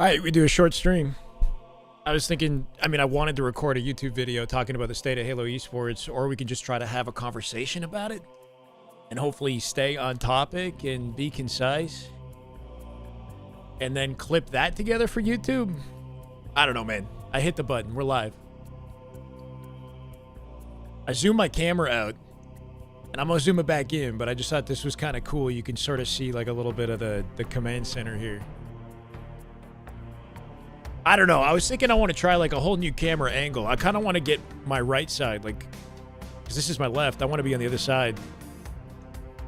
All right, we do a short stream. I was thinking, I wanted to record a YouTube video talking about the state of Halo Esports, or we could just try to have a conversation about it and hopefully stay on topic and be concise and then clip that together for YouTube. I don't know, man. I hit the button. We're live. I zoomed my camera out and I'm going to zoom it back in, but I just thought this was kind of cool. You can sort of see like a little bit of the command center here. I don't know. I was thinking I want to try like a whole new camera angle. I kind of want to get my right side, like, because this is my left. I want to be on the other side.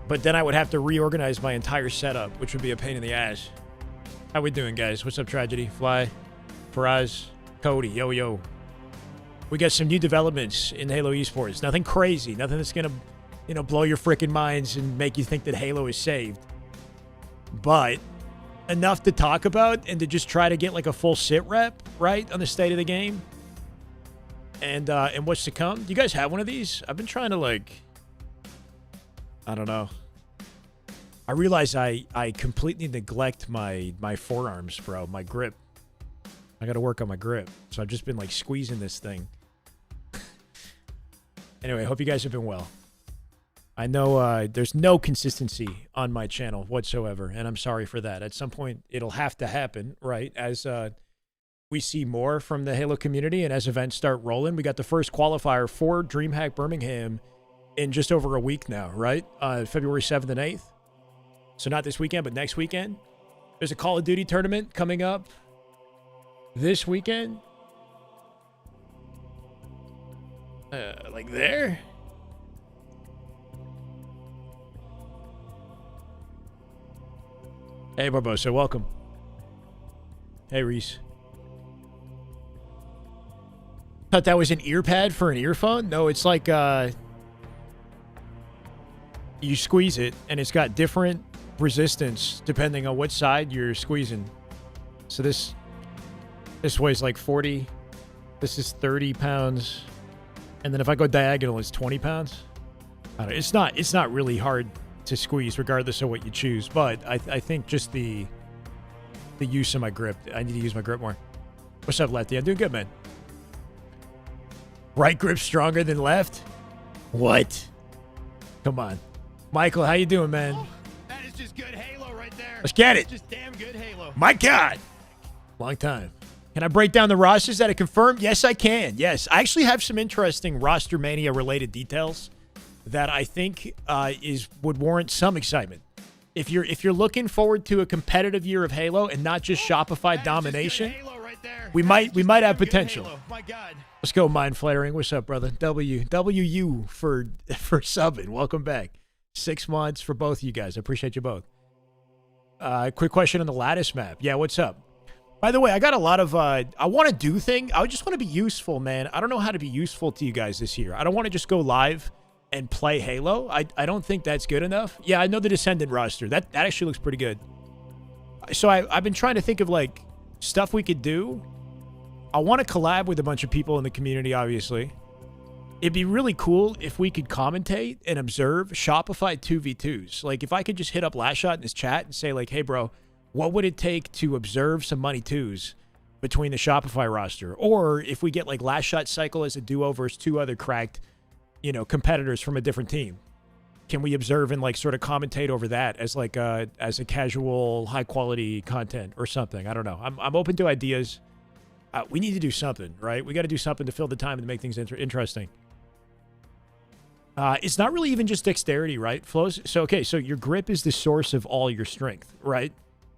But then I would have to reorganize my entire setup, which would be a pain in the ass. How we doing, guys? What's up, Tragedy? Fly, Faraz, Cody, yo. We got some new developments in Halo Esports. Nothing crazy. Nothing that's going to, blow your freaking minds and make you think that Halo is saved. But enough to talk about and to just try to get like a full sit rep, right, on the state of the game and what's to come. Do you guys have one of these? I've been trying to, like, I don't know. I realize I completely neglect my forearms, bro, my grip. I got to work on my grip. So I've just been like squeezing this thing. Anyway, hope you guys have been well. I know there's no consistency on my channel whatsoever, and I'm sorry for that. At some point, it'll have to happen, right? As we see more from the Halo community and as events start rolling. We got the first qualifier for DreamHack Birmingham in just over a week now, right? February 7th and 8th. So not this weekend, but next weekend. There's a Call of Duty tournament coming up this weekend. Like there. Hey, Barbosa, welcome. Hey, Reese. Thought that was an ear pad for an earphone? No, it's like, you squeeze it, and it's got different resistance depending on what side you're squeezing. So this weighs like 40. This is 30 pounds. And then if I go diagonal, it's 20 pounds. I don't know, it's not really hard to squeeze regardless of what you choose, but I think just the use of my grip, I need to use my grip more. What's up, Lefty? I'm doing good, man. Right grip stronger than left? What? Come on. Michael, how you doing, man? Oh, that is just good Halo right there. Let's get it. Just damn good Halo. My God. Long time. Can I break down the rosters that are confirmed? Yes, I can. Yes. I actually have some interesting roster mania related details that I think would warrant some excitement. If you're looking forward to a competitive year of Halo and not just Shopify domination, Right, we might have potential. My God. Let's go, Mind Flattering. What's up, brother? WU for subbing. Welcome back. 6 months for both of you guys. I appreciate you both. Quick question on the Lattice map. Yeah, what's up? By the way, I got a lot of I want to do things. I just want to be useful, man. I don't know how to be useful to you guys this year. I don't want to just go live and play Halo. I don't think that's good enough. Yeah, I know the Descendant roster. That actually looks pretty good. So I've been trying to think of like stuff we could do. I want to collab with a bunch of people in the community, obviously. It'd be really cool if we could commentate and observe Shopify 2v2s. Like if I could just hit up Lashot in his chat and say like, hey bro, what would it take to observe some money twos between the Shopify roster? Or if we get like Lashot Cycle as a duo versus two other cracked competitors from a different team, can we observe and like sort of commentate over that as like as a casual high quality content or something? I don't know. I'm open to ideas. We need to do something, right? We got to do something to fill the time and to make things interesting. It's not really even just dexterity, right? Flows. So your grip is the source of all your strength, right?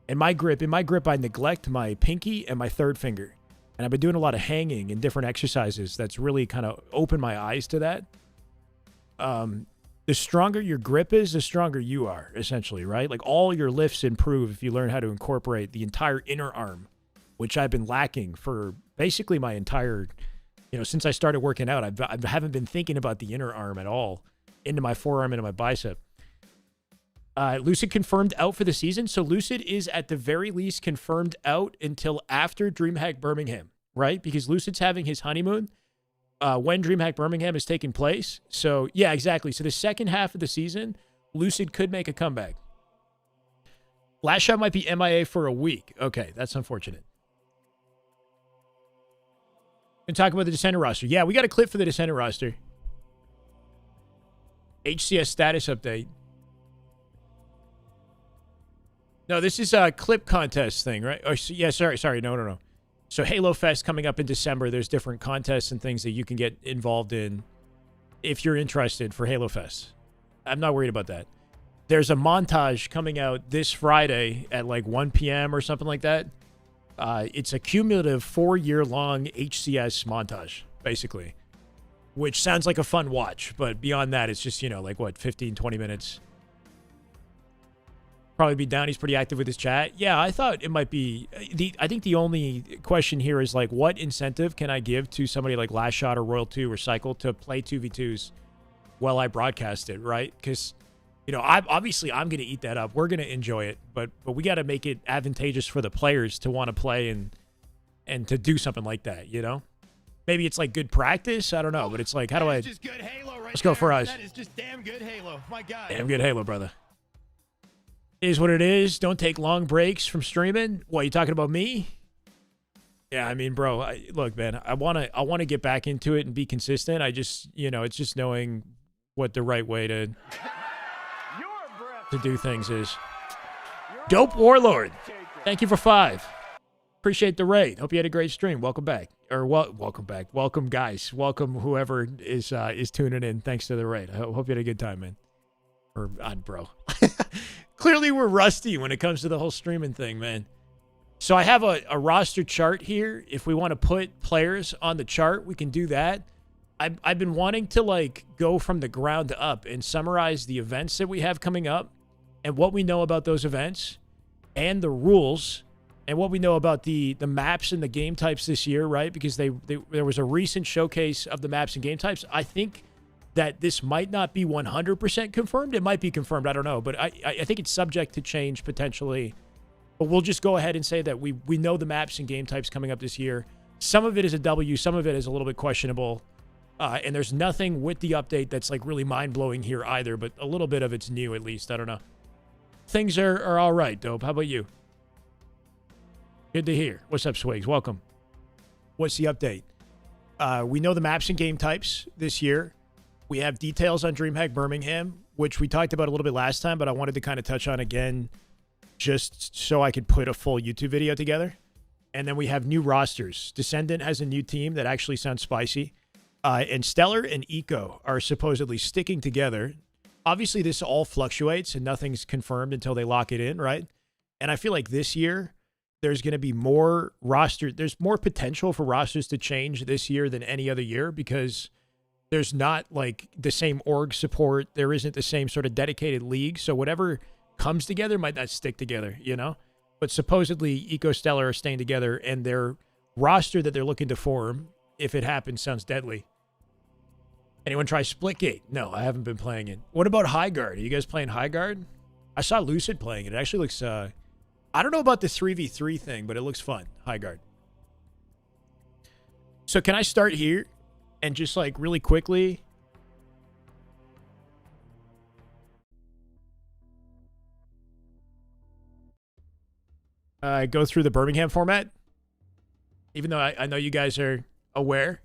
And in my grip, I neglect my pinky and my third finger. And I've been doing a lot of hanging and different exercises that's really kind of opened my eyes to that. The stronger your grip is, the stronger you are, essentially, right? Like all your lifts improve if you learn how to incorporate the entire inner arm, which I've been lacking for basically my entire, since I started working out. I haven't been thinking about the inner arm at all, into my forearm, into my bicep. Lucid confirmed out for the season. So Lucid is at the very least confirmed out until after DreamHack Birmingham, right? Because Lucid's having his honeymoon when DreamHack Birmingham is taking place. So yeah, exactly. So the second half of the season, Lucid could make a comeback. Last shot might be MIA for a week. Okay, that's unfortunate. And talk about the Descendant roster. Yeah, we got a clip for the Descendant roster. HCS status update. No, this is a clip contest thing, right? Oh, yeah, sorry. No. So Halo Fest coming up in December. There's different contests and things that you can get involved in if you're interested for Halo Fest. I'm not worried about that. There's a montage coming out this Friday at like 1 p.m. or something like that. It's a cumulative 4-year-long HCS montage, basically, which sounds like a fun watch. But beyond that, it's just, like what, 15, 20 minutes. Probably be down. He's pretty active with his chat. Yeah, I thought it might be. I think the only question here is like, what incentive can I give to somebody like Last Shot or Royal 2 or Cycle to play 2v2s while I broadcast it, right? Because, I'm going to eat that up. We're going to enjoy it, but we got to make it advantageous for the players to want to play and to do something like that, Maybe it's like good practice. I don't know, but it's like, how do I? Just good Halo right Let's go for us. That is just damn good Halo. My God. Damn good Halo, brother. Is what it is. Don't take long breaks from streaming. What, you talking about me? Yeah, I mean, bro, look, man, I want to get back into it and be consistent. I just, it's just knowing what the right way to do things is. Dope Warlord. Thank you for 5. Appreciate the raid. Hope you had a great stream. Welcome back. Or welcome back. Welcome, guys. Welcome whoever is tuning in. Thanks to the raid. I hope you had a good time, man. Or bro. Clearly, we're rusty when it comes to the whole streaming thing, man. So I have a roster chart here. If we want to put players on the chart, we can do that. I've been wanting to like go from the ground up and summarize the events that we have coming up and what we know about those events and the rules and what we know about the maps and the game types this year, right? Because there was a recent showcase of the maps and game types. I think that this might not be 100% confirmed. It might be confirmed. I don't know. But I think it's subject to change potentially. But we'll just go ahead and say that we know the maps and game types coming up this year. Some of it is a W. Some of it is a little bit questionable. And there's nothing with the update that's like really mind-blowing here either. But a little bit of it's new at least. I don't know. Things are all right, Dope. How about you? Good to hear. What's up, Swigs? Welcome. What's the update? We know the maps and game types this year. We have details on DreamHack Birmingham, which we talked about a little bit last time, but I wanted to kind of touch on again just so I could put a full YouTube video together. And then we have new rosters. Descendant has a new team that actually sounds spicy. And Stellar and Eco are supposedly sticking together. Obviously, this all fluctuates and nothing's confirmed until they lock it in, right? And I feel like this year, there's going to be more roster. There's more potential for rosters to change this year than any other year because there's not like the same org support. There isn't the same sort of dedicated league. So whatever comes together might not stick together, But supposedly Eco Stellar are staying together and their roster that they're looking to form, if it happens, sounds deadly. Anyone try Splitgate? No, I haven't been playing it. What about High Guard? Are you guys playing High Guard? I saw Lucid playing it. It actually looks, I don't know about the 3v3 thing, but it looks fun. High Guard. So can I start here? And just like really quickly, go through the Birmingham format, even though I know you guys are aware.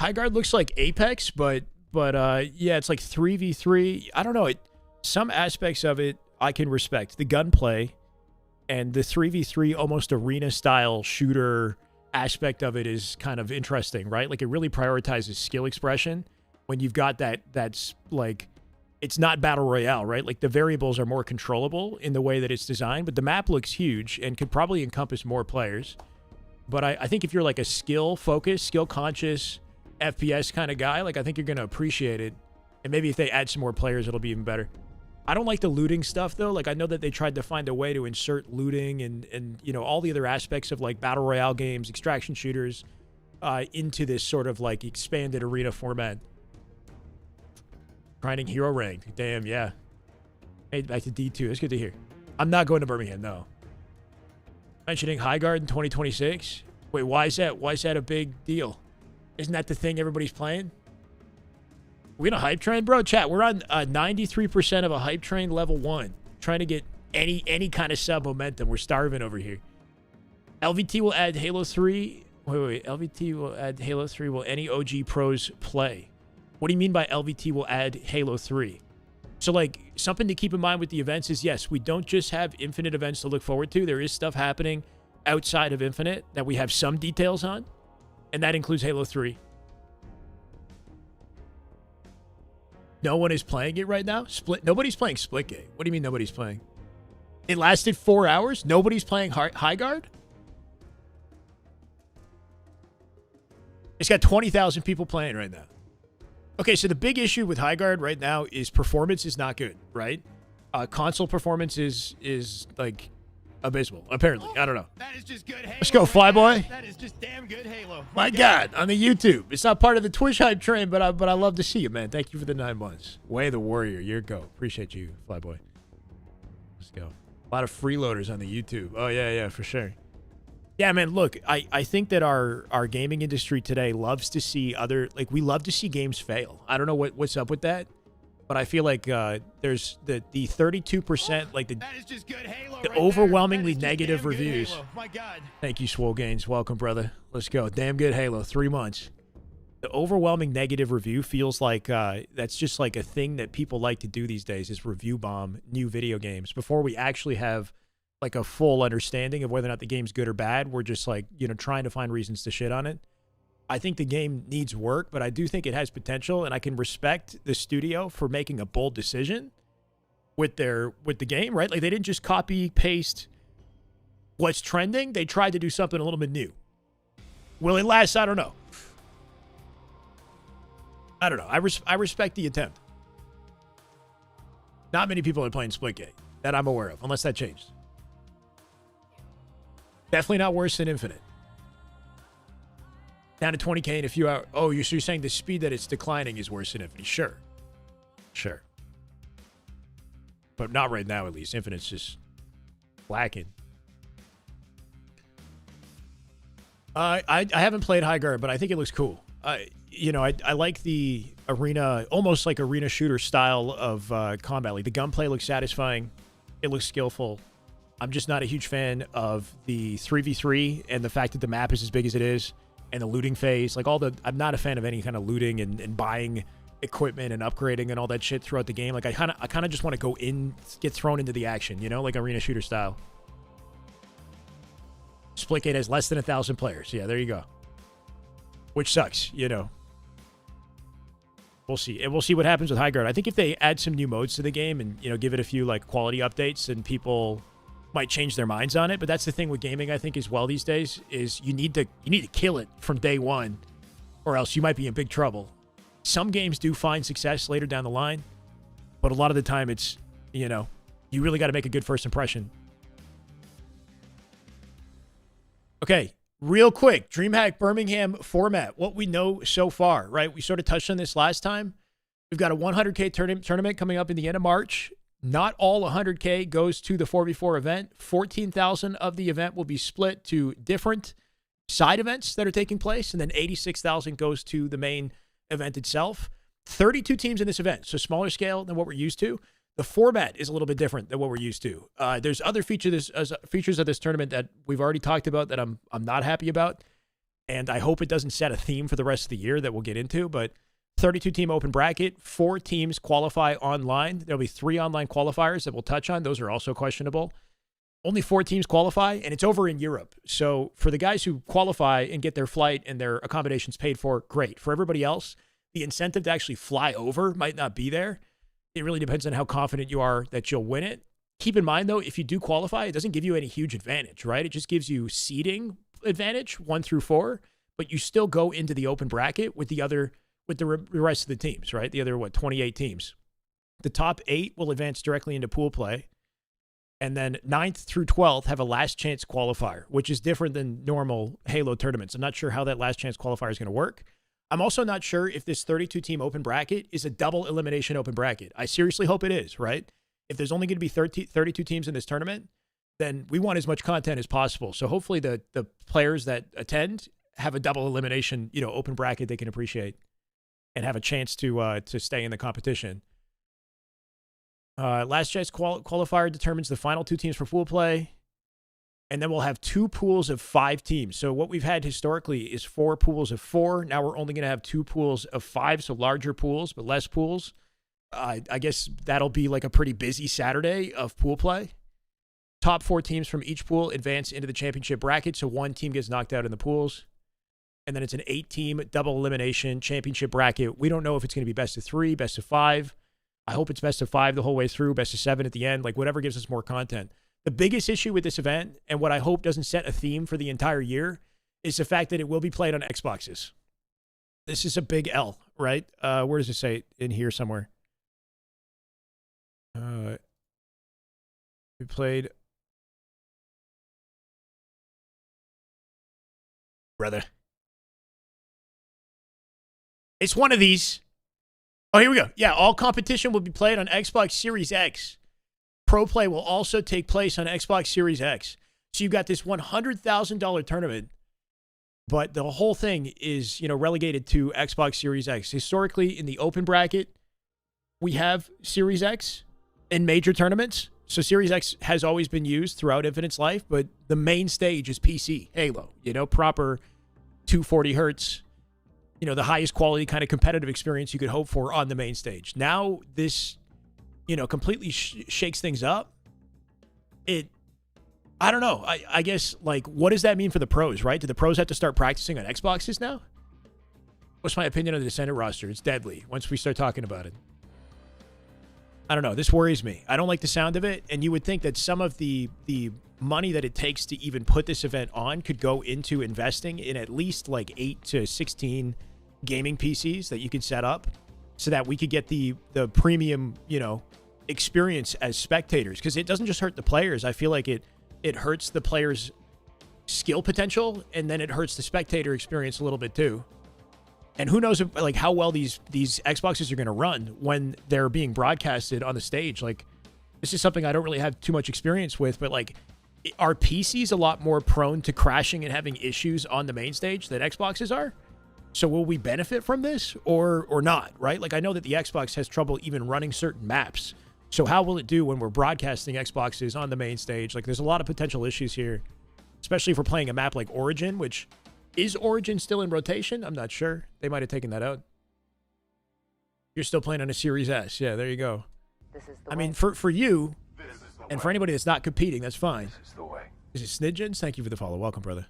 High Guard looks like Apex, but yeah, it's like 3v3. I don't know. Some aspects of it I can respect. The gunplay and the 3v3 almost arena style shooter aspect of it is kind of interesting, right? Like it really prioritizes skill expression when you've got that's like, it's not battle royale, right? Like the variables are more controllable in the way that it's designed, but the map looks huge and could probably encompass more players. But I think if you're like a skill focused, skill conscious FPS kind of guy, like I think you're going to appreciate it. And maybe if they add some more players, it'll be even better. I don't like the looting stuff though. Like I know that they tried to find a way to insert looting and all the other aspects of like battle royale games, extraction shooters, into this sort of like expanded arena format. Grinding hero rank. Damn, yeah. Hey, back to D2. That's good to hear. I'm not going to Birmingham, no. Mentioning High Guard in 2026. Wait, why is that? Why is that a big deal? Isn't that the thing everybody's playing? We in a hype train, bro? Chat, we're on 93% of a hype train level 1. Trying to get any kind of sub momentum. We're starving over here. LVT will add Halo 3 Wait. LVT will add Halo 3. Will any OG pros play? What do you mean by LVT will add Halo 3? So, like, something to keep in mind with the events is, yes, we don't just have Infinite events to look forward to. There is stuff happening outside of Infinite that we have some details on, and that includes Halo 3. No one is playing it right now? Nobody's playing Splitgate. What do you mean nobody's playing? It lasted 4 hours? Nobody's playing High Guard? It's got 20,000 people playing right now. Okay, so the big issue with High Guard right now is performance is not good, right? Console performance is like abysmal, apparently. I don't know. That is just good Halo. Let's go, Flyboy. That is just damn good Halo. My God, on the YouTube. It's not part of the Twitch hype train, but I love to see you, man. Thank you for the 9 months. Way the Warrior. Your go. Appreciate you, Flyboy. Let's go. A lot of freeloaders on the YouTube. Oh, yeah, for sure. Yeah, man, look, I think that our gaming industry today loves to see we love to see games fail. I don't know what's up with that, but I feel like there's the 32%, like that is just good Halo the right overwhelmingly there. negative Damn good reviews. Halo. My God. Thank you, Swole Gains. Welcome, brother. Let's go. Damn good Halo. 3 months. The overwhelming negative review feels like that's just like a thing that people like to do these days is review bomb new video games before we actually have like a full understanding of whether or not the game's good or bad. We're just like, trying to find reasons to shit on it. I think the game needs work, but I do think it has potential, and I can respect the studio for making a bold decision with the game, right? Like they didn't just copy paste what's trending. They tried to do something a little bit new. Will it last? I don't know. I respect the attempt. Not many people are playing Splitgate that I'm aware of, unless that changed. Definitely not worse than Infinite. Down to 20K in a few hours. Oh, you're saying the speed that it's declining is worse than Infinite? Sure. But not right now, at least. Infinite's just lacking. I haven't played High Guard, but I think it looks cool. I like the arena, almost like arena shooter style of combat. Like the gunplay looks satisfying. It looks skillful. I'm just not a huge fan of the 3v3 and the fact that the map is as big as it is and the looting phase. I'm not a fan of any kind of looting and buying equipment and upgrading and all that shit throughout the game. Like I kind of just want to go in, get thrown into the action, like arena shooter style. Splitgate has less than 1,000 players. Yeah, there you go. Which sucks, We'll see. And we'll see what happens with High Guard. I think if they add some new modes to the game and, give it a few like quality updates, and people might change their minds on it. But that's the thing with gaming, I think, as well these days, is you need to kill it from day one, or else you might be in big trouble. Some games do find success later down the line, but a lot of the time it's, you really got to make a good first impression. Okay, real quick, DreamHack Birmingham format, what we know so far, right? We sort of touched on this last time. We've got a 100K tournament coming up in the end of March. Not all 100K goes to the 4v4 event. 14,000 of the event will be split to different side events that are taking place, and then 86,000 goes to the main event itself. 32 teams in this event, so smaller scale than what we're used to. The format is a little bit different than what we're used to. There's other features of this tournament that we've already talked about that I'm not happy about, and I hope it doesn't set a theme for the rest of the year that we'll get into, but 32-team open bracket, 4 teams qualify online. There'll be 3 online qualifiers that we'll touch on. Those are also questionable. Only 4 teams qualify, and it's over in Europe. So for the guys who qualify and get their flight and their accommodations paid for, great. For everybody else, the incentive to actually fly over might not be there. It really depends on how confident you are that you'll win it. Keep in mind, though, if you do qualify, it doesn't give you any huge advantage, right? It just gives you seeding advantage, 1 through 4, but you still go into the open bracket with the rest of the teams, right? The other, 28 teams. The top 8 will advance directly into pool play. And then 9th through 12th have a last chance qualifier, which is different than normal Halo tournaments. I'm not sure how that last chance qualifier is going to work. I'm also not sure if this 32-team open bracket is a double elimination open bracket. I seriously hope it is, right? If there's only going to be 32 teams in this tournament, then we want as much content as possible. So hopefully the players that attend have a double elimination, open bracket they can appreciate and have a chance to stay in the competition. Last chance qualifier determines the final 2 teams for pool play. And then we'll have 2 pools of 5 teams. So what we've had historically is 4 pools of 4. Now we're only going to have 2 pools of 5, so larger pools, but less pools. I guess that'll be like a pretty busy Saturday of pool play. Top 4 teams from each pool advance into the championship bracket, so 1 team gets knocked out in the pools. And then it's an 8-team double elimination championship bracket. We don't know if it's going to be best of 3, best of 5. I hope it's best of 5 the whole way through, best of 7 at the end, like whatever gives us more content. The biggest issue with this event, and what I hope doesn't set a theme for the entire year, is the fact that it will be played on Xboxes. This is a big L, right? Where does it say in here somewhere? We played... Brother. It's one of these. Oh, here we go. Yeah, all competition will be played on Xbox Series X. Pro play will also take place on Xbox Series X. So you've got this $100,000 tournament, but the whole thing is, relegated to Xbox Series X. Historically, in the open bracket, we have Series X in major tournaments. So Series X has always been used throughout Infinite's life, but the main stage is PC, Halo, proper 240 hertz, the highest quality kind of competitive experience you could hope for on the main stage. Now this, completely shakes things up. I don't know. I guess, what does that mean for the pros, right? Do the pros have to start practicing on Xboxes now? What's my opinion on the Descendant roster? It's deadly once we start talking about it. I don't know. This worries me. I don't like the sound of it. And you would think that some of the money that it takes to even put this event on could go into investing in at least 8 to 16 gaming PCs that you could set up so that we could get the premium, experience as spectators. Because it doesn't just hurt the players. I feel like it hurts the players' skill potential, and then it hurts the spectator experience a little bit too. And who knows how well these Xboxes are going to run when they're being broadcasted on the stage. This is something I don't really have too much experience with, but are PCs a lot more prone to crashing and having issues on the main stage than Xboxes are? So will we benefit from this or not, right? I know that the Xbox has trouble even running certain maps. So how will it do when we're broadcasting Xboxes on the main stage? There's a lot of potential issues here, especially if we're playing a map like Origin, which... Is Origin still in rotation? I'm not sure. They might have taken that out. You're still playing on a Series S. Yeah, there you go. I mean, for you, and for anybody that's not competing, that's fine. This is the way. Is it Snidgens? Thank you for the follow. Welcome, brother.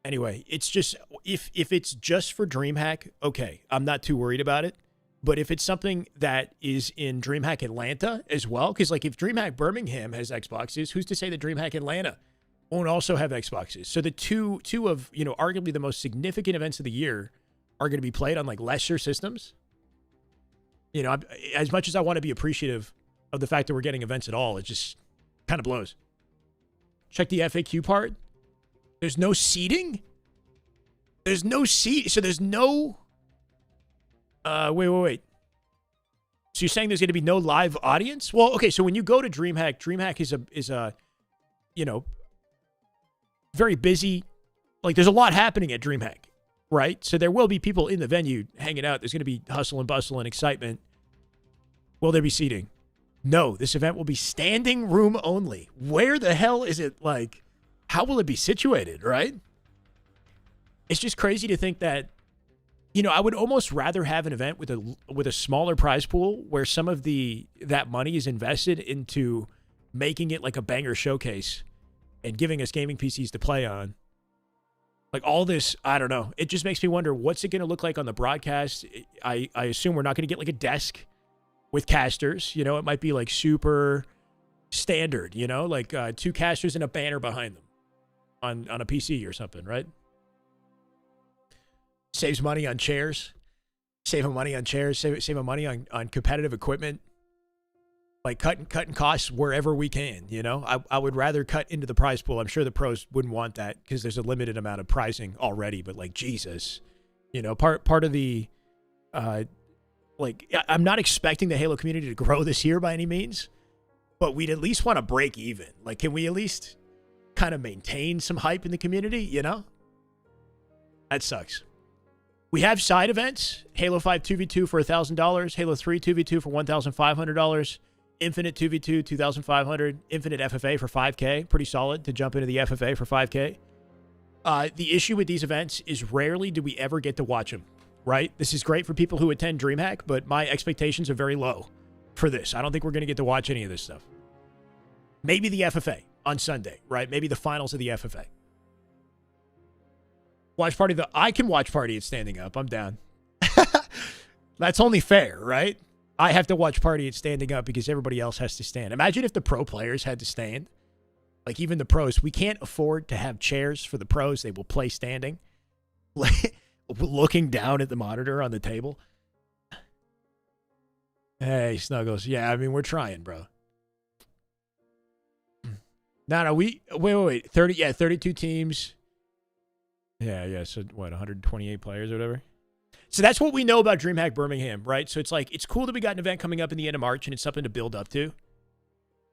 Anyway, it's just, if it's just for DreamHack, okay, I'm not too worried about it. But if it's something that is in DreamHack Atlanta as well, because if DreamHack Birmingham has Xboxes, who's to say that DreamHack Atlanta won't also have Xboxes? So the two of, arguably the most significant events of the year are going to be played on lesser systems. As much as I want to be appreciative of the fact that we're getting events at all, it just kind of blows. Check the FAQ part. There's no seating? There's no seat. So there's no... Wait. So you're saying there's going to be no live audience? Well, okay, so when you go to DreamHack is a very busy, there's a lot happening at DreamHack, right? So there will be people in the venue hanging out. There's going to be hustle and bustle and excitement. Will there be seating? No, this event will be standing room only. Where the hell is it? How will it be situated, right? It's just crazy to think that, I would almost rather have an event with a smaller prize pool where some of that money is invested into making it a banger showcase and giving us gaming PCs to play on. All this, I don't know. It just makes me wonder, what's it going to look like on the broadcast? I assume we're not going to get a desk with casters. It might be super standard, 2 casters and a banner behind them on a PC or something, right? Saves money on chairs. Saving money on chairs. Saving money on competitive equipment. Cutting costs wherever we can, I would rather cut into the prize pool. I'm sure the pros wouldn't want that because there's a limited amount of pricing already, but Jesus, part of the, I'm not expecting the Halo community to grow this year by any means, but we'd at least want to break even. Can we at least kind of maintain some hype in the community, That sucks. We have side events. Halo 5 2v2 for $1,000. Halo 3 2v2 for $1,500. Infinite 2v2, 2,500. Infinite FFA for 5K. Pretty solid to jump into the FFA for 5K. The issue with these events is rarely do we ever get to watch them, right? This is great for people who attend DreamHack, but my expectations are very low for this. I don't think we're going to get to watch any of this stuff. Maybe the FFA on Sunday, right? Maybe the finals of the FFA. Watch party, I can watch party at standing up. I'm down. That's only fair, right? I have to watch party at standing up because everybody else has to stand. Imagine if the pro players had to stand. Like even the pros, we can't afford to have chairs for the pros. They will play standing, looking down at the monitor on the table. Hey, Snuggles. Yeah, I mean, we're trying, bro. No, wait. 32 teams. Yeah. So what, 128 players or whatever? So that's what we know about DreamHack Birmingham, right? So it's like, it's cool that we got an event coming up in the end of March and it's something to build up to.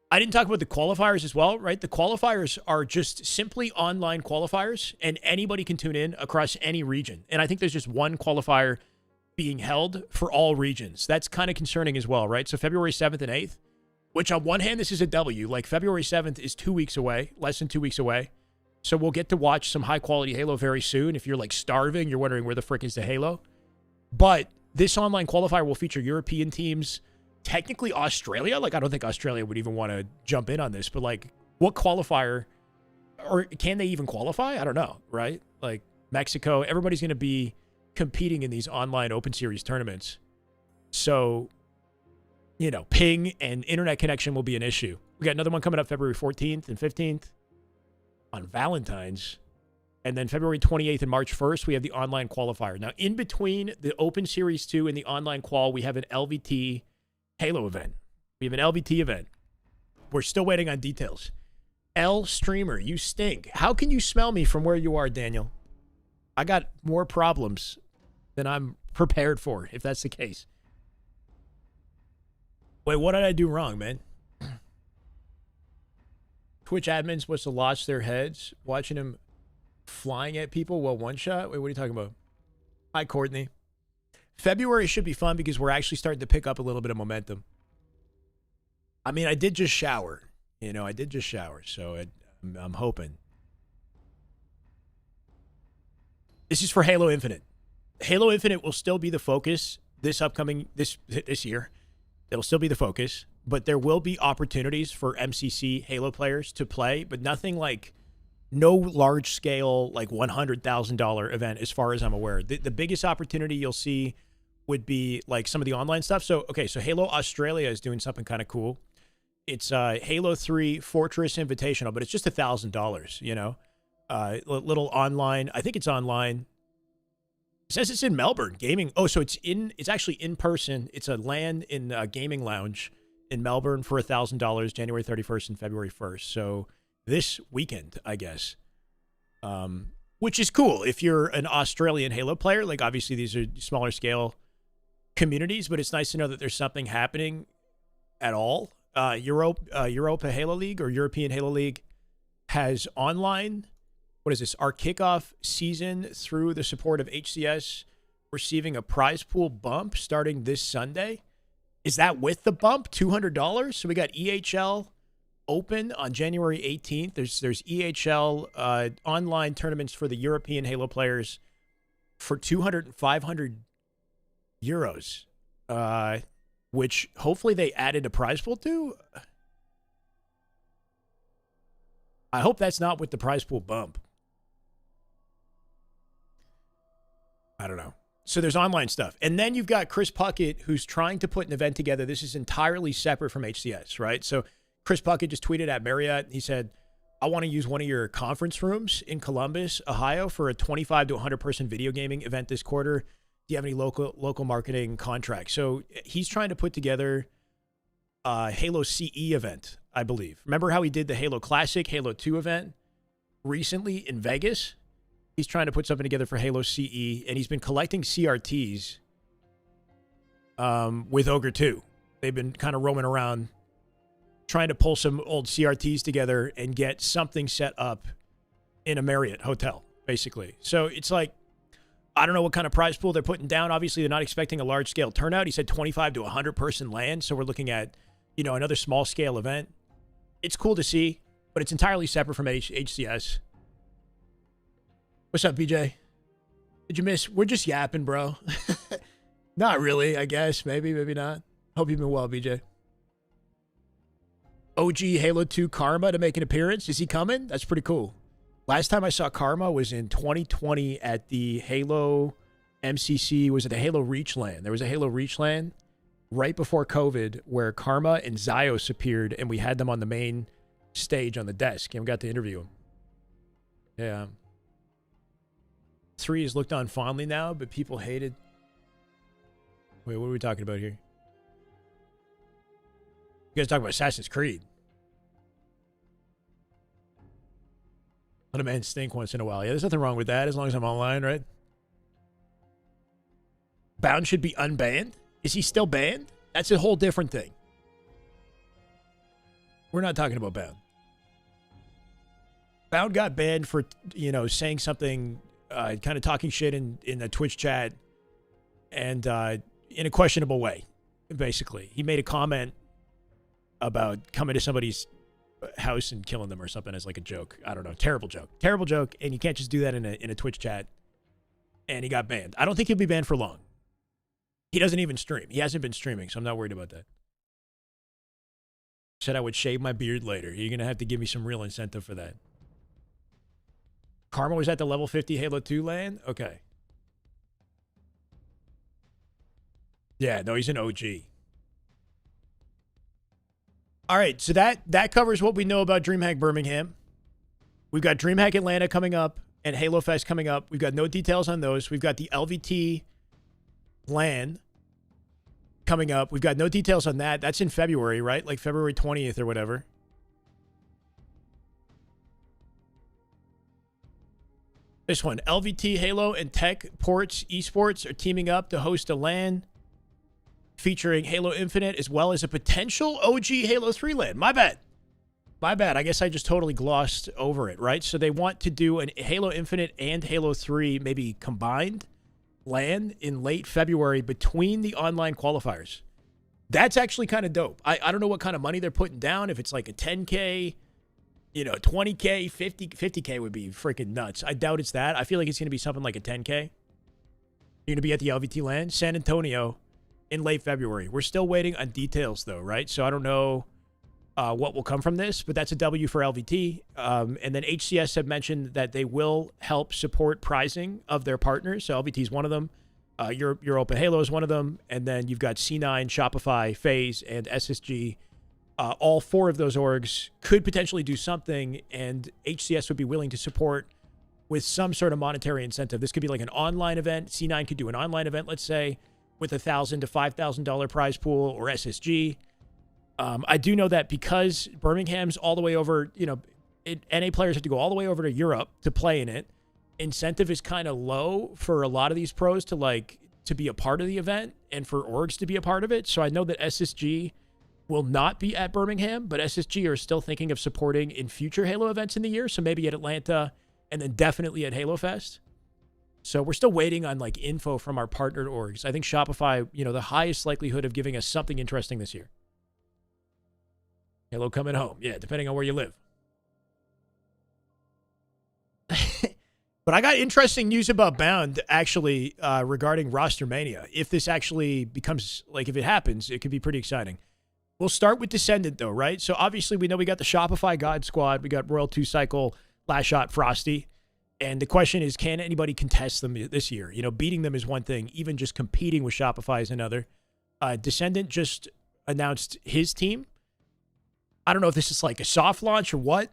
I didn't talk about the qualifiers as well, right? The qualifiers are just simply online qualifiers and anybody can tune in across any region. And I think there's just one qualifier being held for all regions. That's kind of concerning as well, right? So February 7th and 8th, which on one hand, this is a W. Like February 7th is 2 weeks away, less than 2 weeks away. So we'll get to watch some high quality Halo very soon. If you're like starving, you're wondering where the frick is the Halo. But this online qualifier will feature European teams, technically Australia. Like, I don't think Australia would even want to jump in on this, but like, what qualifier, or can they even qualify? I don't know, right? Like, Mexico, everybody's going to be competing in these online Open Series tournaments. So, you know, ping and internet connection will be an issue. We got another one coming up February 14th and 15th on Valentine's. And then February 28th and March 1st, we have the online qualifier. Now, in between the Open Series 2 and the online qual, we have an LVT Halo event. We have an LVT event. We're still waiting on details. L Streamer, you stink. How can you smell me from where you are, Daniel? I got more problems than I'm prepared for, if that's the case. Wait, what did I do wrong, man? Twitch admins must have lost their heads watching him flying at people while one shot. Wait, what are you talking about? Hi, Courtney. February should be fun because we're actually starting to pick up a little bit of momentum. I mean, I did just shower. You know, I did just shower, so I'm hoping. This is for Halo Infinite. Halo Infinite will still be the focus this upcoming, this year. It'll still be the focus, but there will be opportunities for MCC Halo players to play, but nothing like, no large scale, like $100,000 event as far as I'm aware. The biggest opportunity you'll see would be like some of the online stuff. So, okay, so Halo Australia is doing something kind of cool. It's Halo 3 Fortress Invitational, but it's just $1,000, you know? Little online, I think it's online. It says it's in Melbourne, gaming. Oh, so it's actually in person. It's a LAN in a gaming lounge in Melbourne for $1,000, January 31st and February 1st. So this weekend, I guess, which is cool. If you're an Australian Halo player, like obviously these are smaller scale communities, but it's nice to know that there's something happening at all. Europa Halo League or European Halo League has online, what is this? Our kickoff season through the support of HCS receiving a prize pool bump starting this Sunday. Is that with the bump? $200? So we got EHL Open on January 18th. There's EHL online tournaments for the European Halo players for 200 and 500 euros, which hopefully they added a prize pool to. I hope that's not with the prize pool bump. I don't know. So there's online stuff. And then you've got Chris Puckett, who's trying to put an event together. This is entirely separate from HCS, right? So Chris Puckett just tweeted at Marriott. He said, I want to use one of your conference rooms in Columbus, Ohio for a 25 to 100 person video gaming event this quarter. Do you have any local marketing contracts? So he's trying to put together a Halo CE event, I believe. Remember how he did the Halo Classic, Halo 2 event recently in Vegas? He's trying to put something together for Halo CE, and he's been collecting CRTs with Ogre 2. They've been kind of roaming around trying to pull some old CRTs together and get something set up in a Marriott hotel, basically. So it's like, I don't know what kind of prize pool they're putting down. Obviously, they're not expecting a large-scale turnout. He said 25 to 100 person LAN, so we're looking at you know, another small scale event. It's cool to see, but it's entirely separate from HCS. What's up, BJ? Did you miss? We're just yapping, bro. Not really, I guess. Maybe, maybe not. Hope you've been well, BJ. OG Halo 2 Karma to make an appearance. Is he coming? That's pretty cool. Last time I saw Karma was in 2020 at the Halo MCC. Was it the Halo Reach LAN? There was a Halo Reach LAN right before COVID where Karma and Zios appeared, and we had them on the main stage on the desk, and we got to interview them. Yeah. 3 is looked on fondly now, but people hated. Wait, what are we talking about here? You guys talking about Assassin's Creed. Let a man stink once in a while. Yeah, there's nothing wrong with that as long as I'm online, right? Bound should be unbanned? Is he still banned? That's a whole different thing. We're not talking about Bound. Bound got banned for, you know, saying something, kind of talking shit in a Twitch chat and in a questionable way, basically. He made a comment about coming to somebody's house and killing them or something as like a joke. I don't know. Terrible joke. Terrible joke. And you can't just do that in a Twitch chat. And he got banned. I don't think he'll be banned for long. He doesn't even stream. He hasn't been streaming, so I'm not worried about that. Said I would shave my beard later. You're going to have to give me some real incentive for that. Karma was at the level 50 Halo 2 LAN? Okay. Yeah, no, he's an OG. All right, so that covers what we know about DreamHack Birmingham. We've got DreamHack Atlanta coming up and Halo Fest coming up. We've got no details on those. We've got the LVT LAN coming up. We've got no details on that. That's in February, right? Like February 20th or whatever. This one, LVT, Halo, and Tech Ports Esports are teaming up to host a LAN featuring Halo Infinite as well as a potential OG Halo 3 LAN. My bad. My bad. I guess I just totally glossed over it, right? So they want to do an Halo Infinite and Halo 3 maybe combined LAN in late February between the online qualifiers. That's actually kind of dope. I don't know what kind of money they're putting down. If it's like a 10K, you know, 20K, 50K would be freaking nuts. I doubt it's that. I feel like it's going to be something like a 10K. You're going to be at the LVT LAN, San Antonio, in late February. We're still waiting on details, though, right? So I don't know what will come from this, but that's a W for LVT. And then HCS have mentioned that they will help support pricing of their partners. So LVT is one of them. Europa Halo is one of them. And then you've got C9, Shopify, FaZe, and SSG. All 4 of those orgs could potentially do something, and HCS would be willing to support with some sort of monetary incentive. This could be like an online event. C9 could do an online event, let's say, with $1,000 to $5,000 prize pool, or SSG. I do know that because Birmingham's all the way over, you know, NA players have to go all the way over to Europe to play in it. Incentive is kind of low for a lot of these pros to be a part of the event and for orgs to be a part of it. So I know that SSG will not be at Birmingham, but SSG are still thinking of supporting in future Halo events in the year. So maybe at Atlanta and then definitely at Halo Fest. So we're still waiting on like info from our partnered orgs. I think Shopify, you know, the highest likelihood of giving us something interesting this year. Halo coming home. Yeah, depending on where you live. But I got interesting news about Bound, actually, regarding Roster Mania. If this actually becomes, like, if it happens, it could be pretty exciting. We'll start with Descendant, though, right? So, obviously, we know we got the Shopify God Squad. We got Royal 2 Cycle, Last Shot, Frosty. And the question is, can anybody contest them this year? You know, beating them is one thing. Even just competing with Shopify is another. Descendant just announced his team. I don't know if this is like a soft launch or what,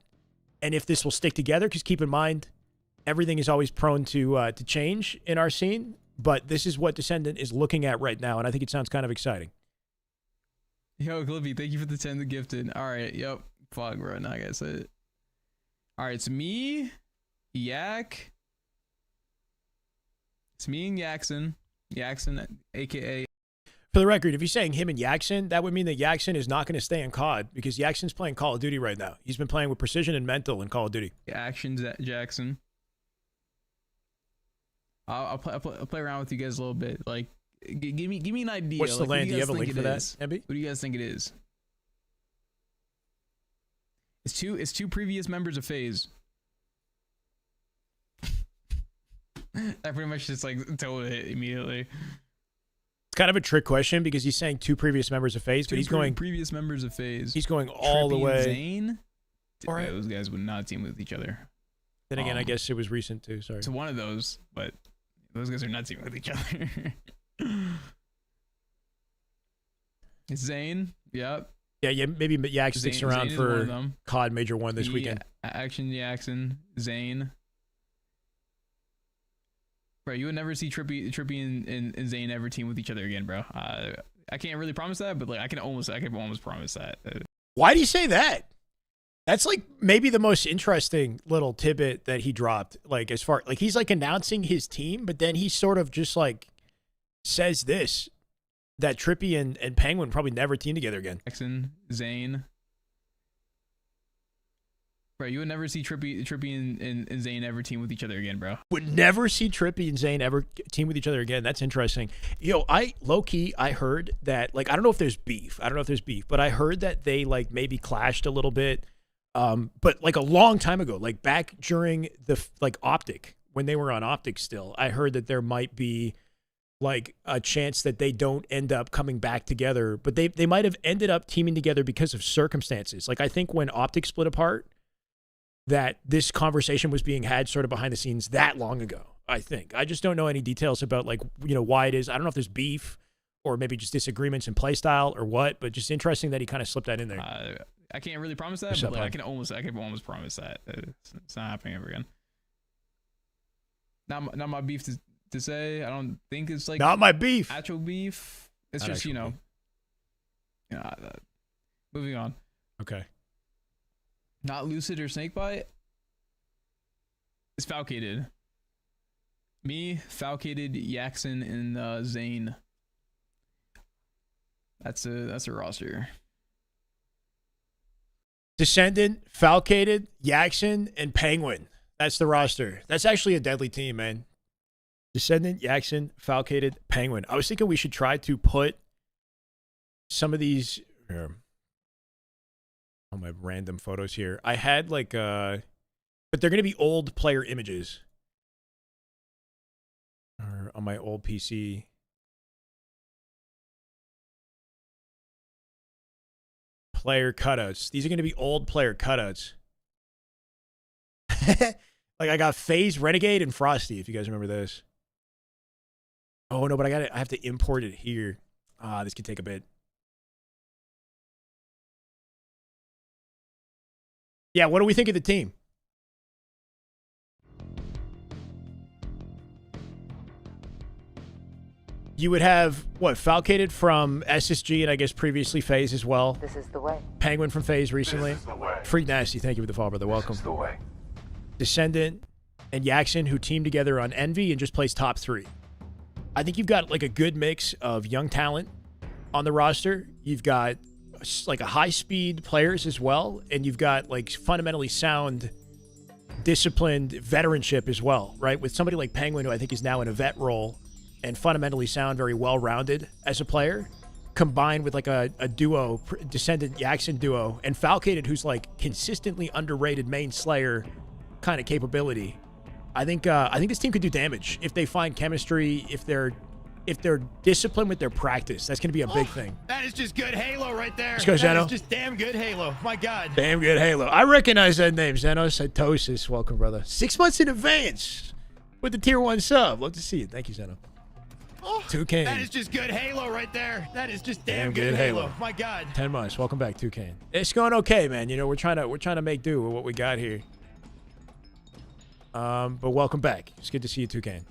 and if this will stick together, because keep in mind, everything is always prone to change in our scene, but this is what Descendant is looking at right now, and I think it sounds kind of exciting. Yo, Clippy, thank you for the 10 gifted. All right, yep. Fuck, bro, now I gotta say it. All right, it's me, Yak. It's me and Yaxon, a.k.a. For the record, if you're saying him and Yaxon, that would mean that Yaxon is not going to stay in COD because Yaxon's playing Call of Duty right now. He's been playing with Precision and Mental in Call of Duty. Actions at Jackson. I'll play around with you guys a little bit. Like, give me an idea. What's the like, land? Do you have a link for that, MB? What do you guys think it is? It's two previous members of FaZe. That pretty much just like told it immediately. It's kind of a trick question because he's saying two previous members of FaZe, but he's going previous members of FaZe. He's going all the way. Zane. All right. Those guys would not team with each other. Then again, I guess it was recent too. Sorry. To one of those, but those guys are not teaming with each other. It's Zane. Yep. Yeah, maybe Yak sticks around Zane for COD Major 1 this weekend. Action Jackson, Zane. Bro, you would never see Trippy and Zane ever team with each other again, bro. I can't really promise that, but like I can almost promise that. Why do you say that? That's like maybe the most interesting little tidbit that he dropped. Like as far like he's like announcing his team, but then he sort of just like says this that Trippy and Penguin probably never team together again. Jackson, Zane. Bro, you would never see Trippy and Zane ever team with each other again, bro. Would never see Trippy and Zane ever team with each other again. That's interesting. Yo, low-key, I heard that, like, I don't know if there's beef, but I heard that they, like, maybe clashed a little bit. But, like, a long time ago, like, back during the, like, Optic, when they were on Optic still, I heard that there might be, like, a chance that they don't end up coming back together. But they might have ended up teaming together because of circumstances. Like, I think when Optic split apart, that this conversation was being had sort of behind the scenes that long ago, I think. I just don't know any details about, like, you know, why it is. I don't know if there's beef or maybe just disagreements in play style or what, but just interesting that he kind of slipped that in there. I can't really promise that, but like, I can almost promise that. It's not happening ever again. Not my beef to say. I don't think it's like not my beef. Actual beef. It's not just, you know, moving on. Okay. Not Lucid or Snakebite. It's Falcated. Me, Falcated, Yaxon, and Zane. That's a roster. Descendant, Falcated, Yaxon, and Penguin. That's the roster. That's actually a deadly team, man. Descendant, Yaxon, Falcated, Penguin. I was thinking we should try to put some of these on my random photos here. I had like but they're going to be old player images. Or on my old PC. Player cutouts. These are going to be old player cutouts. Like I got FaZe, Renegade, and Frosty, if you guys remember this. Oh no, but I have to import it here. This could take a bit. Yeah, what do we think of the team? You would have, what, Falcated from SSG and I guess previously FaZe as well. This is the way. Penguin from FaZe recently. This is the way. Freak Nasty, thank you for the follow, brother. Welcome. This is the way. Descendant and Yaxon, who teamed together on Envy and just plays top 3. I think you've got like a good mix of young talent on the roster. You've got like a high-speed players as well, and you've got like fundamentally sound, disciplined veteranship as well, right? With somebody like Penguin, who I think is now in a vet role, and fundamentally sound, very well-rounded as a player, combined with like a duo, Descendant Yaxon duo, and Falcated, who's like consistently underrated main slayer kind of capability. I think this team could do damage if they find chemistry, if they're disciplined with their practice. That's going to be a big thing. That is just good Halo right there. Let's go, Zeno. That is just damn good Halo. My God. Damn good Halo. I recognize that name, Zeno. Cytosis. Welcome, brother. 6 months in advance with the tier 1 sub. Love to see it. Thank you, Zeno. Oh, 2K. that is just good Halo right there. That is just damn good Halo. My God. 10 months. Welcome back, 2K. It's going okay, man. You know, we're trying to make do with what we got here. But welcome back. It's good to see you, 2K.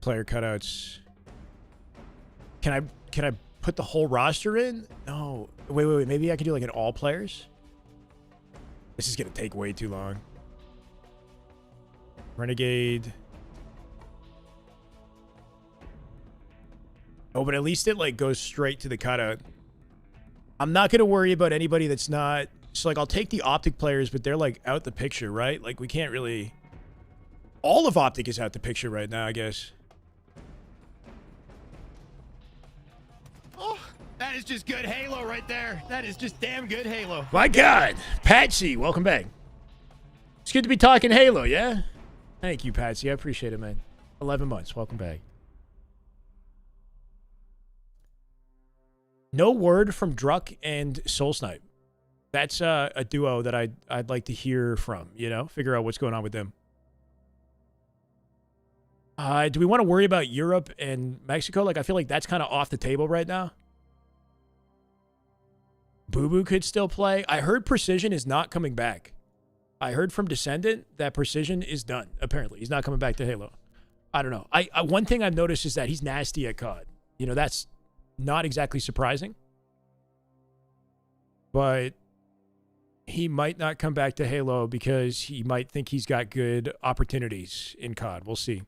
Player cutouts. Can I put the whole roster in? No. Wait. Maybe I could do like an all players. This is gonna take way too long. Renegade. Oh, but at least it like goes straight to the cutout. I'm not gonna worry about anybody that's not. So like I'll take the Optic players, but they're like out the picture, right? Like we can't really. All of Optic is out the picture right now, I guess. That is just good Halo right there. That is just damn good Halo. My God. Patsy, welcome back. It's good to be talking Halo, yeah? Thank you, Patsy. I appreciate it, man. 11 months. Welcome back. No word from Druck and Soul Snipe. That's a duo that I'd like to hear from, you know? Figure out what's going on with them. Do we want to worry about Europe and Mexico? Like, I feel like that's kind of off the table right now. Boo Boo could still play. I heard Precision is not coming back. I heard from Descendant that Precision is done, apparently. He's not coming back to Halo. I don't know. One thing I've noticed is that he's nasty at COD. You know, that's not exactly surprising. But he might not come back to Halo because he might think he's got good opportunities in COD. We'll see.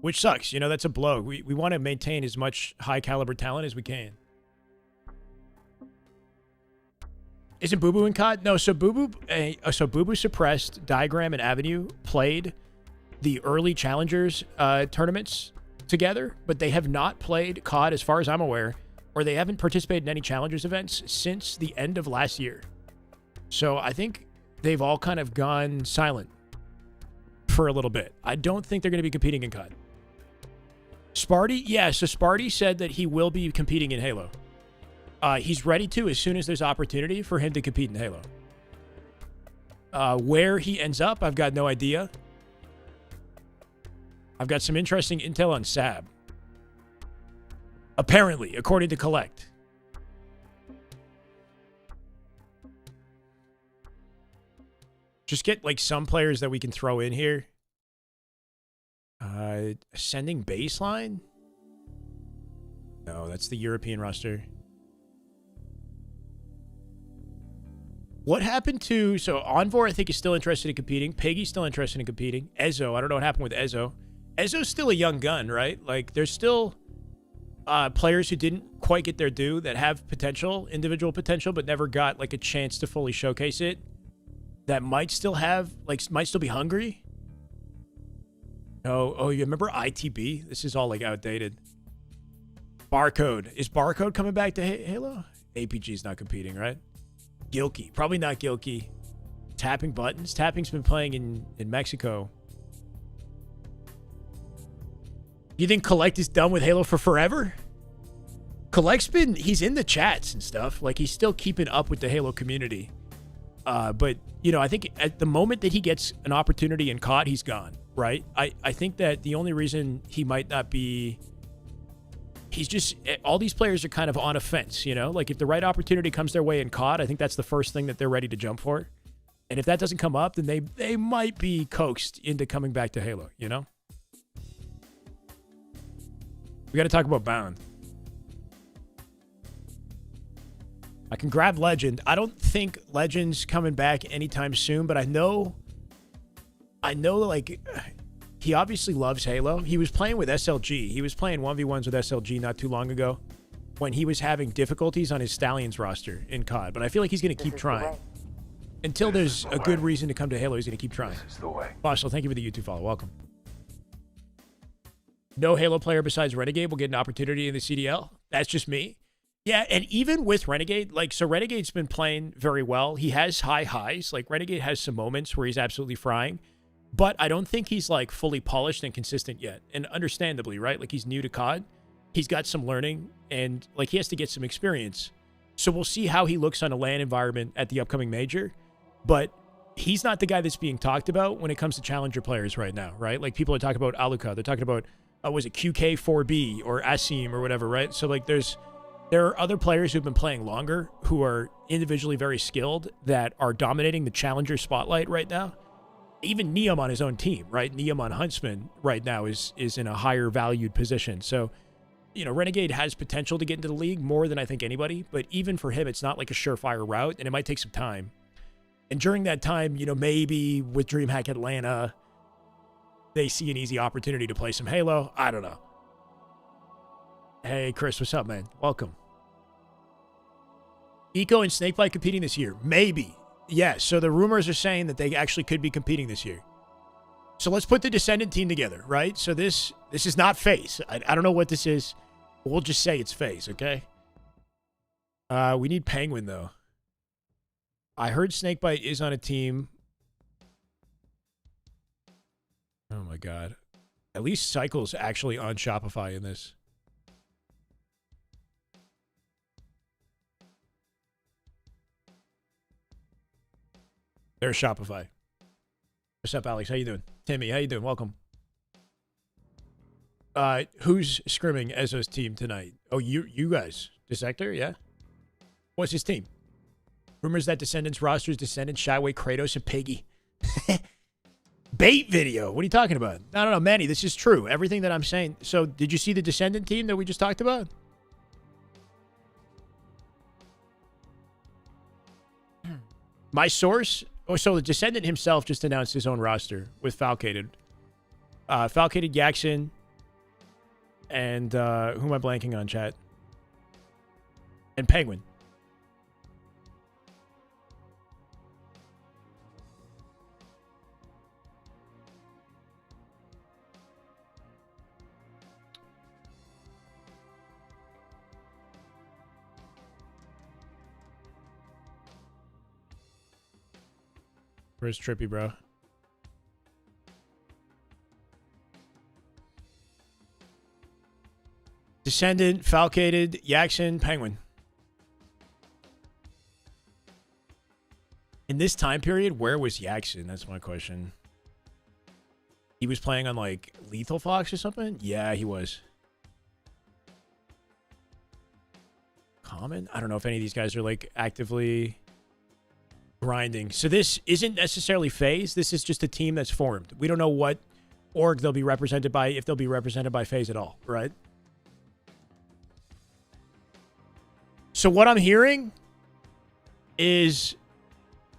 Which sucks. You know, that's a blow. We want to maintain as much high-caliber talent as we can. Isn't Boo Boo in COD? No, so Boo Boo suppressed Diagram and Avenue played the early Challengers tournaments together, but they have not played COD as far as I'm aware, or they haven't participated in any Challengers events since the end of last year. So I think they've all kind of gone silent for a little bit. I don't think they're going to be competing in COD. Sparty? Yeah, so Sparty said that he will be competing in Halo. He's ready to as soon as there's opportunity for him to compete in Halo. Where he ends up, I've got no idea. I've got some interesting intel on Sab. Apparently, according to Collect. Just get like some players that we can throw in here. Ascending baseline? No, that's the European roster. What happened to... So, Envor, I think, is still interested in competing. Piggy's still interested in competing. Ezzo, I don't know what happened with Ezzo. Ezzo's still a young gun, right? Like, there's still players who didn't quite get their due that have potential, individual potential, but never got, like, a chance to fully showcase it. That might still have... Like, might still be hungry. Oh, you remember ITB? This is all, like, outdated. Barcode. Is Barcode coming back to Halo? APG's not competing, right? Gilkey. Probably not Gilkey. Tapping Buttons. Tapping's been playing in Mexico. You think Collect is done with Halo for forever? Collect's been... He's in the chats and stuff. Like, he's still keeping up with the Halo community. But, you know, I think at the moment that he gets an opportunity in COD, he's gone, right? I think that the only reason he might not be... He's just... All these players are kind of on a fence, you know? Like, if the right opportunity comes their way in COD, I think that's the first thing that they're ready to jump for. And if that doesn't come up, then they might be coaxed into coming back to Halo, you know? We got to talk about Bound. I can grab Legend. I don't think Legend's coming back anytime soon, but I know, like, he obviously loves Halo. He was playing with SLG. He was playing 1v1s with SLG not too long ago when he was having difficulties on his Stallions roster in COD. But I feel like he's going to keep trying. Until there's a good reason to come to Halo, he's going to keep trying. Boshel, thank you for the YouTube follow. Welcome. No Halo player besides Renegade will get an opportunity in the CDL. That's just me. Yeah, and even with Renegade, like, so Renegade's been playing very well. He has high highs. Like, Renegade has some moments where he's absolutely frying. But I don't think he's, like, fully polished and consistent yet. And understandably, right? Like, he's new to COD. He's got some learning. And, like, he has to get some experience. So we'll see how he looks on a LAN environment at the upcoming major. But he's not the guy that's being talked about when it comes to challenger players right now, right? Like, people are talking about Aluka. They're talking about, was it QK4B or Asim or whatever, right? So, like, there are other players who've been playing longer who are individually very skilled that are dominating the challenger spotlight right now. Even Neum on his own team, right? Neum on Huntsman right now is in a higher valued position. So, you know, Renegade has potential to get into the league more than I think anybody. But even for him, it's not like a surefire route, and it might take some time. And during that time, you know, maybe with DreamHack Atlanta, they see an easy opportunity to play some Halo. I don't know. Hey, Chris, what's up, man? Welcome. Eco and Snakebite competing this year? Maybe. Yes, so the rumors are saying that they actually could be competing this year. So let's put the Descendant team together, right? So this is not FaZe. I don't know what this is. We'll just say it's FaZe, okay? We need Penguin, though. I heard Snakebite is on a team. Oh, my God. At least Cycle's actually on Shopify in this. There's Shopify. What's up, Alex? How you doing? Timmy, how you doing? Welcome. Who's scrimming as his team tonight? Oh, you guys. Dissector, yeah? What's his team? Rumors that Descendants rosters Descendants, Shyway, Kratos, and Piggy. Bait video. What are you talking about? I don't know, Manny. This is true. Everything that I'm saying. So, did you see the Descendant team that we just talked about? My source. Oh, so the Descendant himself just announced his own roster with Falcated. Falcated, Yaxon, and who am I blanking on, chat? And Penguin. Where's Trippy, bro? Descendant, Falcated, Yaxon, Penguin. In this time period, where was Yaxon? That's my question. He was playing on, like, Lethal Fox or something? Yeah, he was. Common? I don't know if any of these guys are, like, actively grinding. So this isn't necessarily FaZe. This is just a team that's formed. We don't know what org they'll be represented by, if they'll be represented by FaZe at all, right? So what I'm hearing is,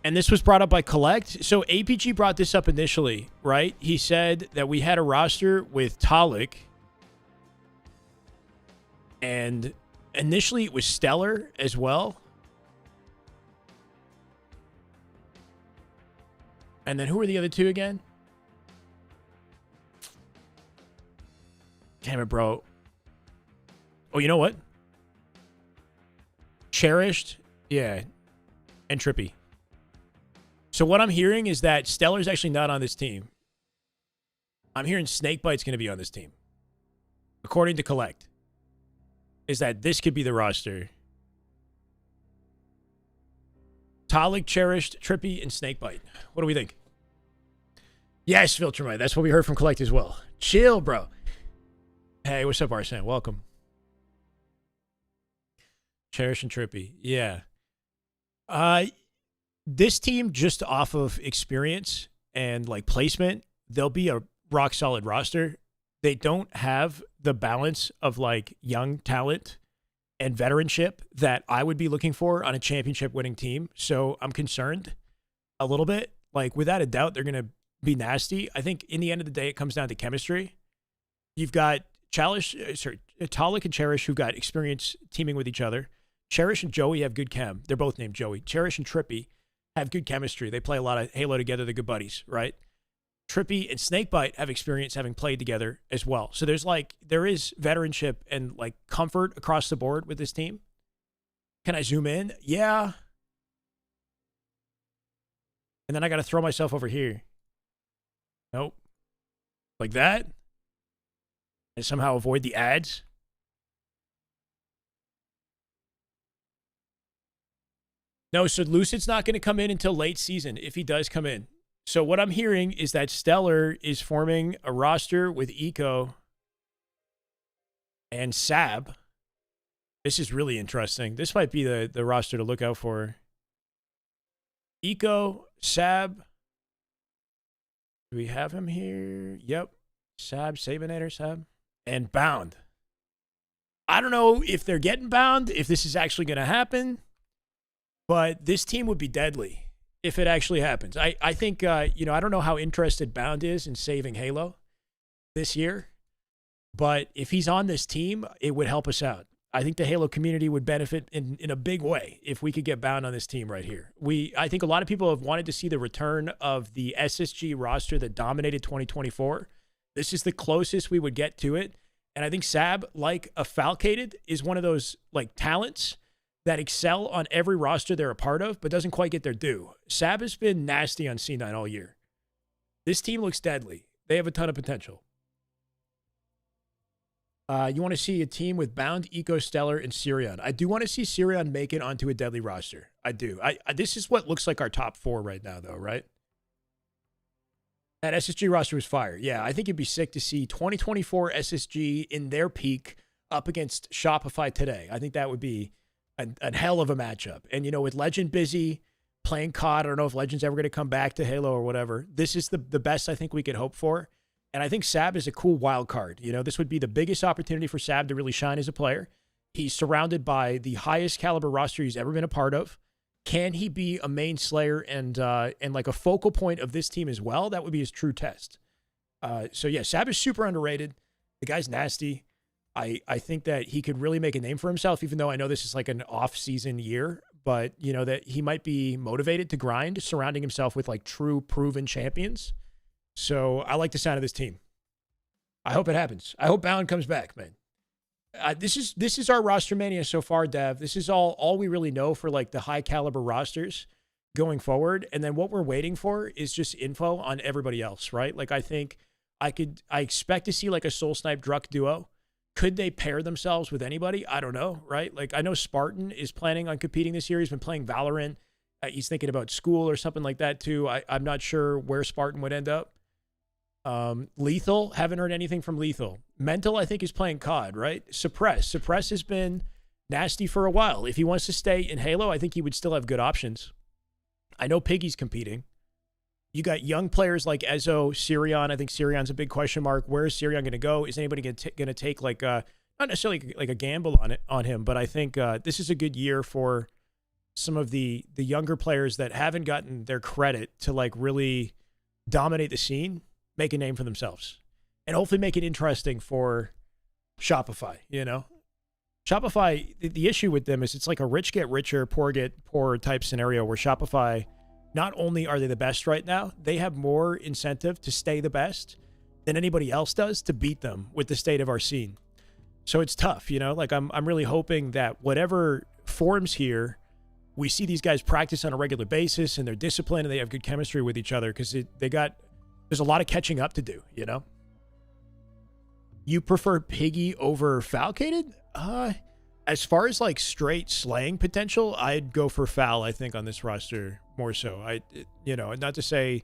and this was brought up by Collect. So APG brought this up initially, right? He said that we had a roster with Talik, and initially it was Stellar as well. And then who were the other two again? Damn it, bro. Oh, you know what? Cherished, yeah, and Trippy. So what I'm hearing is that Stellar's actually not on this team. I'm hearing Snakebite's going to be on this team. According to Collect. Is that this could be the roster. Talik, Cherished, Trippy, and Snakebite. What do we think? Yes, Filtermite. That's what we heard from Collect as well. Chill, bro. Hey, what's up, Arsene? Welcome. Cherish and Trippy. Yeah. This team, just off of experience and like placement, they'll be a rock solid roster. They don't have the balance of like young talent and veteranship that I would be looking for on a championship winning team. So I'm concerned a little bit. Like, without a doubt, they're going to be nasty. I think in the end of the day, it comes down to chemistry. You've got Talik and Cherish, who've got experience teaming with each other. Cherish and Joey have good chem. They're both named Joey. Cherish and Trippy have good chemistry. They play a lot of Halo together. They're good buddies, right? Trippy and Snakebite have experience having played together as well. So there is veteranship and like comfort across the board with this team. Can I zoom in? Yeah. And then I got to throw myself over here. Nope. Like that. And somehow avoid the ads. No, so Lucid's not going to come in until late season if he does come in. So what I'm hearing is that Stellar is forming a roster with Eco and Sab. This is really interesting. This might be the roster to look out for. Eco, Sab. Do we have him here? Yep. Sab, Sabinator, Sab. And Bound. I don't know if they're getting Bound, if this is actually going to happen. But this team would be deadly if it actually happens. I think, I don't know how interested Bound is in saving Halo this year. But if he's on this team, it would help us out. I think the Halo community would benefit in a big way if we could get Bound on this team right here. I think a lot of people have wanted to see the return of the SSG roster that dominated 2024. This is the closest we would get to it. And I think Sab, like a Falcated, is one of those like talents that excel on every roster they're a part of, but doesn't quite get their due. Sab has been nasty on C9 all year. This team looks deadly. They have a ton of potential. You want to see a team with Bound, Eco Stellar, and Sirion. I do want to see Sirion make it onto a deadly roster. I do. This is what looks like our top 4 right now, though, right? That SSG roster was fire. Yeah, I think it'd be sick to see 2024 SSG in their peak up against Shopify today. I think that would be a hell of a matchup. And, you know, with Legend busy playing COD, I don't know if Legend's ever going to come back to Halo or whatever. This is the best I think we could hope for. And I think Sab is a cool wild card. You know, this would be the biggest opportunity for Sab to really shine as a player. He's surrounded by the highest caliber roster he's ever been a part of. Can he be a main slayer and like a focal point of this team as well? That would be his true test. So yeah, Sab is super underrated. The guy's nasty. I think that he could really make a name for himself, even though I know this is like an off-season year, but you know that he might be motivated to grind, surrounding himself with like true proven champions. So I like the sound of this team. I hope it happens. I hope Bound comes back, man. This is our roster mania so far, Dev. This is all we really know for like the high caliber rosters going forward. And then what we're waiting for is just info on everybody else, right? Like I think I expect to see like a Soul Snipe Druck duo. Could they pair themselves with anybody? I don't know, right? Like I know Spartan is planning on competing this year. He's been playing Valorant. He's thinking about school or something like that too. I'm not sure where Spartan would end up. Lethal, haven't heard anything from Lethal. Mental, I think, is playing COD, right? Suppress has been nasty for a while. If he wants to stay in Halo, I think he would still have good options. I know Piggy's competing. You got young players like Ezo, Sirion. I think Sirion's a big question mark. Where is Sirion going to go? Is anybody going to take like not necessarily like a gamble on him, but I think this is a good year for some of the younger players that haven't gotten their credit to like really dominate the scene, make a name for themselves, and hopefully make it interesting for Shopify. You know, Shopify, the issue with them is it's like a rich get richer, poor get poorer type scenario where Shopify, not only are they the best right now, they have more incentive to stay the best than anybody else does to beat them with the state of our scene. So it's tough, you know, like I'm really hoping that whatever forms here, we see these guys practice on a regular basis and they're disciplined and they have good chemistry with each other, because there's a lot of catching up to do, you know? You prefer Piggy over Falcated? As far as like straight slaying potential, I'd go for Fal, I think, on this roster more so. Not to say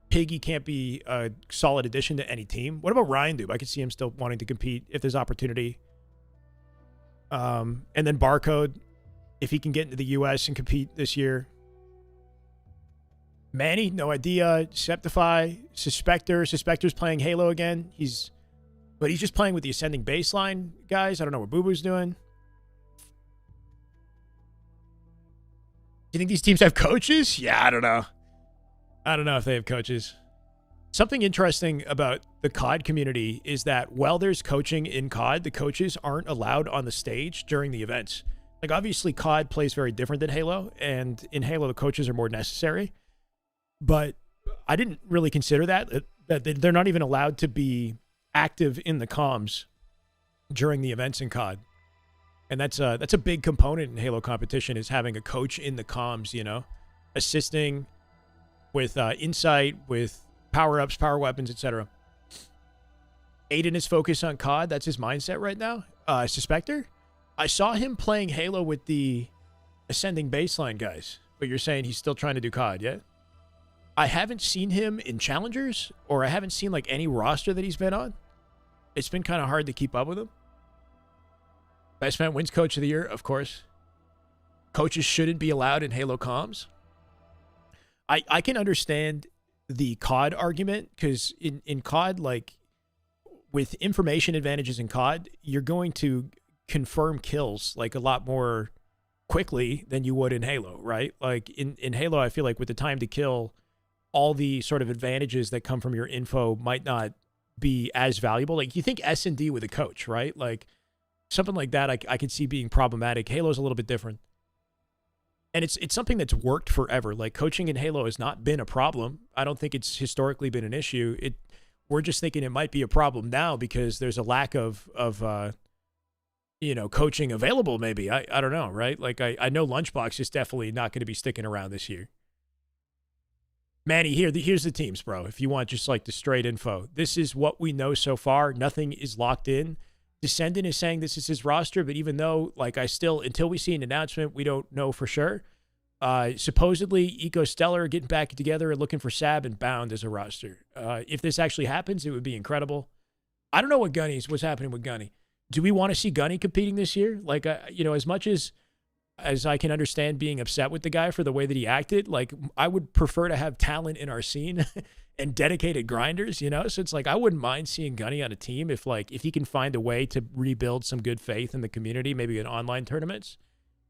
Piggy can't be a solid addition to any team. What about Ryan Doob? I could see him still wanting to compete if there's opportunity. And then Barcode, if he can get into the US and compete this year. Manny, no idea. Septify, Suspector's playing Halo again. He's just playing with the ascending baseline guys. I don't know what Boo Boo's doing. Do you think these teams have coaches? Yeah, I don't know. I don't know if they have coaches. Something interesting about the COD community is that while there's coaching in COD, the coaches aren't allowed on the stage during the events. Like, obviously, COD plays very different than Halo, and in Halo, the coaches are more necessary. But I didn't really consider that they're not even allowed to be active in the comms during the events in COD. And that's a big component in Halo competition, is having a coach in the comms, you know, assisting with insight, with power-ups, power weapons, etc. Aiden is focused on COD. That's his mindset right now. Suspector? I saw him playing Halo with the ascending baseline guys, but you're saying he's still trying to do COD, yeah? I haven't seen him in Challengers, or I haven't seen like any roster that he's been on. It's been kind of hard to keep up with him. Best Man wins Coach of the Year, of course. Coaches shouldn't be allowed in Halo comms. I can understand the COD argument, because in COD, like, with information advantages in COD, you're going to confirm kills like a lot more quickly than you would in Halo, right? Like in Halo, I feel like with the time to kill, all the sort of advantages that come from your info might not be as valuable. Like, you think S&D with a coach, right? Like, something like that I could see being problematic. Halo's a little bit different. And it's something that's worked forever. Like, coaching in Halo has not been a problem. I don't think it's historically been an issue. we're just thinking it might be a problem now because there's a lack of coaching available. Maybe I don't know, right? Like I know Lunchbox is definitely not going to be sticking around this year. Manny, here's the teams, bro. If you want just like the straight info, this is what we know so far. Nothing is locked in. Descendant is saying this is his roster, but even though, like, until we see an announcement, we don't know for sure. Supposedly, Eco Stellar getting back together and looking for Sab and Bound as a roster. If this actually happens, it would be incredible. I don't know what's happening with Gunny. Do we want to see Gunny competing this year? Like, as much as I can understand being upset with the guy for the way that he acted, like, I would prefer to have talent in our scene and dedicated grinders, So it's like, I wouldn't mind seeing Gunny on a team if he can find a way to rebuild some good faith in the community, maybe in online tournaments.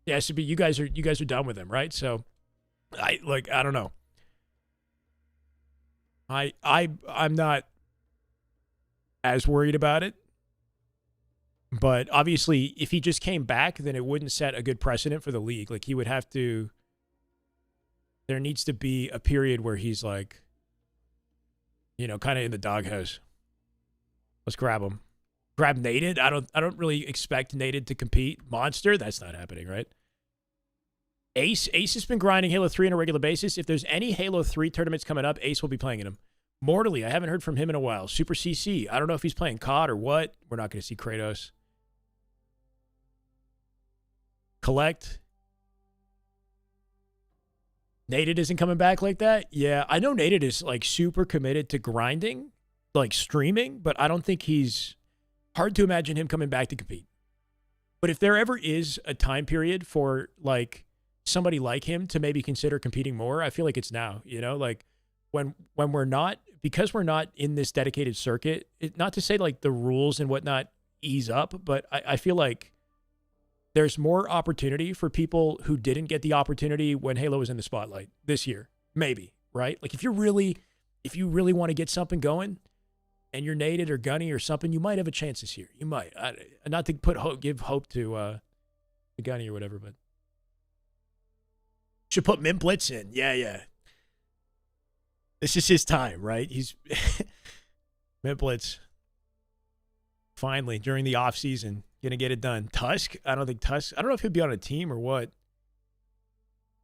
Yeah, so you guys are done with him, right? So I don't know. I'm not as worried about it. But obviously, if he just came back, then it wouldn't set a good precedent for the league. Like, he would have to. There needs to be a period where he's like, kind of in the doghouse. Let's grab him. Grab Nated. I don't really expect Nated to compete. Monster. That's not happening, right? Ace has been grinding Halo 3 on a regular basis. If there's any Halo 3 tournaments coming up, Ace will be playing in them. Mortally, I haven't heard from him in a while. Super CC. I don't know if he's playing COD or what. We're not going to see Kratos. Collect. Nated isn't coming back like that. Yeah, I know Nated is like super committed to grinding, like streaming, but I don't think he's hard to imagine him coming back to compete. But if there ever is a time period for like somebody like him to maybe consider competing more, I feel like it's now, like when we're not, because we're not in this dedicated circuit, not to say like the rules and whatnot ease up, but I feel like there's more opportunity for people who didn't get the opportunity when Halo was in the spotlight this year. Maybe, right? Like if you really want to get something going and you're Nated or Gunny or something, you might have a chance this year. You might. Not to give hope to Gunny or whatever, but should put Min Blitz in. Yeah. This is his time, right? He's Min Blitz. Finally, during the off season. Gonna get it done. Tusk? I don't know if he'll be on a team or what.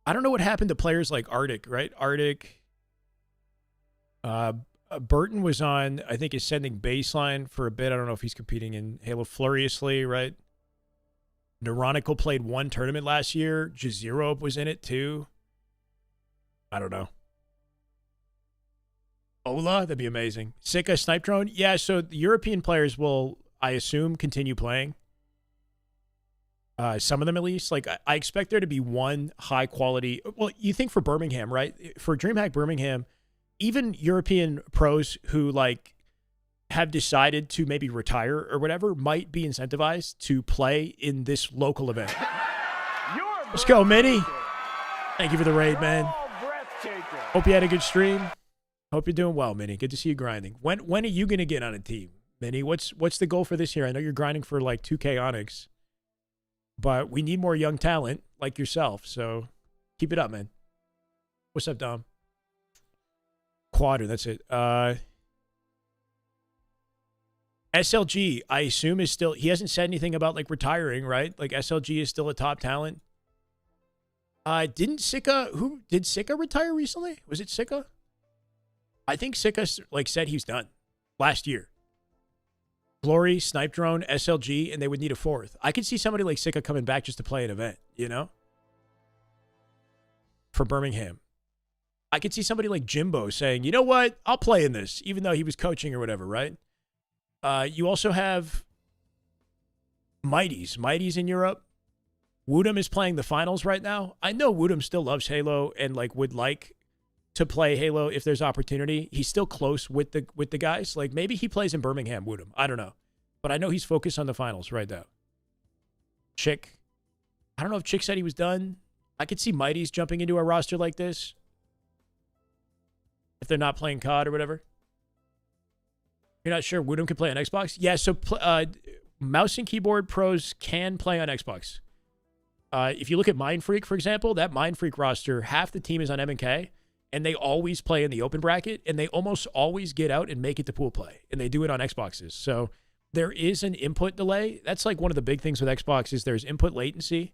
I don't know what happened to players like Arctic, right? Arctic. Burton was on, I think, Ascending Baseline for a bit. I don't know if he's competing in Halo Furiously, right? Neuronical played one tournament last year. Jazero was in it too. I don't know. Ola, that'd be amazing. Sika, Snipe Drone. Yeah, so the European players will, I assume, continue playing. Some of them at least. Like, I expect there to be one high quality. Well, you think for Birmingham, right? For DreamHack Birmingham, even European pros who like have decided to maybe retire or whatever might be incentivized to play in this local event. Let's go, Minnie. Thank you for the raid, man. Hope you had a good stream. Hope you're doing well, Minnie. Good to see you grinding. When are you gonna get on a team, Minnie? What's the goal for this year? I know you're grinding for like 2K Onyx. But we need more young talent like yourself. So keep it up, man. What's up, Dom? Quadra, that's it. SLG, I assume, is still... He hasn't said anything about, like, retiring, right? Like, SLG is still a top talent. Didn't Sika... Did Sika retire recently? Was it Sika? I think Sika, like, said he's done last year. Glory, Snipe Drone, SLG, and they would need a fourth. I could see somebody like Sika coming back just to play an event, for Birmingham. I could see somebody like Jimbo saying, you know what, I'll play in this, even though he was coaching or whatever, right? You also have Mighty's in Europe. Woodham is playing the finals right now. I know Woodham still loves Halo and like would like to play Halo if there's opportunity. He's still close with the guys. Like maybe he plays in Birmingham, Woodham. I don't know. But I know he's focused on the finals right now. Chick. I don't know if Chick said he was done. I could see Mighty's jumping into a roster like this. If they're not playing COD or whatever. You're not sure Woodham can play on Xbox? Yeah, so mouse and keyboard pros can play on Xbox. If you look at Mind Freak, for example, that Mind Freak roster, half the team is on M&K, and they always play in the open bracket, and they almost always get out and make it to pool play, and they do it on Xboxes. So there is an input delay. That's like one of the big things with Xbox is there's input latency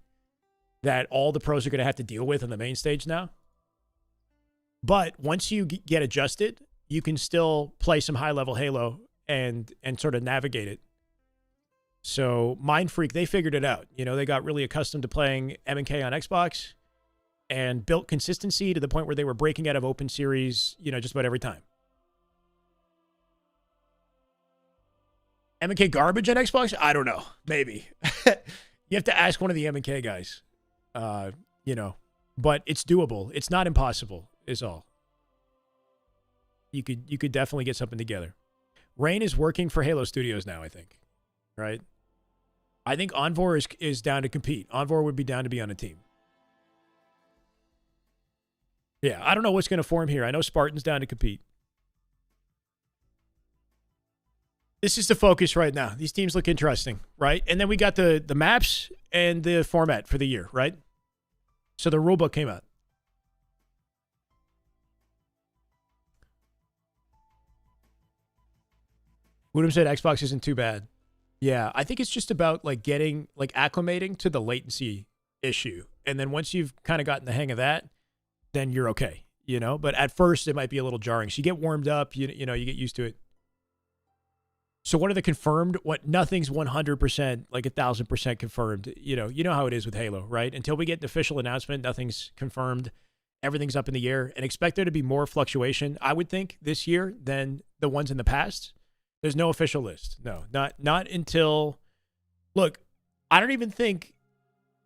that all the pros are going to have to deal with on the main stage now. But once you get adjusted, you can still play some high-level Halo and sort of navigate it. So Mind Freak, they figured it out. You know, they got really accustomed to playing M&K on Xbox and built consistency to the point where they were breaking out of open series, you know, just about every time. M&K garbage on Xbox? I don't know. Maybe. You have to ask one of the M&K guys. You know, but it's doable. It's not impossible, is all. You could definitely get something together. Rain is working for Halo Studios now, I think. Right? I think Envor is down to compete. Envor would be down to be on a team. Yeah, I don't know what's going to form here. I know Spartan's down to compete. This is the focus right now. These teams look interesting, right? And then we got the maps and the format for the year, right? So the rulebook came out. Woodham said Xbox isn't too bad. Yeah, I think it's just about like getting, like acclimating to the latency issue. And then once you've kind of gotten the hang of that, then you're okay, you know? But at first it might be a little jarring. So you get warmed up, you know, you get used to it. So what are the confirmed? What nothing's 100%, like 1,000% confirmed. You know how it is with Halo, right? Until we get an official announcement, nothing's confirmed. Everything's up in the air, and expect there to be more fluctuation, I would think, this year than the ones in the past. There's no official list. No, not until. Look, I don't even think.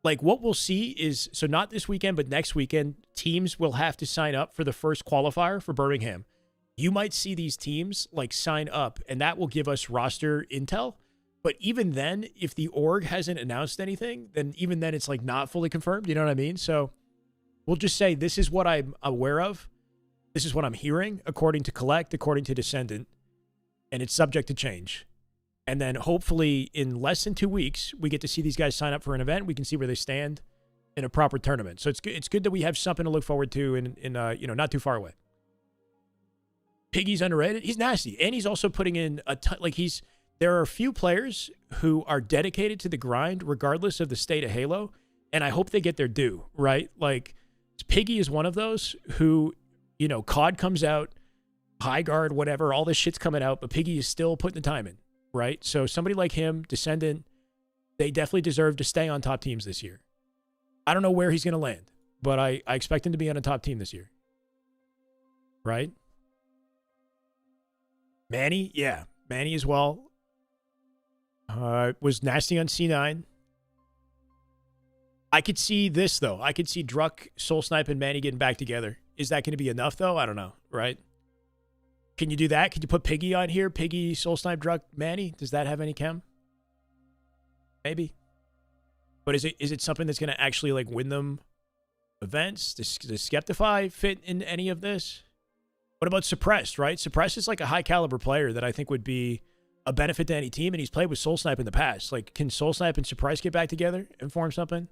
Like what we'll see is, so not this weekend, but next weekend, teams will have to sign up for the first qualifier for Birmingham. You might see these teams like sign up, and that will give us roster intel. But even then, if the org hasn't announced anything, then even then it's like not fully confirmed. You know what I mean? So we'll just say this is what I'm aware of. This is what I'm hearing, according to Collect, according to Descendant, and it's subject to change. And then hopefully in less than 2 weeks, we get to see these guys sign up for an event. We can see where they stand in a proper tournament. So it's good that we have something to look forward to in you know, not too far away. Piggy's underrated. He's nasty. And he's also putting in a ton, like there are a few players who are dedicated to the grind regardless of the state of Halo. And I hope they get their due, right? Like Piggy is one of those who, you know, COD comes out, High Guard, whatever, all this shit's coming out, but Piggy is still putting the time in, right? So somebody like him, Descendant, they definitely deserve to stay on top teams this year. I don't know where he's going to land, but I expect him to be on a top team this year. Right? Manny, yeah. Manny as well. Was nasty on C9. I could see this, though. I could see Druck, Soul Snipe, and Manny getting back together. Is that going to be enough, though? I don't know, right? Can you do that? Could you put Piggy on here? Piggy, Soul Snipe, Druck, Manny? Does that have any chem? Maybe. But is it something that's going to actually, like, win them events? Does Skeptify fit in any of this? What about Suppressed, right? Suppressed is like a high-caliber player that I think would be a benefit to any team, and he's played with Soul Snipe in the past. Like, can Soul Snipe and Surprise get back together and form something?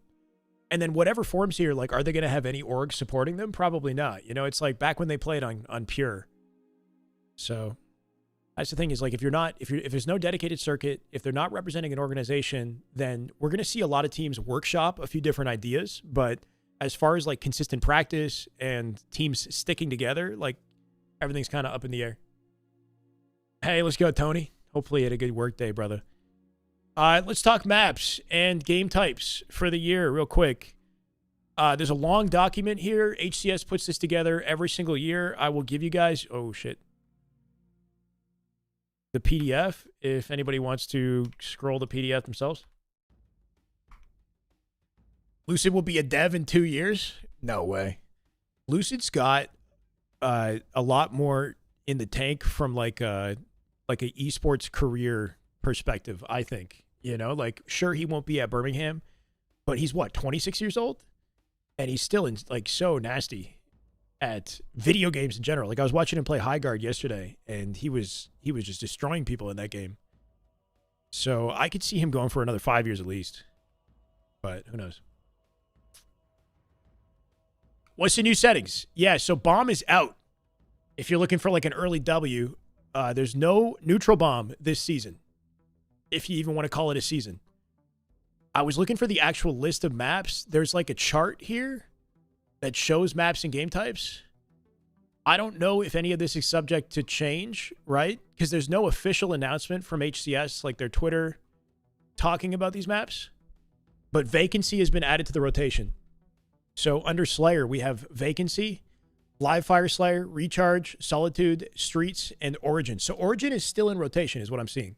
And then whatever forms here, like, are they going to have any orgs supporting them? Probably not. You know, it's like back when they played on Pure. So that's the thing is, like, if there's no dedicated circuit, if they're not representing an organization, then we're going to see a lot of teams workshop a few different ideas. But as far as, like, consistent practice and teams sticking together, like, everything's kind of up in the air. Hey, let's go, Tony. Hopefully you had a good work day, brother. Let's talk maps and game types for the year real quick. There's a long document here. HCS puts this together every single year. I will give you guys, oh, shit, the PDF if anybody wants to scroll the PDF themselves. Lucid will be a dev in 2 years? No way. Lucid's got a lot more in the tank from like a esports career perspective, I think. You know, like, sure, he won't be at Birmingham, but he's what, 26 years old? And he's still like so nasty at video games in general. Like, I was watching him play High Guard yesterday, and he was just destroying people in that game. So I could see him going for another 5 years at least. But who knows? What's the new settings? Yeah, so bomb is out. If you're looking for like an early W, there's no neutral bomb this season, if you even want to call it a season. I was looking for the actual list of maps. There's like a chart here that shows maps and game types. I don't know if any of this is subject to change, right? Because there's no official announcement from HCS, like their Twitter, talking about these maps. But Vacancy has been added to the rotation. So under Slayer, we have Vacancy, Live Fire Slayer, Recharge, Solitude, Streets, and Origin. So Origin is still in rotation, is what I'm seeing.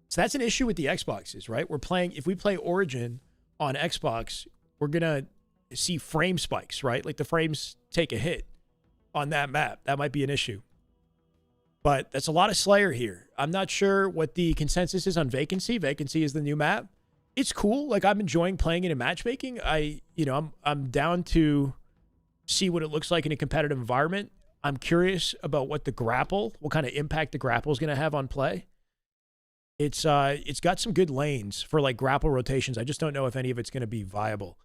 So that's an issue with the Xboxes, right? We're playing, if we play Origin on Xbox, we're going to see frame spikes, right? Like the frames take a hit on that map. That might be an issue. But that's a lot of Slayer here. I'm not sure what the consensus is on Vacancy. Vacancy is the new map. It's cool. Like, I'm enjoying playing it in matchmaking. I'm down to see what it looks like in a competitive environment. I'm curious about what kind of impact the grapple is going to have on play. It's got some good lanes for like grapple rotations. I just don't know if any of it's going to be viable.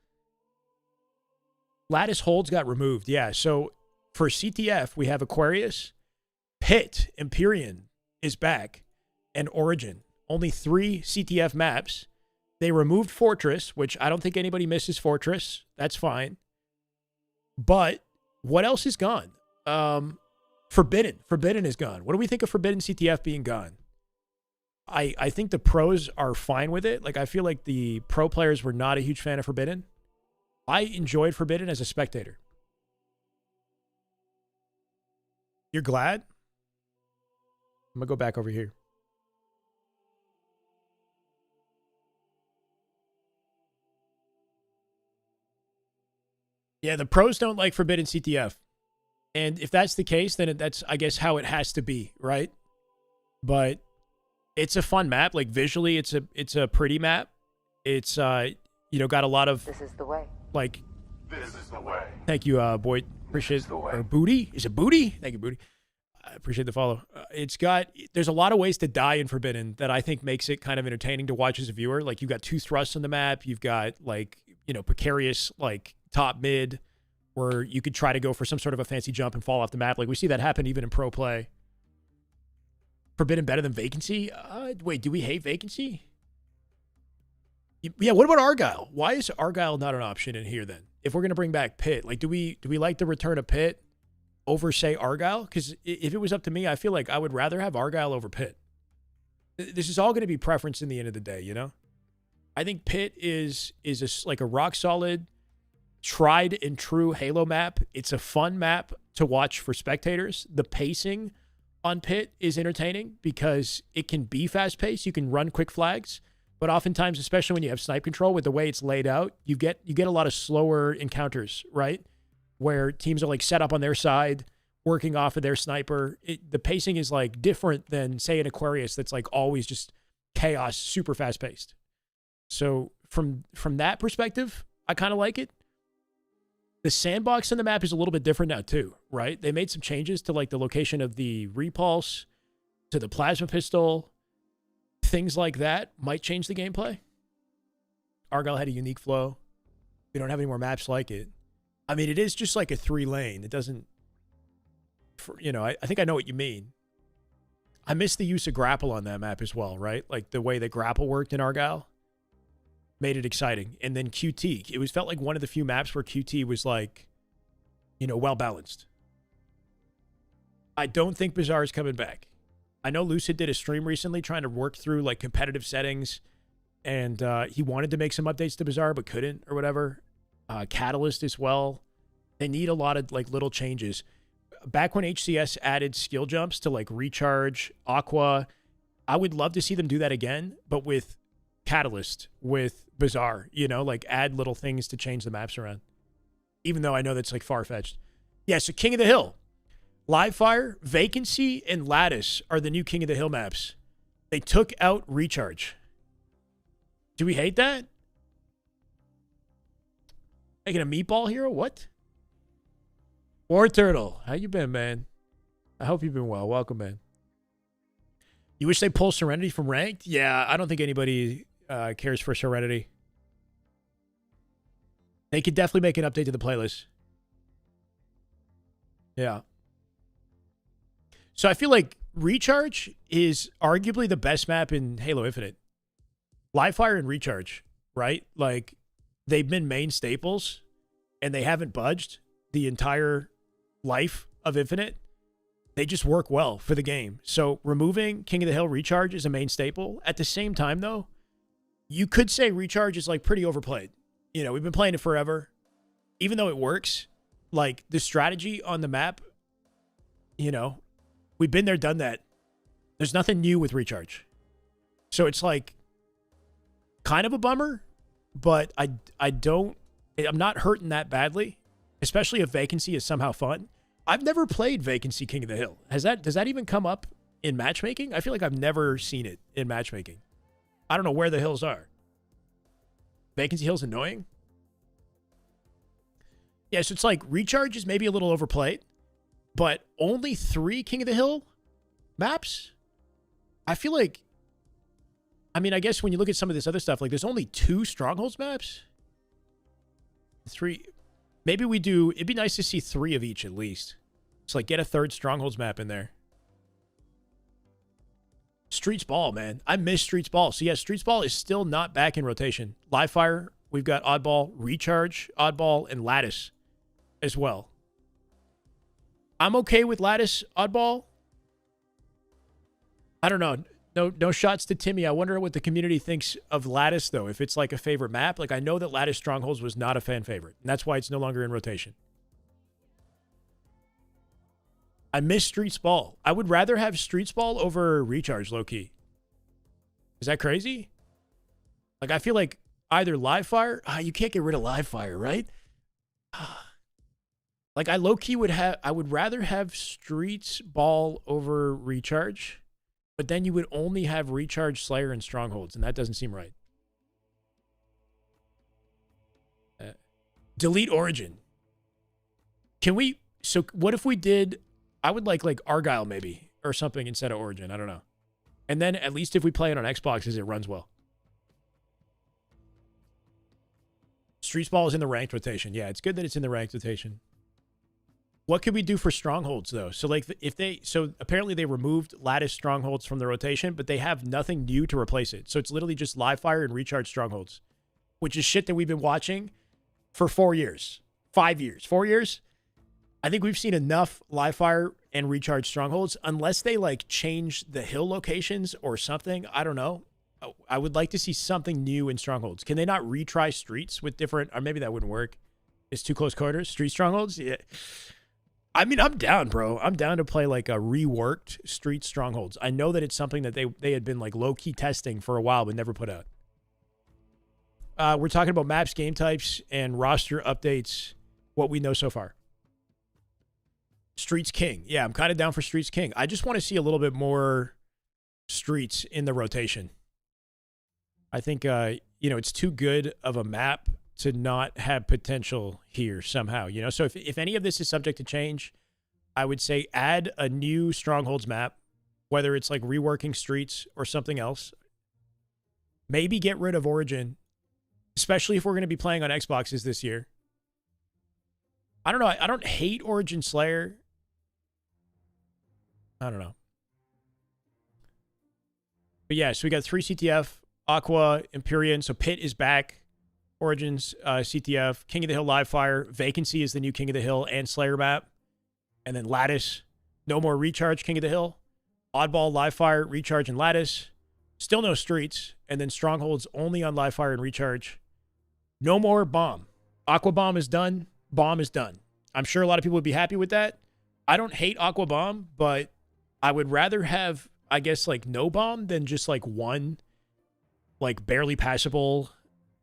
Lattice holds got removed. Yeah. So for CTF, we have Aquarius, Pit, Empyrean is back, and Origin. Only 3 CTF maps. They removed Fortress, which I don't think anybody misses Fortress. That's fine. But what else is gone? Forbidden. Forbidden is gone. What do we think of Forbidden CTF being gone? I think the pros are fine with it. Like, I feel like the pro players were not a huge fan of Forbidden. I enjoyed Forbidden as a spectator. You're glad? I'm going to go back over here. Yeah, the pros don't like Forbidden CTF. And if that's the case, then that's, I guess, how it has to be, right? But it's a fun map. Like, visually, it's a pretty map. It's, got a lot of... This is the way. Like... This is the way. Thank you, Boyd. Appreciate it. Or Booty? Is it Booty? Thank you, Booty. I appreciate the follow. There's a lot of ways to die in Forbidden that I think makes it kind of entertaining to watch as a viewer. Like, you've got 2 thrusts on the map. You've got, like, precarious, like, top mid, where you could try to go for some sort of a fancy jump and fall off the map. Like, we see that happen even in pro play. Forbidden better than Vacancy? Wait, do we hate Vacancy? Yeah, what about Argyle? Why is Argyle not an option in here then? If we're going to bring back Pitt, like, do we like the return of Pitt over, say, Argyle? Because if it was up to me, I feel like I would rather have Argyle over Pitt. This is all going to be preference in the end of the day, I think Pitt is like a rock solid, tried and true Halo map. It's a fun map to watch for spectators. The pacing on Pitt is entertaining because it can be fast paced. You can run quick flags. But oftentimes, especially when you have snipe control with the way it's laid out, you get a lot of slower encounters, right? Where teams are like set up on their side, working off of their sniper. The pacing is like different than, say, an Aquarius that's like always just chaos, super fast paced. So from that perspective, I kind of like it. The sandbox on the map is a little bit different now too, right? They made some changes to like the location of the repulse, to the plasma pistol. Things like that might change the gameplay. Argyle had a unique flow. We don't have any more maps like it. I mean, it is just like a 3-lane. It doesn't, I think I know what you mean. I miss the use of grapple on that map as well, right? Like the way that grapple worked in Argyle made it exciting. And then QT. It felt like one of the few maps where QT was like, well balanced. I don't think Bazaar is coming back. I know Lucid did a stream recently trying to work through like competitive settings, and he wanted to make some updates to Bazaar but couldn't or whatever. Catalyst as well. They need a lot of like little changes. Back when HCS added skill jumps to like Recharge, Aqua, I would love to see them do that again, but with Catalyst, with Bazaar, like add little things to change the maps around. Even though I know that's like far-fetched. Yeah, so King of the Hill. Live Fire, Vacancy, and Lattice are the new King of the Hill maps. They took out Recharge. Do we hate that? Making a meatball hero? What? War Turtle, how you been, man? I hope you've been well. Welcome, man. You wish they pull Serenity from Ranked? Yeah, I don't think anybody cares for Serenity. They could definitely make an update to the playlist. Yeah. So I feel like Recharge is arguably the best map in Halo Infinite. Live Fire and Recharge, right? Like, they've been main staples, and they haven't budged the entire life of Infinite. They just work well for the game. So removing King of the Hill Recharge is a main staple. At the same time, though, you could say Recharge is like pretty overplayed. You know, we've been playing it forever. Even though it works, like the strategy on the map, you know, we've been there, done that. There's nothing new with Recharge. So it's like kind of a bummer, but I'm not hurting that badly, especially if Vacancy is somehow fun. I've never played Vacancy King of the Hill. Does that even come up in matchmaking? I feel like I've never seen it in matchmaking. I don't know where the hills are. Vacancy Hill's annoying. Yeah, so it's like Recharge is maybe a little overplayed, but only 3 King of the Hill maps? I feel like, I mean, I guess when you look at some of this other stuff, like there's only 2 Strongholds maps. 3. Maybe we do, it'd be nice to see 3 of each at least. It's like get a 3rd Strongholds map in there. Streets Ball, man. I miss Streets Ball. So yeah, Streets Ball is still not back in rotation. Live Fire, we've got Oddball, Recharge, Oddball, and Lattice as well. I'm okay with Lattice, Oddball. I don't know. No shots to Timmy. I wonder what the community thinks of Lattice, though, if it's like a favorite map. Like, I know that Lattice Strongholds was not a fan favorite, and that's why it's no longer in rotation. I miss Streets Ball. I would rather have Streets Ball over Recharge, low-key. Is that crazy? Like, I feel like either Live Fire... you can't get rid of Live Fire, right? Like, I low-key I would rather have Streets Ball over Recharge. But then you would only have Recharge, Slayer, and Strongholds, and that doesn't seem right. Delete Origin. Can we... So what if we did... I would like Argyle maybe, or something instead of Origin. I don't know. And then at least if we play it on Xboxes, it runs well. Streets Ball is in the ranked rotation. Yeah, it's good that it's in the ranked rotation. What could we do for Strongholds, though? So, like, so apparently they removed Lattice Strongholds from the rotation, but they have nothing new to replace it. So it's literally just Live Fire and Recharge Strongholds, which is shit that we've been watching for 4 years, 5 years, 4 years. I think we've seen enough Live Fire and Recharge Strongholds, unless they, like, change the hill locations or something. I don't know. I would like to see something new in Strongholds. Can they not retry Streets with different, or maybe that wouldn't work. It's too close quarters. Street Strongholds? Yeah. I mean, I'm down, bro. I'm down to play like a reworked Street Strongholds. I know that it's something that they had been like low-key testing for a while but never put out. We're talking about maps, game types, and roster updates, what we know so far. Streets King. Yeah, I'm kind of down for Streets King. I just want to see a little bit more Streets in the rotation. I think, it's too good of a map to not have potential here somehow, So if any of this is subject to change, I would say add a new Strongholds map, whether it's like reworking Streets or something else. Maybe get rid of Origin, especially if we're going to be playing on Xboxes this year. I don't know. I don't hate Origin Slayer. I don't know. But yeah, so we got 3 CTF, Aqua, Empyrean. So Pit is back. Origins, CTF, King of the Hill, Live Fire. Vacancy is the new King of the Hill and Slayer map. And then Lattice. No more Recharge, King of the Hill. Oddball, Live Fire, Recharge, and Lattice. Still no Streets. And then Strongholds only on Live Fire and Recharge. No more Bomb. Aqua Bomb is done. Bomb is done. I'm sure a lot of people would be happy with that. I don't hate Aqua Bomb, but I would rather have, I guess, like no Bomb than just like one, like barely passable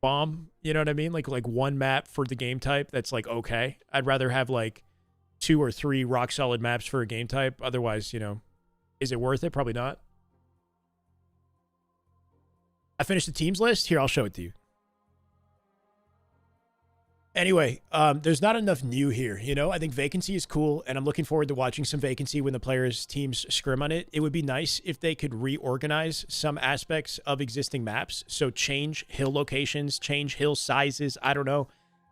bomb. You know what I mean? Like one map for the game type that's like okay. I'd rather have like 2 or 3 rock solid maps for a game type. Otherwise, is it worth it? Probably not. I finished the teams list. Here, I'll show it to you. Anyway, there's not enough new here, I think Vacancy is cool, and I'm looking forward to watching some Vacancy when the players' teams scrim on it. It would be nice if they could reorganize some aspects of existing maps, so change hill locations, change hill sizes, I don't know.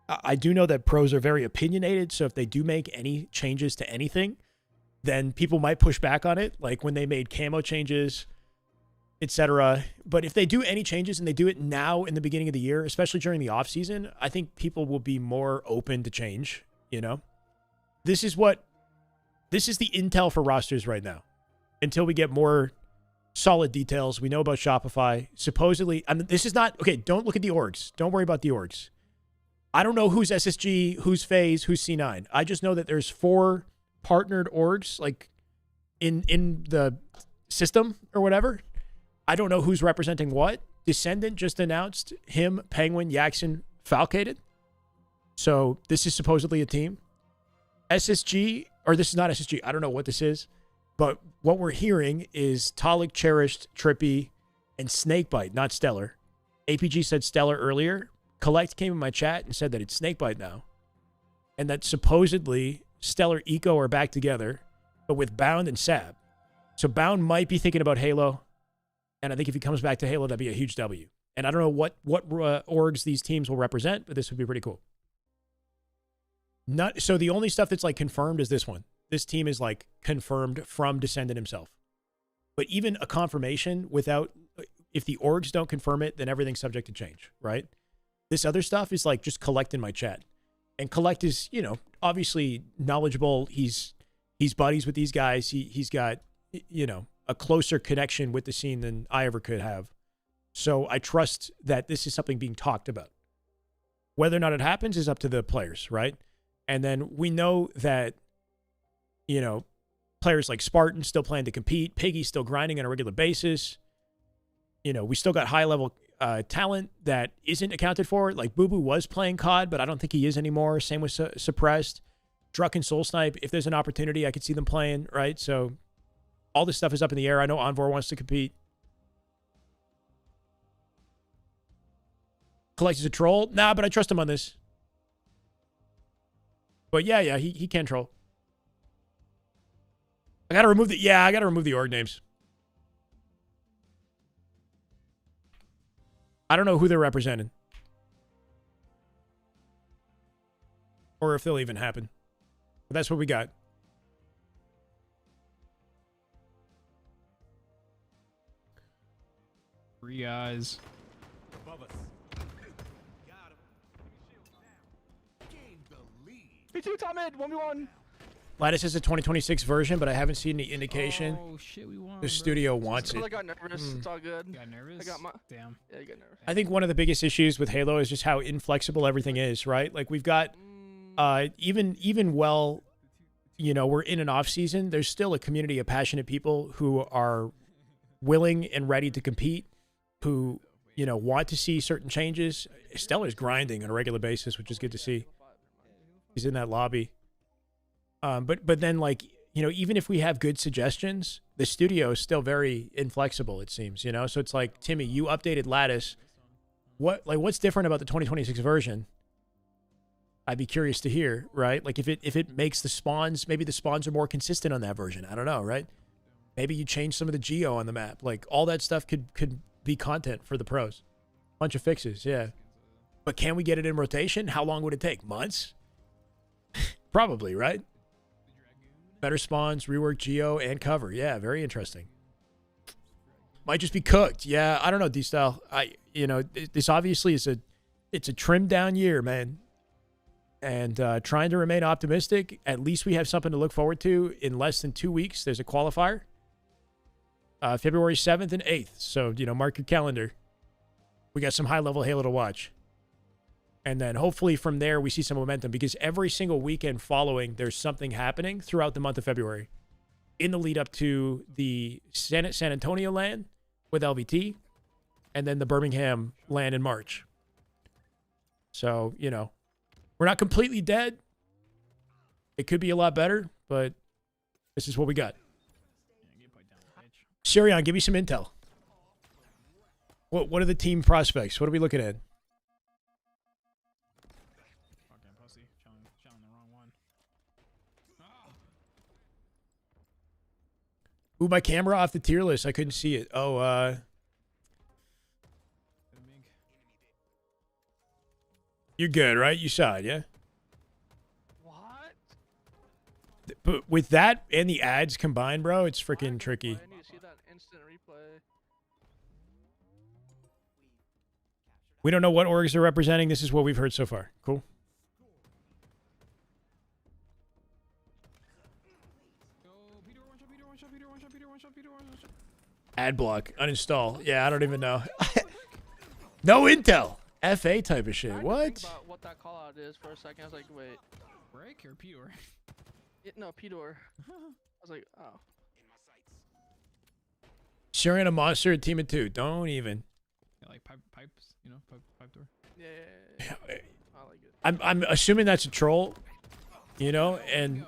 I do know that pros are very opinionated, so if they do make any changes to anything, then people might push back on it, like when they made camo changes, etc. But if they do any changes and they do it now in the beginning of the year, especially during the off season, I think people will be more open to change, you know? This is the intel for rosters right now. Until we get more solid details. We know about Shopify. Supposedly, I mean, this is not, okay, don't look at the orgs. Don't worry about the orgs. I don't know who's SSG, who's FaZe, who's C9. I just know that there's 4 partnered orgs, like, in the system or whatever. I don't know who's representing what. Descendant just announced him, Penguin, Yaxon, Falcated. So this is supposedly a team. SSG, or this is not SSG. I don't know what this is. But what we're hearing is Talik, Cherished, Trippy, and Snakebite, not Stellar. APG said Stellar earlier. Collect came in my chat and said that it's Snakebite now. And that supposedly Stellar Eco are back together, but with Bound and Sab. So Bound might be thinking about Halo. And I think if he comes back to Halo, that'd be a huge W. And I don't know what orgs these teams will represent, but this would be pretty cool. So the only stuff that's like confirmed is this one. This team is like confirmed from Descendant himself. But even a confirmation without, if the orgs don't confirm it, then everything's subject to change, right? This other stuff is like just Collect in my chat. And Collect is, you know, obviously knowledgeable. He's buddies with these guys. He's got, you know, a closer connection with the scene than I ever could have. So I trust that this is something being talked about. Whether or not it happens is up to the players, right? And then we know that, you know, players like Spartan still plan to compete. Piggy's still grinding on a regular basis. You know, we still got high-level talent that isn't accounted for. Like, Boo Boo was playing COD, but I don't think he is anymore. Same with Suppressed. Druck and Soul Snipe, if there's an opportunity, I could see them playing, right? So all this stuff is up in the air. I know Envor wants to compete. Collect is a troll. Nah, but I trust him on this. But yeah, he can troll. I gotta remove the org names. I don't know who they're representing. Or if they'll even happen. But that's what we got. Three eyes. Above us. Got him. Gain the lead. Me too, top mid, 1v1. Lattice is a 2026 version, but I haven't seen any indication. Oh shit, we won. The studio wants I it. got nervous. It's all good. Got nervous? I got my. Damn. Yeah, I got nervous. I think one of the biggest issues with Halo is just how inflexible everything is, right? Like we've got, even while, you know, we're in an off season, there's still a community of passionate people who are willing and ready to compete, who, you know, want to see certain changes. Stellar's grinding on a regular basis, which is good to see. He's in that lobby. But then, like, you know, even if we have good suggestions, the studio is still very inflexible, it seems, you know? So it's like, Timmy, you updated Lattice. What's different about the 2026 version? I'd be curious to hear, right? Like, if it makes the spawns, maybe the spawns are more consistent on that version. I don't know, right? Maybe you change some of the geo on the map. Like, all that stuff could be content for the pros. Bunch of fixes, yeah. But can we get it in rotation? How long would it take? Months? Probably, right? Better spawns, rework geo, and cover. Yeah, very interesting. Might just be cooked. Yeah, I don't know, D-Style. You know, this obviously is it's a trimmed down year, man. And trying to remain optimistic. At least we have something to look forward to. In less than 2 weeks, there's a qualifier. February 7th and 8th. So, you know, mark your calendar. We got some high-level Halo to watch. And then hopefully from there, we see some momentum because every single weekend following, there's something happening throughout the month of February in the lead up to the San Antonio LAN with LVT and then the Birmingham LAN in March. So, you know, we're not completely dead. It could be a lot better, but this is what we got. Sirion, give me some intel. What are the team prospects? What are we looking at? Ooh, my camera off the tier list. I couldn't see it. Oh, You're good, right? You saw it, yeah? What? But with that and the ads combined, bro, it's freaking tricky. I need to see that instant replay. We don't know what orgs they're representing. This is what we've heard so far. Cool. Ad block. Uninstall. Yeah, I don't even know. No intel. FA type of shit. I had to What? think about what that call out is for a second. I was like, wait. Break or Peter? No, Pedor. I was like, oh. Sharing a monster, a team of 2. Don't even. Yeah, like pipes, you know, pipe door. Yeah. I like it. I'm assuming that's a troll, you know, and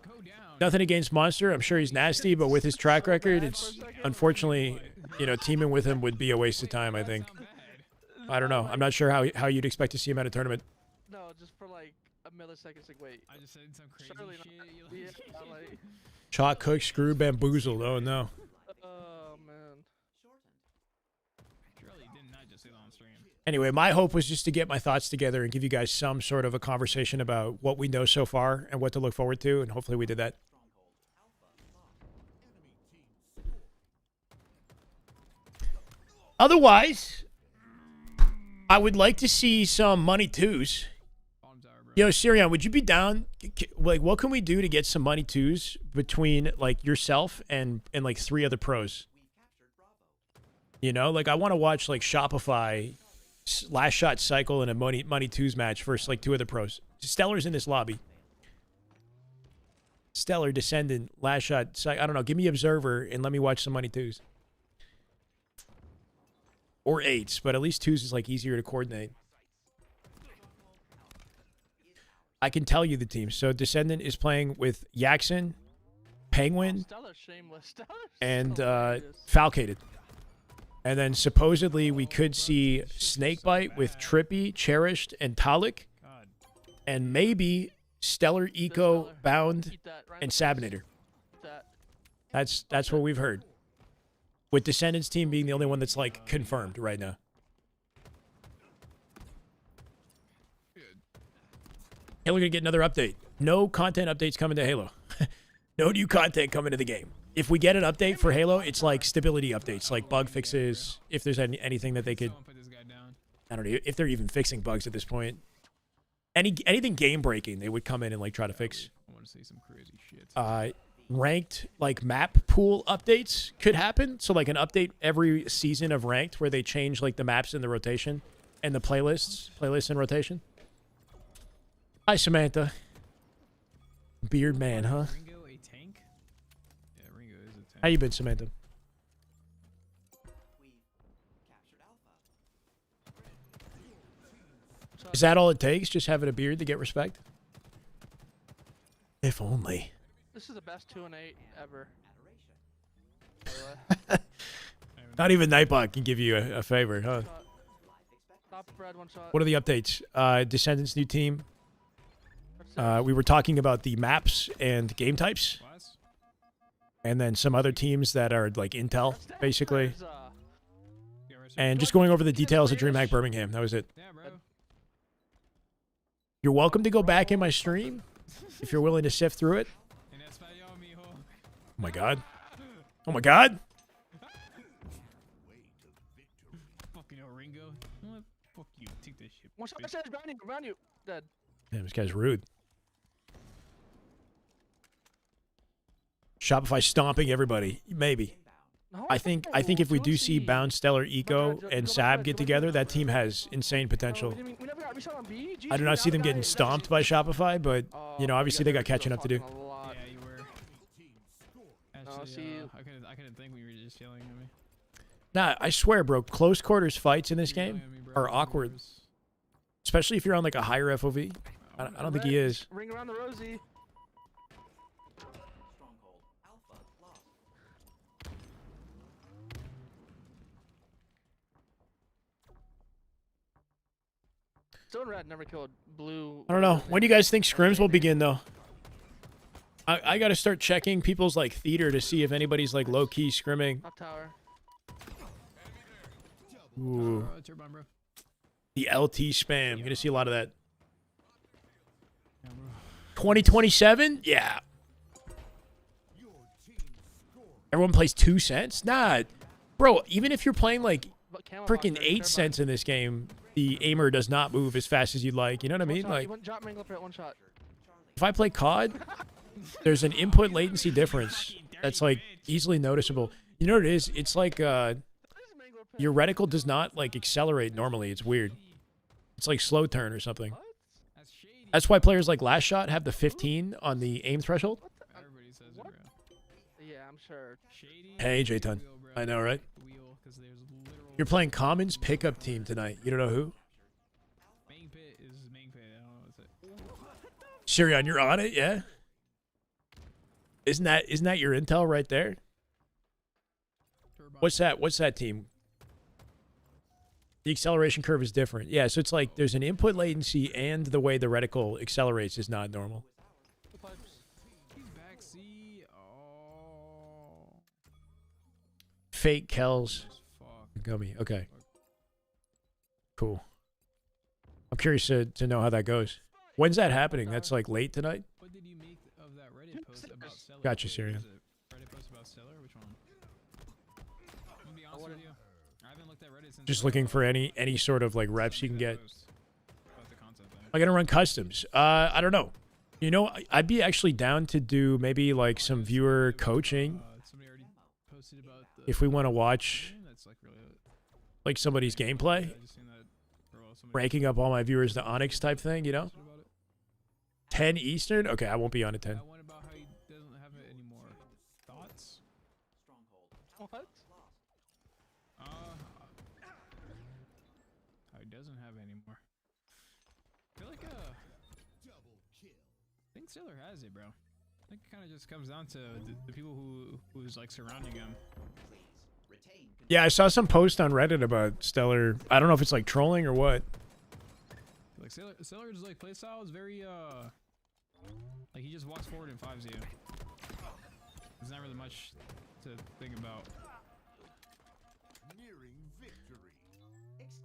Go down. nothing against Monster. I'm sure he's nasty, but with his track record, it's unfortunately, you know, teaming with him would be a waste of time, I think. I don't know. I'm not sure how you'd expect to see him at a tournament. No, just for like a millisecond. It's like, wait. I just said some crazy Surely shit. not. You Yeah, like, Chalk, cook, screw, bamboozled. Oh, no. oh man. Surely did not just say that on stream. Anyway, my hope was just to get my thoughts together and give you guys some sort of a conversation about what we know so far and what to look forward to, and hopefully we did that. Otherwise, I would like to see some money twos. Bottom tower, bro. Yo, Sirion, would you be down? Like, what can we do to get some money twos between like yourself and like 3 other pros? You know, like I want to watch like Shopify, Last Shot Cycle, and a money twos match versus like 2 other pros. Stellar's in this lobby. Stellar, Descendant, Last Shot Cycle. I don't know. Give me Observer and let me watch some money twos. Or 8s, but at least 2s is like easier to coordinate. I can tell you the team. So Descendant is playing with Yaxon, Penguin, Stellar's shameless. Stellar's and so hilarious. Falcated. And then supposedly we could see Snakebite with Trippy, Cherished, and Talik. God. And maybe Stellar, Eco, Stellar. Bound, Keep that right and in the face. Sabinator. Keep that. That's what we've heard. With Descendants team being the only one that's like confirmed right now. Halo gonna get another update. No content updates coming to Halo. No new content coming to the game. If we get an update for Halo, it's like stability updates, like bug fixes. If there's anything that they could, Someone put this guy down. I don't know if they're even fixing bugs at this point. Anything game breaking, they would come in and like try to fix. I want to say some crazy shit. Ranked like map pool updates could happen. So like an update every season of ranked where they change like the maps in the rotation and the playlists in rotation. Hi Samantha. Beard man, huh? Ringo a tank? Yeah, Ringo is a tank. How you been, Samantha? Is that all it takes? Just having a beard to get respect? If only. This is the best 2 and 8 ever. By the way. Not even Nightbot can give you a favor, huh? Shot. Top red, 1 shot. What are the updates? Descendants new team. That's it. We were talking about the maps and game types, Class? and then some other teams that are like Intel, That's basically. Stellar's, Yeah, right, And just going over the details of DreamHack Birmingham. That was it. yeah, bro. You're welcome to go back in my stream if you're willing to sift through it. En español, mijo. Oh my god. Oh my god. Fucking hell, Ringo. You know what? Fuck you. Take this shit. 1 shot. bitch. Around you. Dead. Damn, this guy's rude. Shopify stomping everybody. Maybe. No, I think if we do see Josie. Bound, Stellar, Eco, Go and back, Sab go get back, together, go that back. team has insane No, potential. we never got shot on B. I do not see them getting stomped by Shopify, but you know, obviously they got catching up to do. Yeah, you were. Actually, see- I couldn't think when you were just yelling at me. Nah, I swear, bro, close quarters fights in this You were yelling game at me, bro. are awkward, especially if you're on like a higher FOV. I don't think he is. Ring around the rosy. Stone Red never killed blue. I don't know. When do you guys think scrims will begin, though? I got to start checking people's like theater to see if anybody's like low key scrimming. Top tower. Ooh. Turbine, bro. The LT spam. You're gonna see a lot of that. Yeah, bro. 2027? Yeah. Everyone plays 2 cents? Nah. Bro, even if you're playing like But camel freaking box, 8 turbo. cents in this game, the aimer does not move as fast as you'd like. You know what I One mean? shot, Like, you went drop mangler for it, one shot. if I play COD, there's an input latency difference that's like easily noticeable. You know what it is? It's like your reticle does not like accelerate normally. It's weird. It's like slow turn or something. That's shady. That's why players like Last Shot have the 15 on the aim threshold. Everybody says it, What? bro. Yeah, I'm sure. Shady. Hey, J-Ton. Wheel, bro. I know, right? Wheel, 'cause there's literal You're playing Commons pickup team tonight. You don't know who? main pit is main pit. I don't know what's it. Sirion, you're on it, yeah? Isn't that your intel right there? Turbine. What's that? What's that team? The acceleration curve is different. Yeah, so it's like there's an input latency and the way the reticle accelerates is not normal. He's backseat. Oh. Fake Kells. Fuck. Gummy. Okay. Cool. I'm curious to know how that goes. When's that happening? That's like late tonight? What did you make of that Reddit post about Stellar? Gotcha, Syrian. Was it Reddit post about Stellar? Which one? I'm gonna be honest with you. I haven't looked at Reddit since. Just looking for any sort of like reps you can get. About the concept there. Am I gonna run customs? I don't know. You know, I'd be actually down to do maybe like some viewer coaching Somebody already posted about the if we want to watch that's like really like somebody's gameplay, I just seen that somebody ranking up all my viewers to Onyx type thing. You know, posted about it. 10 Eastern. Okay, I won't be on at 10. That one about how he doesn't have it anymore. Thoughts? What? How he doesn't have it anymore. I feel like I think Sailor has it, bro. I think it kind of just comes down to the people who's like surrounding him. Yeah, I saw some post on Reddit about Stellar. I don't know if it's like trolling or what. Like Sailor's like playstyle is very like he just walks forward and fives you. There's not really much to think about.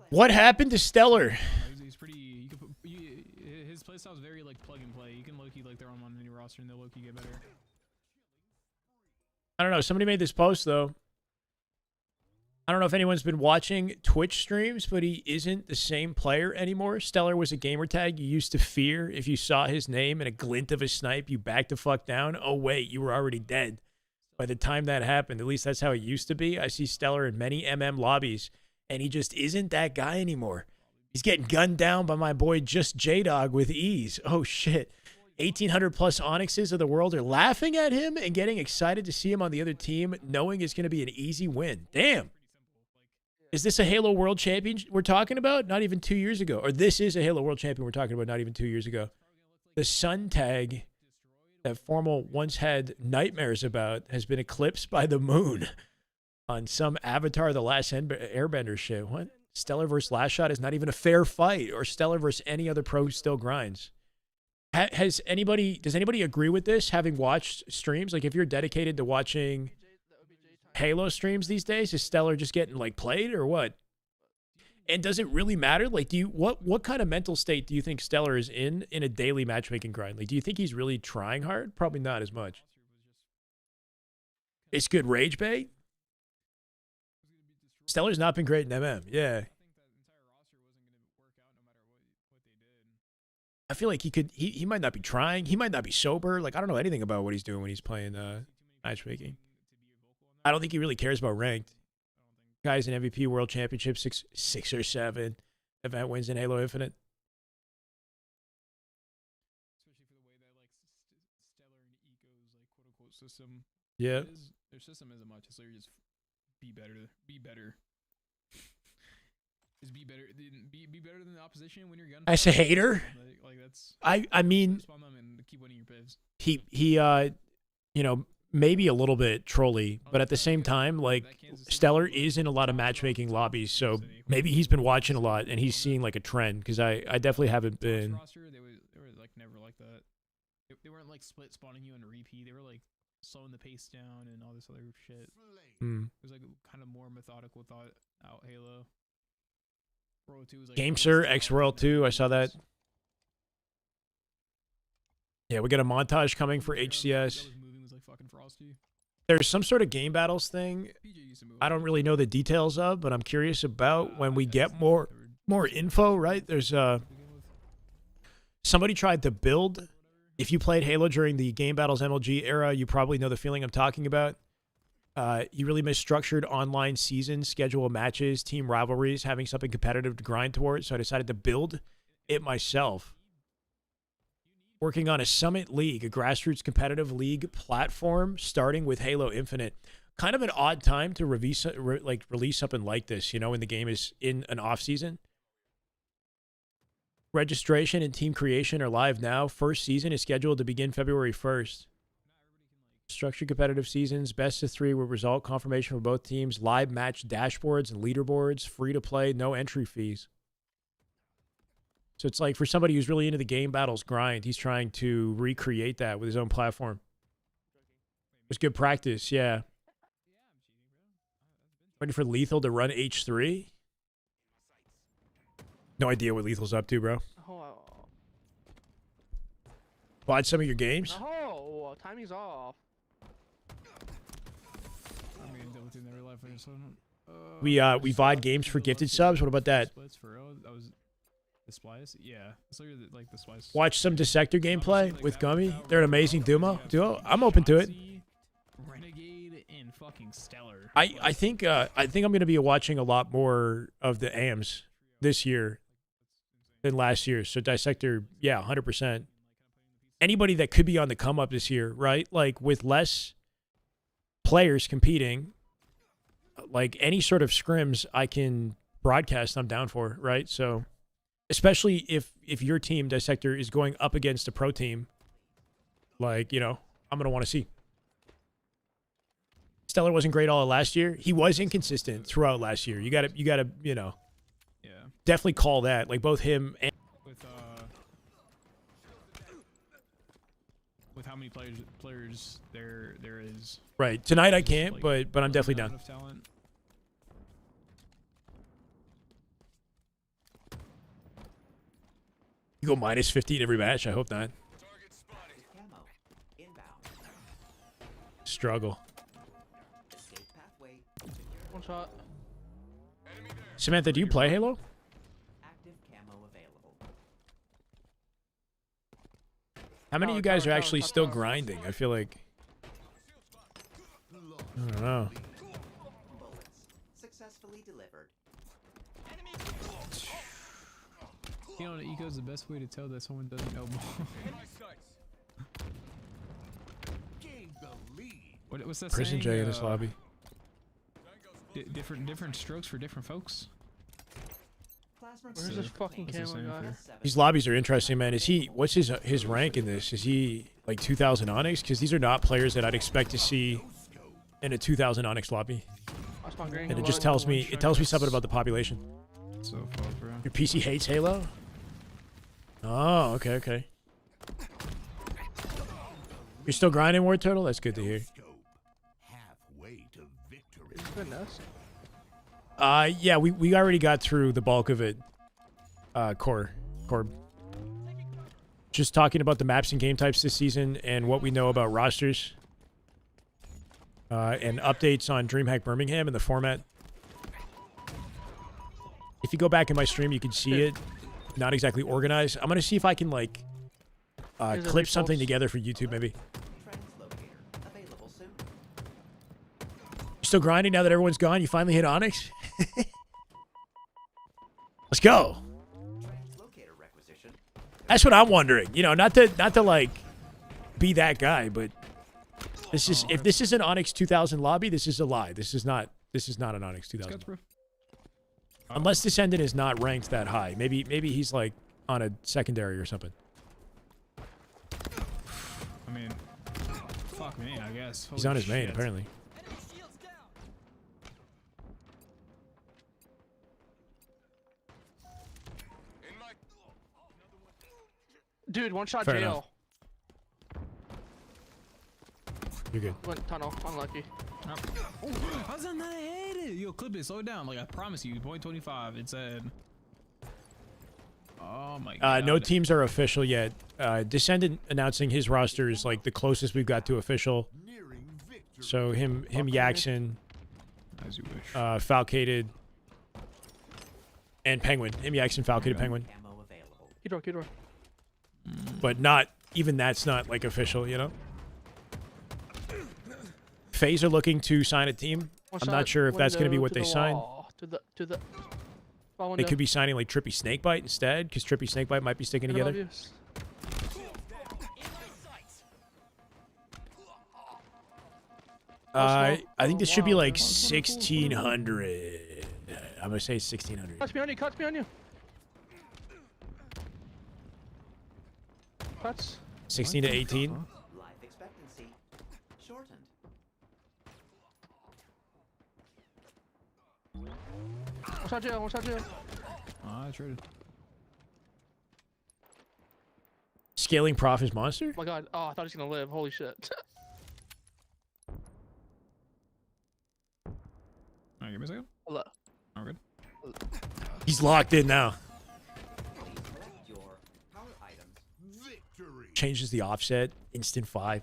What happened to Stellar? He's pretty. You could put, his playstyle is very like plug and play. You can low-key like throw him on any roster and they'll low-key get better. I don't know. Somebody made this post though. I don't know if anyone's been watching Twitch streams, but he isn't the same player anymore. Stellar was a gamer tag you used to fear. If you saw his name and a glint of a snipe, you backed the fuck down. Oh wait, you were already dead. By the time that happened, at least that's how it used to be. I see Stellar in many MM lobbies, and he just isn't that guy anymore. He's getting gunned down by my boy Just J-Dog with ease. Oh shit. 1,800 plus Onyxes of the world are laughing at him and getting excited to see him on the other team, knowing it's going to be an easy win. Damn. Is this a Halo World Champion we're talking about? Not even 2 years ago. Or this is a Halo World Champion we're talking about not even 2 years ago. The sun tag that Formal once had nightmares about has been eclipsed by the moon on some Avatar The Last Airbender shit. What? Stellar versus Last Shot is not even a fair fight, or Stellar versus any other pro who still grinds. Does anybody agree with this, having watched streams? Like, if you're dedicated to watching Halo streams these days, is Stellar just getting like played or what? And does it really matter? Like, what kind of mental state do you think Stellar is in a daily matchmaking grind? Like, do you think he's really trying hard? Probably not as much. It's good rage bait. Stellar's not been great in MM. Yeah. I feel like he might not be trying. He might not be sober. Like, I don't know anything about what he's doing when he's playing matchmaking. I don't think he really cares about ranked. Guys in MVP World Championship, six or seven event wins in Halo Infinite. Especially for the way that like Stellar and Eco's like quote unquote system. Yeah. Their system isn't much. So you just be better. Just be better. Be better than the opposition when you're gun. As a hater, like that's. I mean, Spawn them and keep winning your pivs. he you know, maybe a little bit trolly, but at the same time, like, Stellar is in a lot of matchmaking lobbies, so maybe he's been watching a lot and he's seeing like a trend, because I definitely haven't been. Roster, they were like never like that. They weren't like split spawning you in repeat. They were like slowing the pace down and all this other shit. It was like kind of more methodical thought out Halo. World 2 was like GameSir X World 2. I saw that. Yeah, we got a montage coming for HCS. moving was like fucking frosty. There's some sort of game battles thing PJ used to move. I don't really know the details of, but I'm curious about when we get more info, right? There's somebody tried to build. If you played Halo during the Game Battles MLG era, you probably know the feeling I'm talking about. You really miss structured online seasons, schedule of matches, team rivalries, having something competitive to grind towards. So I decided to build it myself. Working on a Summit League, a grassroots competitive league platform, starting with Halo Infinite. Kind of an odd time to release something like this, you know, when the game is in an off season. Registration and team creation are live now. First season is scheduled to begin February 1st. Structured competitive seasons, best of 3 with result confirmation for both teams, live match dashboards and leaderboards, free to play, no entry fees. So it's like for somebody who's really into the game battles grind, he's trying to recreate that with his own platform. It was good practice, yeah. Ready for Lethal to run H3? No idea what Lethal's up to, bro. Oh, Watch some of your games? oh, timing's off. I mean, that was in real life. I just don't. We VOD games for gifted subs. What about that? Splits for real? That was the splice. Yeah, so you're like the splice. Watch some Dissector gameplay with Gummy. They're an amazing duo. I'm open to it. Renegade and fucking Stellar. I think I'm gonna be watching a lot more of the AMs this year than last year. So Dissector, yeah, 100%. Anybody that could be on the come up this year, right? Like with less players competing, like any sort of scrims I can broadcast, I'm down for, right? So especially if your team, Dissector, is going up against a pro team, like, you know, I'm gonna want to see. Stellar wasn't great all of last year. He was inconsistent throughout last year. You gotta, you know, Yeah. definitely call that. Like both him and with how many players there is. right. Tonight I Just, can't, like, but I'm definitely not down. enough talent. You go minus 15 every match. I hope not. Struggle. One shot. Samantha, do you play Halo? How many of you guys are actually still grinding? I feel like... I don't know. Successfully delivered. You know, eco is the best way to tell that someone doesn't know more. What's that Prison saying? J in this lobby. Different strokes for different folks. Where's this fucking What's this camera saying guy? These lobbies are interesting, man. Is he? What's his rank in this? Is he like 2000 Onyx? Because these are not players that I'd expect to see in a 2000 Onyx lobby. I spawned green. And it just tells me something about the population. So far, bro. Your PC hates Halo? Oh, okay. You're still grinding, War Turtle? That's good to hear. Is this finesse? Yeah, we already got through the bulk of it. Core. Just talking about the maps and game types this season and what we know about rosters. And updates on DreamHack Birmingham and the format. If you go back in my stream, you can see it. Not exactly organized. I'm gonna see if I can like clip something together for YouTube, maybe. You still grinding now that everyone's gone? You finally hit Onyx? Let's go. That's what I'm wondering. You know, not to like be that guy, but this is if this is an Onyx 2000 lobby, this is a lie. This is not an Onyx 2000. Unless Descendant is not ranked that high. Maybe he's like on a secondary or something. I mean, fuck me, I guess. He's Holy on his main, shit. apparently. Dude, one shot Fair jail. enough. You're good. Went tunnel. Unlucky. Oh, how's that not a hit? Yo, clip it. Slow it down. Like I promise you, .25. It said. Oh my god. No teams are official yet. Descendant announcing his roster is like the closest we've got to official. So him Yaxon, As you wish. Falcated, and Penguin. Him Yaxon, Falcated, Penguin. Keydoor. But not even that's not like official, you know. FaZe are looking to sign a team. I'm not sure if that's going to be what they sign. To the wall They could be signing like Trippy Snakebite instead, because Trippy Snakebite might be sticking together. I think this should be like 1600. I'm gonna say 1600. Cuts behind you. Cuts. 16 to 18. Life expectancy shortened. One shot jail. Oh, I traded. Scaling Prof is monster. Oh my god. Oh, I thought he was gonna live. Holy shit. Alright, give me a second. Hold up. I'm good. He's locked in now. Please select your power items. Changes the offset. Instant 5.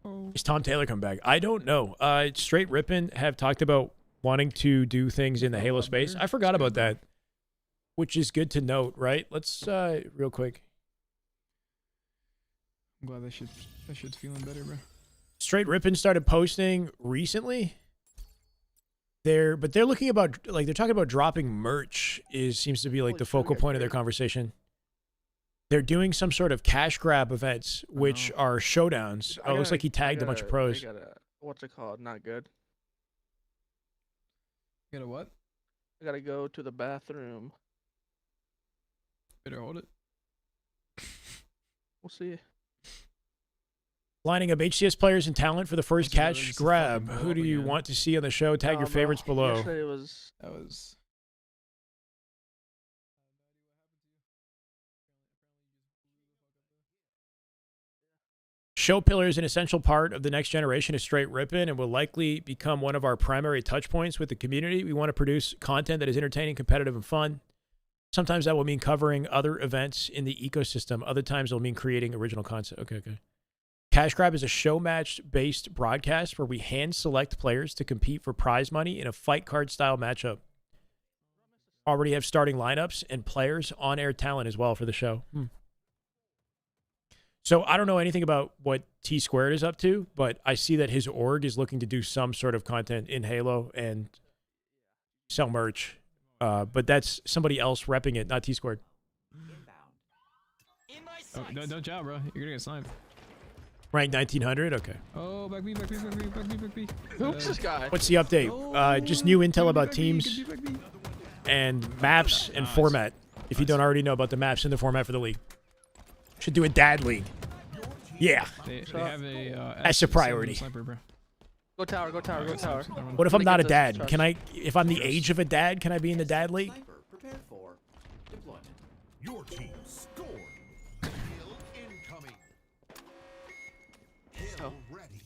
Oh. Is Tom Taylor come back? I don't know. Straight Rippin' have talked about wanting to do things in the Halo space. I forgot about that, which is good to note, right? Let's real quick. I'm glad that shit's feeling better, bro. Straight Rippin' started posting recently. They're looking about like they're talking about dropping merch seems to be like the focal point of their conversation. They're doing some sort of cash grab events, which are showdowns. Oh, it looks like he tagged a bunch of pros. What's it called? Not good. You got a what? I gotta go to the bathroom. Better hold it. We'll see. Lining up HCS players and talent for the first This is cash fucking grab. blow Who up do you again. want to see on the show? Tag your Bro, favorites below. Yesterday was That was. Show Pillar is an essential part of the next generation of Straight Rippin' and will likely become one of our primary touch points with the community. We want to produce content that is entertaining, competitive, and fun. Sometimes that will mean covering other events in the ecosystem. Other times it will mean creating original content. Okay. Cash Grab is a show match-based broadcast where we hand-select players to compete for prize money in a fight card-style matchup. Already have starting lineups and players on-air talent as well for the show. So I don't know anything about what T Squared is up to, but I see that his org is looking to do some sort of content in Halo and sell merch. But that's somebody else repping it, not T Squared. Oh, don't jump, bro. You're gonna get sniped. Rank 1900? Okay. Oh, back B. who's this guy? What's the update? Just new intel about teams and maps and format. If you don't already know about the maps and the format for the league. Should do a dad league. Yeah. They have a. That's a priority. Sniper, bro. Go tower. What if I'm not a dad? Trust. Can I, if I'm the age of a dad, can I be in the dad league? Sniper prepared for deployment. Your team scored. Kill incoming. Kill ready.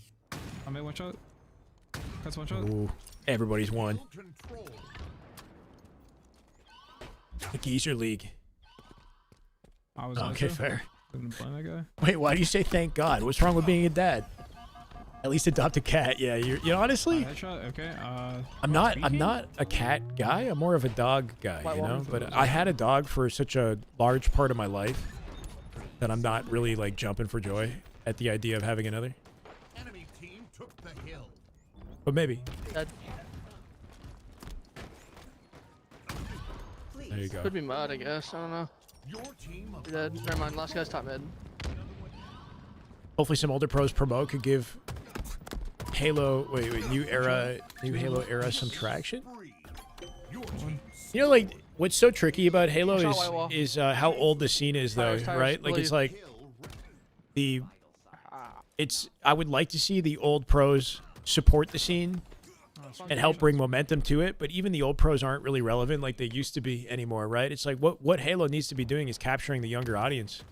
I made one shot. That's one shot. Ooh, everybody's won. Control. The Geezer League. I was Okay, fair. Couldn't blame that guy. Wait, why do you say thank God? What's wrong with being a dad? At least adopt a cat. Yeah, you know, honestly, Headshot. Okay. I'm not a cat guy. I'm more of a dog guy, you know. But I had a dog for such a large part of my life that I'm not really like jumping for joy at the idea of having another. Enemy team took the hill. But maybe. Dead. There you go. Could be mud, I guess. I don't know. Your team of Dead. Never mind. Last guy's top mid. Hopefully some older pros promote could give Halo, new Halo era some traction. three. Your team You know, like what's so tricky about Halo Shot white wall. is how old the scene is, though, Tires, right? Like it's believe. like I would like to see the old pros support the scene and help bring momentum to it, but even the old pros aren't really relevant like they used to be anymore, right? It's like what Halo needs to be doing is capturing the younger audience.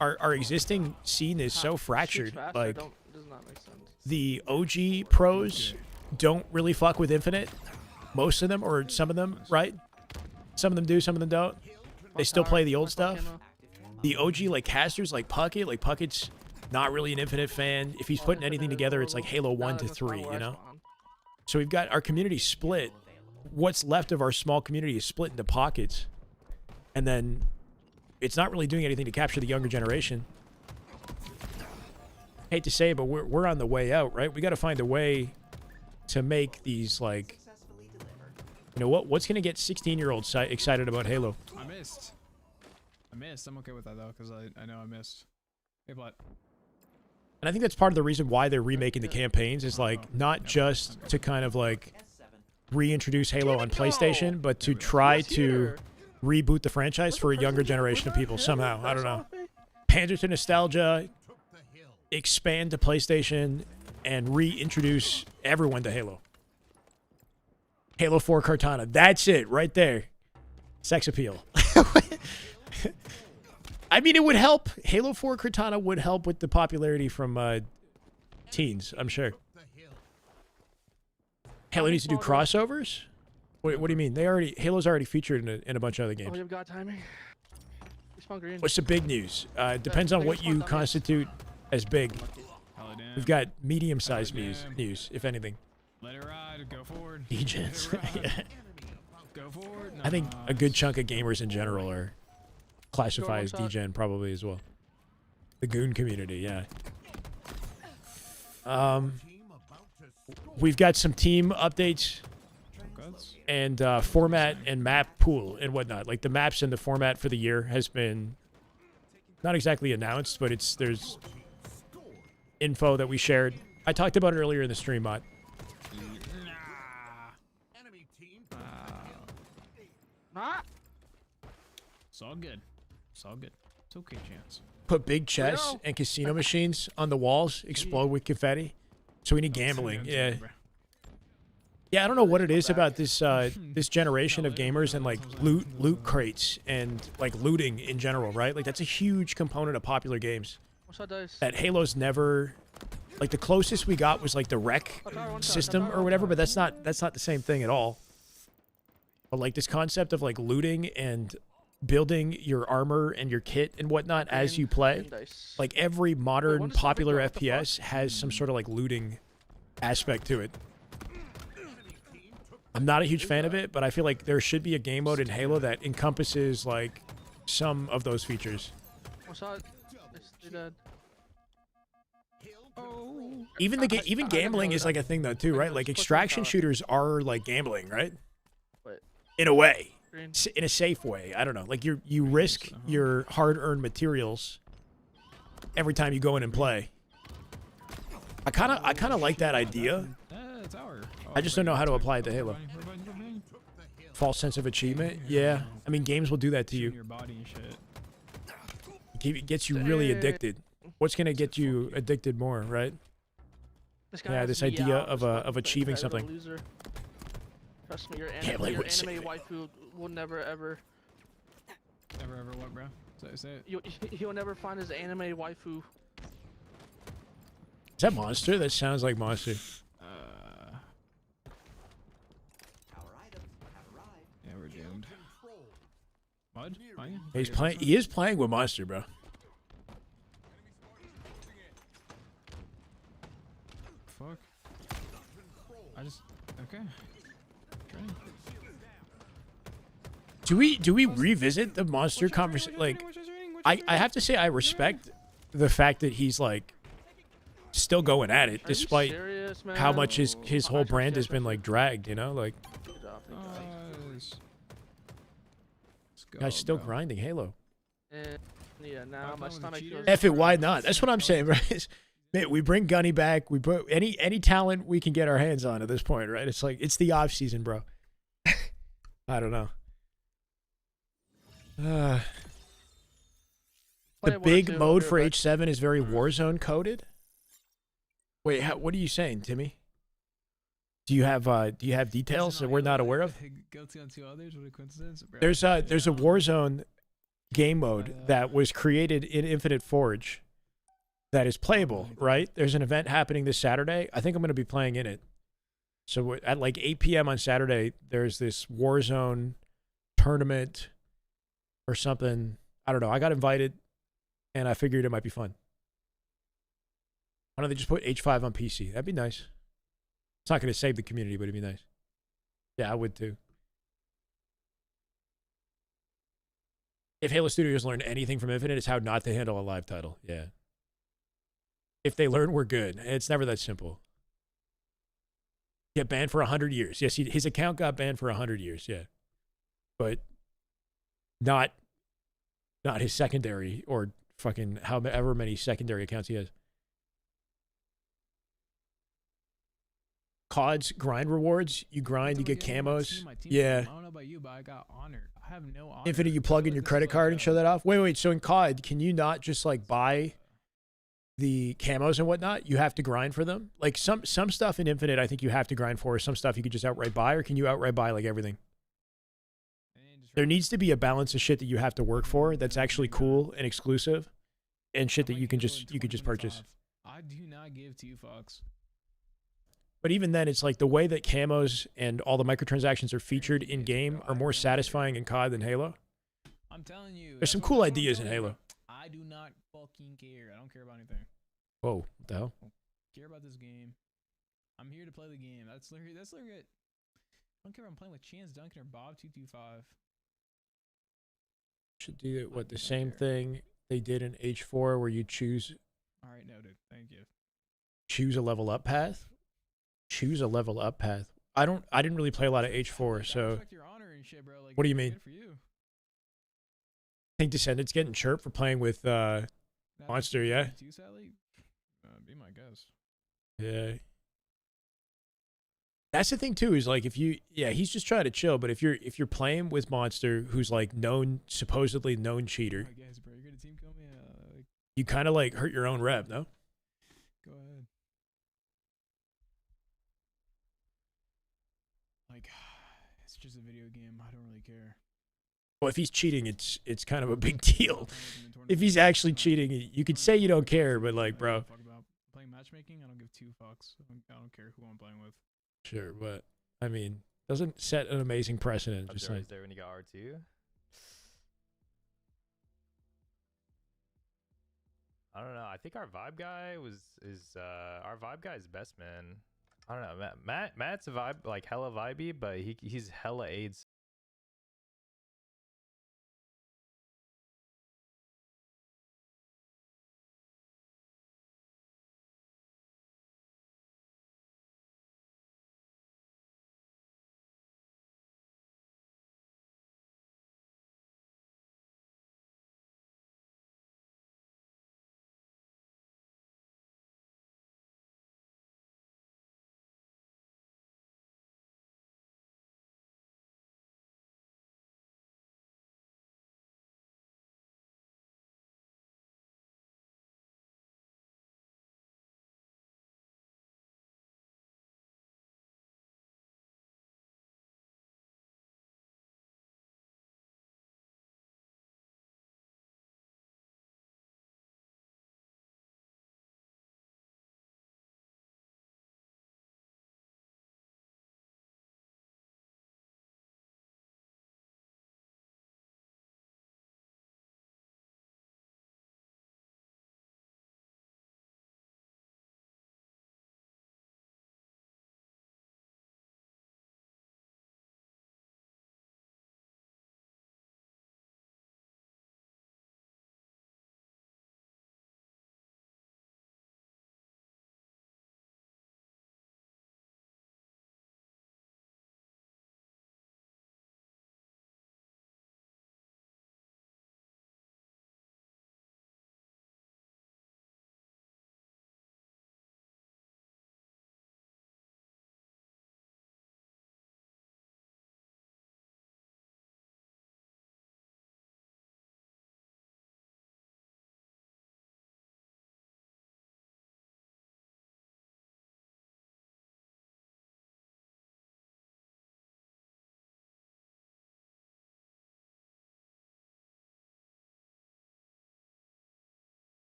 Our existing scene is so fractured. Like Does not make sense. the OG pros don't really fuck with Infinite. Most of them, or some of them, right? Some of them do, some of them don't. They still play the old stuff. Camo. The OG like casters like Puckett. Like Puckett's not really an Infinite fan. If he's putting anything together, it's like Halo 1 to 3, you know? So we've got our community split. What's left of our small community is split into pockets. And then it's not really doing anything to capture the younger generation. Hate to say it, but we're on the way out, right? We got to find a way to make these, like, Successfully delivered. you know, what's going to get 16-year-olds excited about Halo? I missed. I'm okay with that though, because I know I missed. Hey, but And I think that's part of the reason why they're remaking the campaigns is, like, not just to kind of, like, S7. reintroduce Halo on PlayStation, but to try to reboot the franchise for a younger generation of people somehow. I don't know. Pander to nostalgia, expand to PlayStation, and reintroduce everyone to Halo. Halo 4 Cortana. That's it, right there. Sex appeal. I mean, it would help. Halo 4 Cortana would help with the popularity from teens, I'm sure. Halo needs to do crossovers? What do you mean? Halo's already featured in a bunch of other Oh, games. you've got timing. We spawn green. What's the big news? Depends on what you constitute as big. hell damn. We've got medium-sized news, if anything. Let it ride. Go forward. Degens. Let it ride. Yeah. Go forward. I think a Nice. good chunk of gamers in general are classified as Go one shot. degen probably as well. The goon community, yeah. We've got some team updates Guts. and format and map pool and whatnot. Like the maps and the format for the year has been not exactly announced, but there's info that we shared. I talked about it earlier in the stream, Mott. Ah! It's all good. It's all good. It's okay, Chance. Put big chess and casino machines on the walls, explode with confetti. So we need gambling. Yeah. Yeah, I don't know what it is about this this generation of gamers and like loot crates and like looting in general, right? Like that's a huge component of popular games. What's that dice? That Halo's never, like the closest we got was like the rec system or whatever, but that's not the same thing at all. But like this concept of like looting and building your armor and your kit and whatnot as you play, Dice. like every modern what is the popular what the fuck? FPS has some sort of like looting aspect to it. I'm not a huge fan of it, but I feel like there should be a game mode in Halo that encompasses like some of those features. What's that? It's dead. Oh. Even gambling is like a thing though too, right? Like extraction shooters are like gambling, right? Wait. In a way, Green. in a safe way. I don't know. Like you risk your hard-earned materials every time you go in and play. I kind of like that idea. Tower. Oh, I just don't know how to apply it to Halo. Everybody. False sense of achievement. Yeah, I mean games will do that to you. Your body and shit. It gets you really addicted. What's gonna get you addicted more, right? This guy Yeah, has this me idea out. of This fucking achieving guy's a something. loser. Trust me, your Can't believe your we're saying anime it. waifu will never ever. Ever what, bro? Say it. He'll never find his anime waifu. Is that Monster? That sounds like Monster. Our items have arrived. Yeah, we're doomed. Mud? Fine. He's playing. He is playing with Monster, bro. Fuck. I just. Okay. Trying. Do we revisit the Monster conversation? Like, I have to say I respect the fact that he's like still going at it Are you despite serious, man? how much his Oh, whole I trust brand you, has I been trust like dragged. You know, like you. Good job, thank you. Let's go, guy's still bro. grinding Halo. And yeah, now I've my done with stomach the feels. cheaters. F it, why not? That's what I'm saying, right? Man, we bring Gunny back. We put any talent we can get our hands on at this point, right? It's like it's the off season, bro. I don't know. Play The one or big two, mode I'll for be right H7 is very Warzone coded. Wait, what are you saying, Timmy? Do you have details that we're not aware of? Guilty on two others. What a coincidence. Bro. There's a Warzone game mode that was created in Infinite Forge that is playable, right? There's an event happening this Saturday. I think I'm going to be playing in it. So at like 8 p.m. on Saturday, there's this Warzone tournament or something. I don't know. I got invited, and I figured it might be fun. Why don't they just put H5 on PC? That'd be nice. It's not going to save the community, but it'd be nice. Yeah, I would too. If Halo Studios learned anything from Infinite, it's how not to handle a live title. Yeah. If they learn, we're good. It's never that simple. Get banned for 100 years. Yes, his account got banned for 100 years. Yeah. But not his secondary or fucking however many secondary accounts he has. COD's grind rewards. You grind, you get camos. Yeah. I don't know about you, but I got honor. I have no honor. Infinite, you plug in your credit card and show that off. Wait. So in COD, can you not just like buy the camos and whatnot? You have to grind for them. Like some stuff in Infinite, I think you have to grind for. Some stuff you could just outright buy, or can you outright buy like everything? There needs to be a balance of shit that you have to work for that's actually cool and exclusive, and shit that you can just purchase. I do not give two fucks. But even then, it's like the way that camos and all the microtransactions are featured in game are more satisfying in COD than Halo. I'm telling you. There's some cool ideas in Halo. I do not fucking care. I don't care about anything. Whoa, what the hell? I don't care about this game. I'm here to play the game. That's literally it. I don't care if I'm playing with Chance Duncan or Bob225. Should do what the same thing they did in H4 where you choose. All right, noted. Thank you. Choose a level up path. Choose a level up path. I didn't really play a lot of H4, so. Respect your honor and shit, bro. Like, what do you mean? Good for you. I think Descendants getting chirped for playing with Monster, yeah. Be my guest. Yeah. That's the thing too, is like if you, yeah, he's just trying to chill, but if you're playing with Monster, who's like supposedly known cheater, I guess, bro. You're gonna team kill me. you kind of like hurt your own rep, no? Go ahead. Like, it's just a video game. I don't really care. Well, if he's cheating, it's kind of a big deal. If he's actually cheating, you could say you don't care, but like, bro. Playing matchmaking, I don't give two fucks. I don't care who I'm playing with. Sure, but I mean, doesn't set an amazing precedent. Just just like, like, there when you got R2. I don't know. I think our vibe guy is our vibe guy is best man. I don't know. Matt's a vibe like hella vibey, but he's hella AIDS.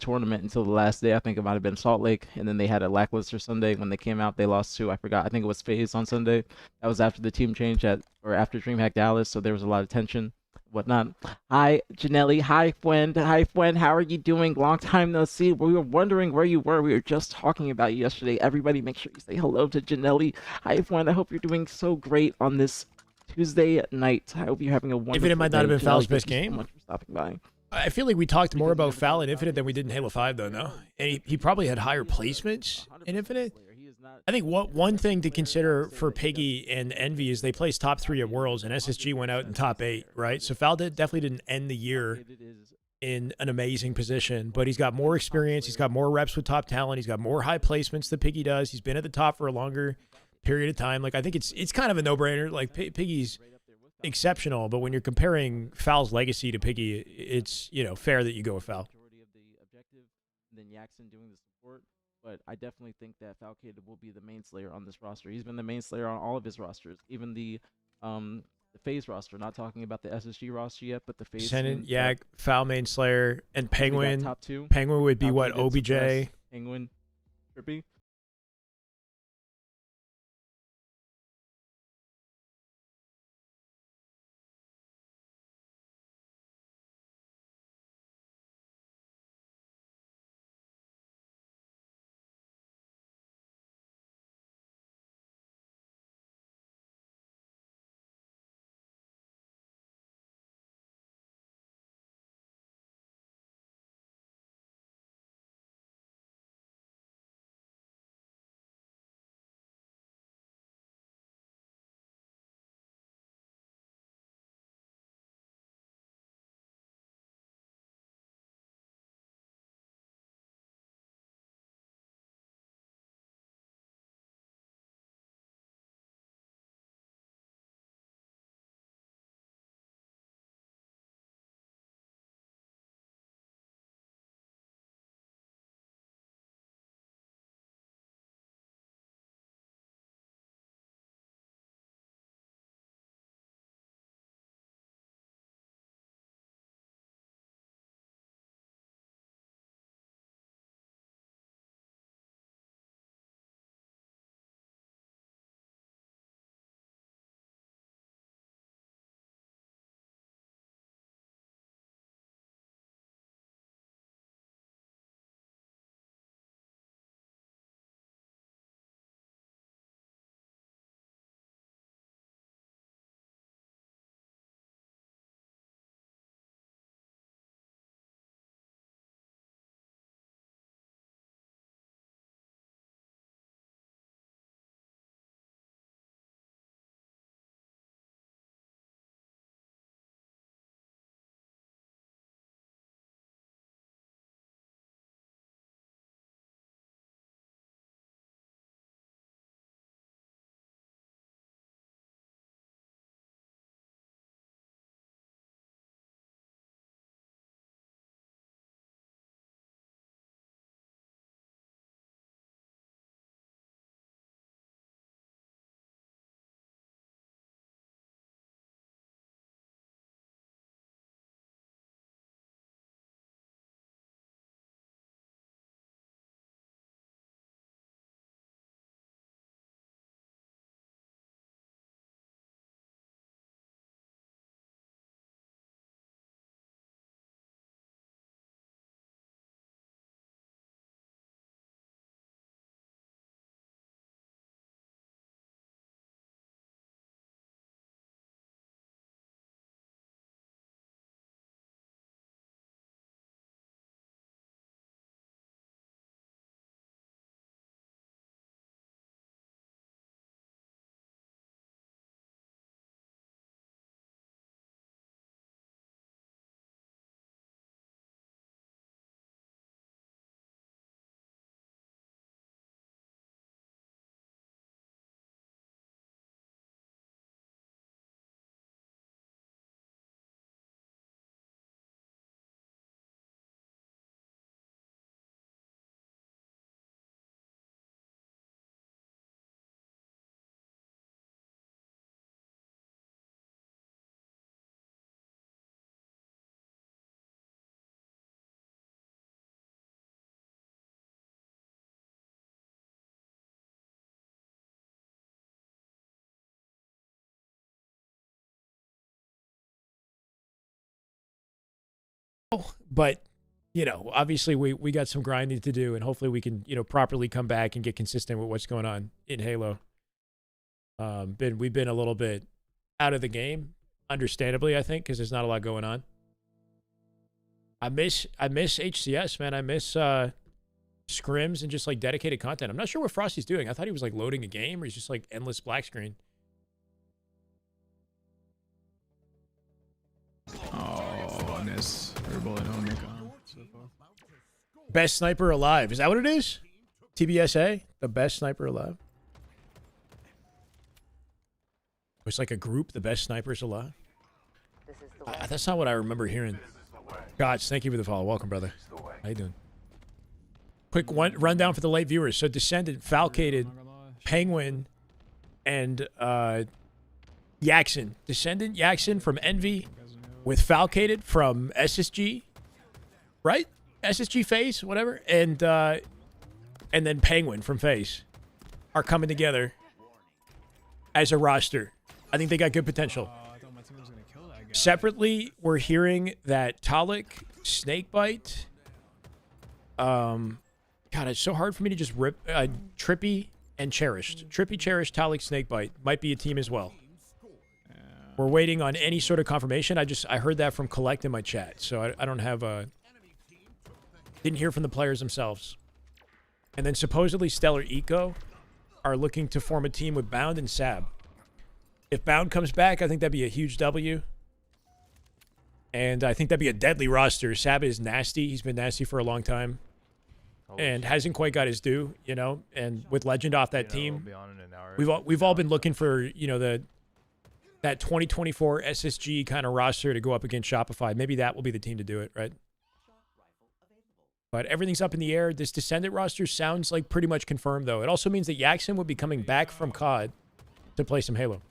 tournament until the last day. I think it might have been Salt Lake, and then they had a lackluster Sunday when they came out. They lost to, I forgot, I think it was FaZe on Sunday. That was after the team change after DreamHack Dallas, so there was a lot of tension, whatnot. Hi, Janelli. Hi, Fwen. Hi, Fwen. How are you doing? Long time no see. We were wondering where you were. We were just talking about you yesterday. Everybody, make sure you say hello to Janelli. Hi, Fwen. I hope you're doing so great on this Tuesday night. I hope you're having a wonderful Infinite might not have day. been Foul's Janelli, best thank you game. so much for stopping by. I feel like we talked more about Foul in Infinite than we did in Halo 5, though, no? And he probably had higher placements in Infinite. I think one thing to consider for Piggy and Envy is they placed top 3 at Worlds, and SSG went out in top 8, right? So Foul definitely didn't end the year in an amazing position, but he's got more experience. He's got more reps with top talent. He's got more high placements than Piggy does. He's been at the top for a longer period of time. Like, I think it's kind of a no-brainer. Like, Piggy's exceptional, but when you're comparing Foul's legacy to Piggy, it's, you know, fair that you go with Foul. Then Yaxon doing the support, but I definitely think that Falcade will be the main slayer on this roster. He's been the main slayer on all of his rosters, even the FaZe roster. Not talking about the SSG roster yet, but the FaZe. Ascendant, Yak, Foul main slayer, and Penguin. Top 2. Penguin would be Falcade, what, OBJ? Suppress, Penguin, Trippy. but you know, obviously we got some grinding to do, and hopefully we can, you know, properly come back and get consistent with what's going on in Halo. We've been a little bit out of the game, understandably, I think, because there's not a lot going on. I miss HCS, man. I miss scrims and just like dedicated content. I'm not sure what Frosty's doing. I thought he was like loading a game, or he's just like endless black screen. Oh, I miss. Bullet home so far. Best sniper alive. Is that what it is? TBSA? The best sniper alive? It's like a group, the best snipers alive? That's not what I remember hearing. Gods, thank you for the follow. Welcome, brother. How you doing? Quick rundown for the late viewers. So Descendant, Falcated, Penguin, and Yaxon. Descendant, Yaxon from Envy, with Falcated from SSG, right? SSG FaZe, whatever, and then Penguin from FaZe are coming together as a roster. I think they got good potential. I thought my team was gonna kill that guy. Separately, we're hearing that Talik, Snakebite, God, it's so hard for me to just rip Trippy and Cherished. Trippy, Cherished, Talik, Snakebite might be a team as well. We're waiting on any sort of confirmation. I heard that from Collect in my chat, so I don't have didn't hear from the players themselves. And then supposedly Stellar Eco are looking to form a team with Bound and Sab. If Bound comes back, I think that'd be a huge W. And I think that'd be a deadly roster. Sab is nasty. He's been nasty for a long time. And hasn't quite got his due, you know. And with Legend off that team, we've all been looking for, you know, that 2024 SSG kind of roster to go up against Shopify. Maybe that will be the team to do it, right? But everything's up in the air. This Descendant roster sounds like pretty much confirmed, though. It also means that Yaxon will be coming back from COD to play some Halo.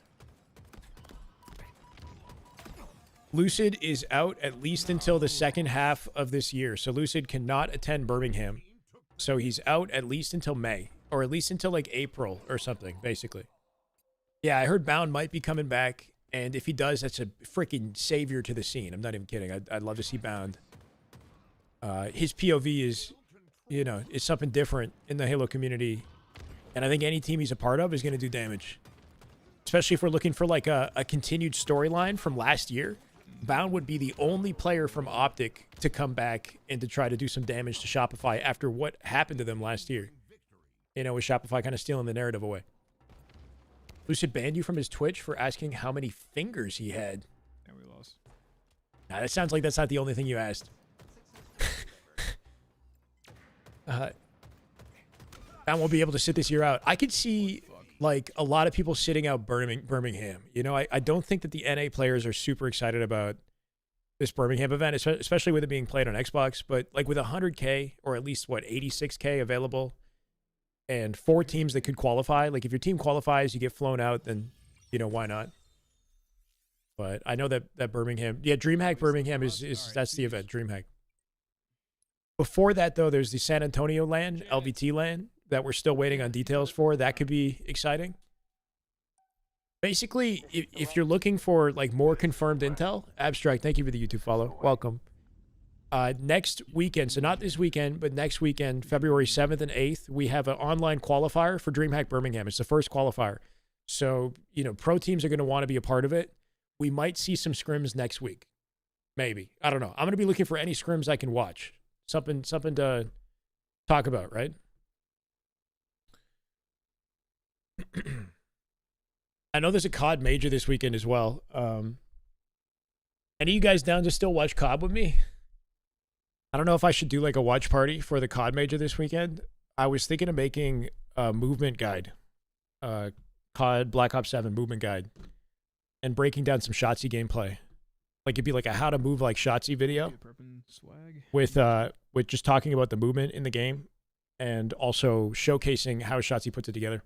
Lucid is out at least until the second half of this year. So Lucid cannot attend Birmingham. So he's out at least until May. Or at least until like April or something, basically. Yeah, I heard Bound might be coming back. And if he does, that's a freaking savior to the scene. I'm not even kidding. I'd love to see Bound. His POV is, you know, it's something different in the Halo community. And I think any team he's a part of is going to do damage. Especially if we're looking for like a continued storyline from last year. Bound would be the only player from Optic to come back and to try to do some damage to Shopify after what happened to them last year. You know, with Shopify kind of stealing the narrative away. Lucid banned you from his Twitch for asking how many fingers he had. Yeah, we lost. Nah, that sounds like that's not the only thing you asked. I won't be able to sit this year out. I could see like a lot of people sitting out Birmingham. You know, I don't think that the NA players are super excited about this Birmingham event, especially with it being played on Xbox. But like with 100K or at least what 86K available, and 4 teams that could qualify. Like if your team qualifies, you get flown out, then you know why not. But I know that Birmingham, yeah, DreamHack Birmingham is that's the event, DreamHack. Before that though, there's the San Antonio LAN, LVT LAN, that we're still waiting on details for. That could be exciting. Basically, if you're looking for like more confirmed intel, Abstract, thank you for the YouTube follow. Welcome. Next weekend, so not this weekend, but next weekend, February 7th and 8th, we have an online qualifier for DreamHack Birmingham. It's the first qualifier. So, you know, pro teams are going to want to be a part of it. We might see some scrims next week. Maybe. I don't know. I'm going to be looking for any scrims I can watch. Something to talk about, right? I know there's a COD major this weekend as well. Any of you guys down to still watch COD with me? I don't know if I should do like a watch party for the COD major this weekend. I was thinking of making a movement guide. COD Black Ops 7 movement guide. And breaking down some Shotzzy gameplay. Like it'd be like a how to move like Shotzzy video. With just talking about the movement in the game. And also showcasing how Shotzzy puts it together.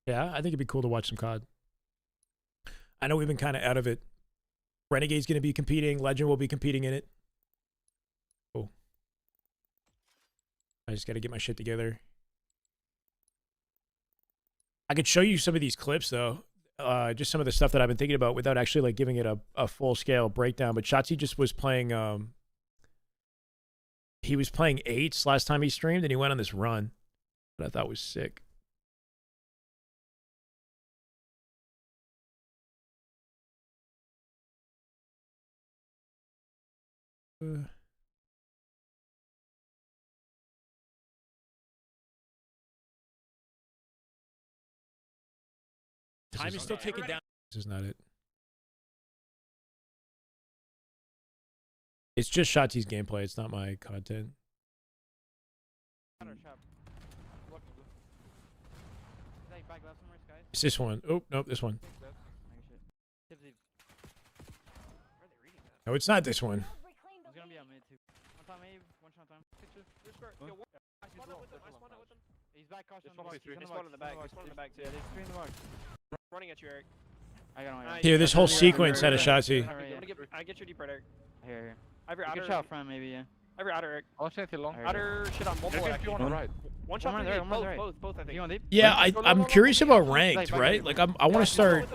Yeah, I think it'd be cool to watch some COD. I know we've been kind of out of it. Renegade's going to be competing. Legend will be competing in it. Cool. I just got to get my shit together. I could show you some of these clips, though. just some of the stuff that I've been thinking about without actually like giving it a full scale breakdown. But Shotzi just was playing. He was playing 8s last time he streamed, and he went on this run that I thought was sick. Time is still ticking down. This is not it. It's just Shotzi's gameplay. It's not my content. It's this one. Oh, nope, this one. No, it's not this one. He's back caution on the box. He's one in the back. He's one in the back too. Yeah, there's 3 in the box. Running at you, Eric. I got him. Here, this whole sequence had a Shotzi. I get your deep right, Eric. Here. I have your outer. Good shot front, maybe, yeah. I have your outer, Eric. I'll check it long. Outer shit on mobile. You on the right. One shot One for there, deep. one there. Both, I think. You want deep? Yeah, I'm curious about ranked, right? Like, I want to start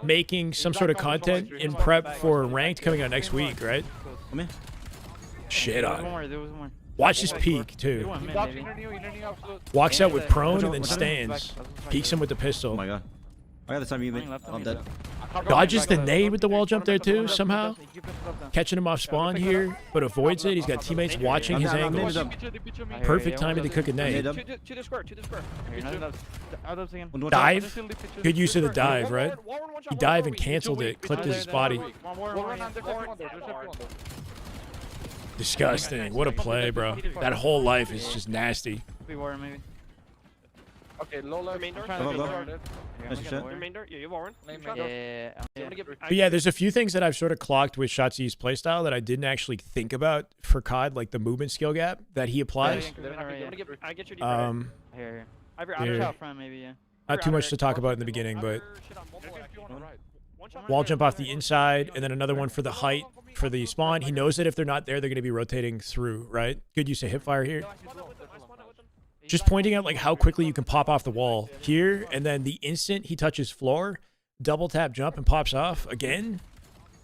making some sort of content in prep for ranked coming out next week, right? Come in. Shit There was on. one more, there was one more. Watch his peek, You too. want mid, Box maybe. inner new absolute. Walks out with prone and then Watch out. stands. Peeks him with the Oh pistol. my god. I got the time you Running made. left on I'm me. dead. Dodges the nade with the wall jump there, too, somehow. Catching him off spawn here, but avoids it. He's got teammates watching his angles. Perfect timing to cook a nade. To the square. Dive. Good use of the dive, right? He dived and canceled it, clipped his body. Disgusting. What a play, bro. That whole life is just nasty. Be warrior, maybe. Okay, low left. Main door. Go, go. Here, Nice I'm shot. gonna Your warrior. main door. Yeah, you have Warren. Yeah. But yeah, there's a few things that I've sort of clocked with Shotzi's playstyle that I didn't actually think about for COD, like the movement skill gap that he applies. I get your deep right. Here. I have your Here. outer. Shot front, maybe, yeah. Not too much to talk about in the beginning, but wall jump off the inside, and then another one for the height for the spawn. He knows that if they're not there, they're going to be rotating through, right? Good use of hipfire here. Just pointing out like how quickly you can pop off the wall here, and then the instant he touches floor, double tap jump and pops off again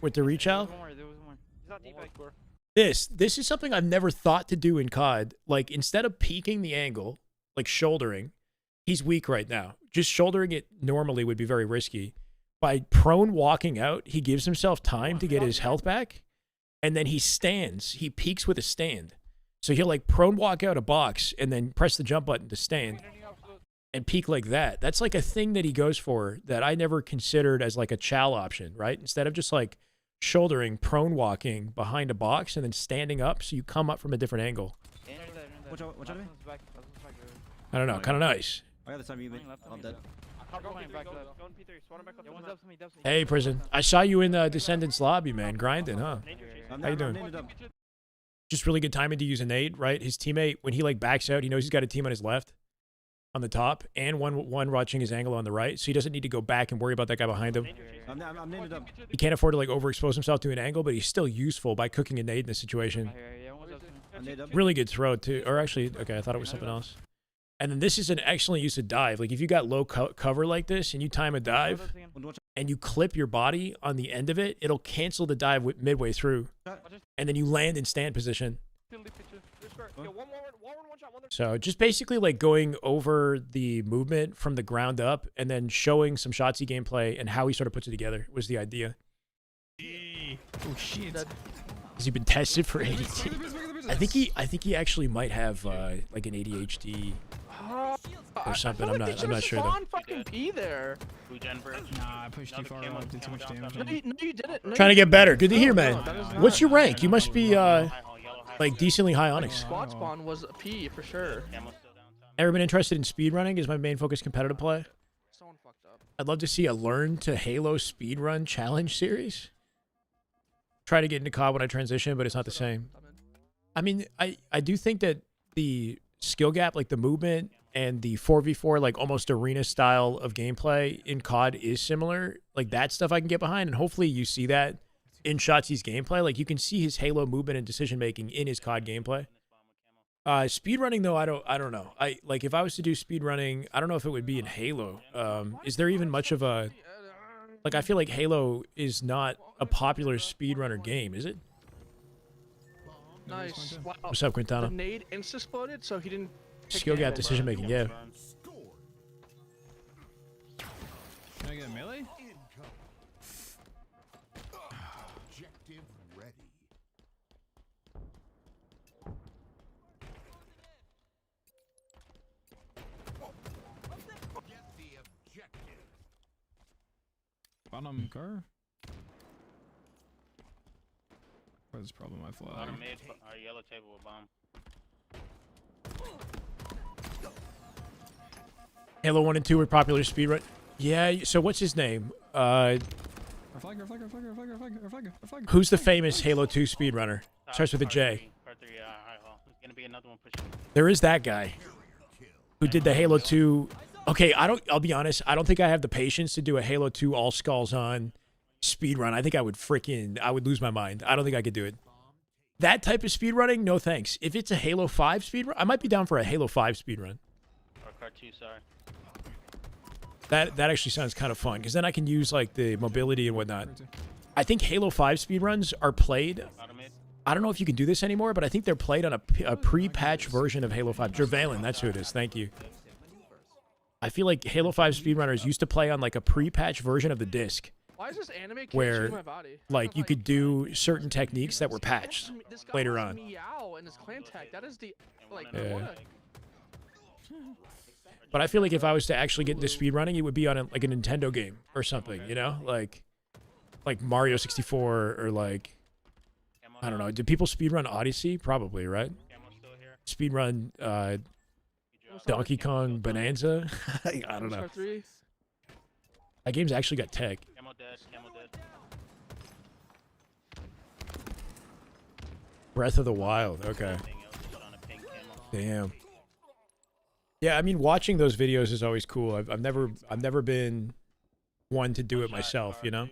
with the reach out. There was one more. This is something I've never thought to do in COD. Like, instead of peaking the angle, like shouldering, he's weak right now. Just shouldering it normally would be very risky. By prone walking out, he gives himself time to get his health back, and then he stands. He peaks with a stand. So he'll like prone walk out a box and then press the jump button to stand and peak like that. That's like a thing that he goes for that I never considered as like a chow option, right? Instead of just like shouldering, prone walking behind a box and then standing up so you come up from a different angle. Watch out of me. I don't know, kind of nice. I got the time you made. I'm dead. Hey, Prison. I saw you in the Descendants lobby, man. Grinding, huh? I'm How you down, doing? I'm named up. Just really good timing to use a nade, right? His teammate, when he like backs out, he knows he's got a team on his left, on the top, and one watching his angle on the right, so he doesn't need to go back and worry about that guy behind him. I'm named up. He can't afford to like overexpose himself to an angle, but he's still useful by cooking a nade in this situation. I'm named up. Really good throw too, or actually, okay, I thought it was something else. And then this is an excellent use of dive. Like if you got low cover like this and you time a dive and you clip your body on the end of it, it'll cancel the dive midway through, and then you land in stand position. So just basically like going over the movement from the ground up and then showing some Shotzi gameplay and how he sort of puts it together was the idea. Oh shit. Has he been tested for ADHD? I think he actually might have like an ADHD or something. I'm not sure though. Fucking P there. Nah, I pushed too far up, did too much damage. No, you didn't. Trying to get better. Good to hear, man. What's your rank? You must be like decently high Onyx. Squad spawn was a P for sure. Ever been interested in speedrunning? Is my main focus competitive play? Someone fucked up. I'd love to see a Learn to Halo speedrun challenge series. Try to get into COD when I transition, but it's not the same. I mean, I do think that the skill gap, like the movement and the 4v4, like almost arena style of gameplay in COD is similar. Like that stuff I can get behind, and hopefully you see that in Shotzi's gameplay. Like you can see his Halo movement and decision making in his COD gameplay. Speedrunning though, I don't know. Like if I was to do speedrunning, I don't know if it would be in Halo. Is there even much of a Like, I feel like Halo is not a popular speedrunner game, is it? Nice. Wow. What's up, Quintana? The nade insta-exploded, so he didn't take Skill gap damage. decision making, yeah. Can I get a melee? Objective ready. Get the objective. Bottom car? What is problem I fly? Bottom mid, our yellow table with bomb. Halo 1 and 2 were popular speedrun. Yeah, so what's his name? Who's the famous Halo 2 speedrunner? Starts with a J. Part 3, there's gonna be another one pushing. There is that guy who did the Halo 2. Okay, I'll be honest, I don't think I have the patience to do a Halo 2 all skulls on speedrun. I think I would lose my mind. I don't think I could do it. That type of speedrunning, no thanks. If it's a Halo 5 speedrun, I might be down for a Halo 5 speedrun. Or car 2, sorry. That actually sounds kind of fun, because then I can use like the mobility and whatnot. I think Halo 5 speedruns are played. I don't know if you can do this anymore, but I think they're played on a pre-patch version of Halo 5. Jervalen, that's who it is. Thank you. I feel like Halo 5 speedrunners used to play on like a pre-patch version of the disc. Why is this anime Where, my body? like, you could do certain techniques that were patched This guy later wants on. Meow and his clan tag. That is the like. Yeah. What But I feel like if I was to actually get into speedrunning, it would be on like a Nintendo game or something, you know? Like Mario 64 or like, I don't know. Did people speedrun Odyssey? Probably, right? Speedrun Donkey Kong Bonanza? I don't know. That game's actually got tech. Camo dead, camo dead. Breath of the Wild. Okay. Damn. Yeah, I mean, watching those videos is always cool. I've never been one to do it myself, you know?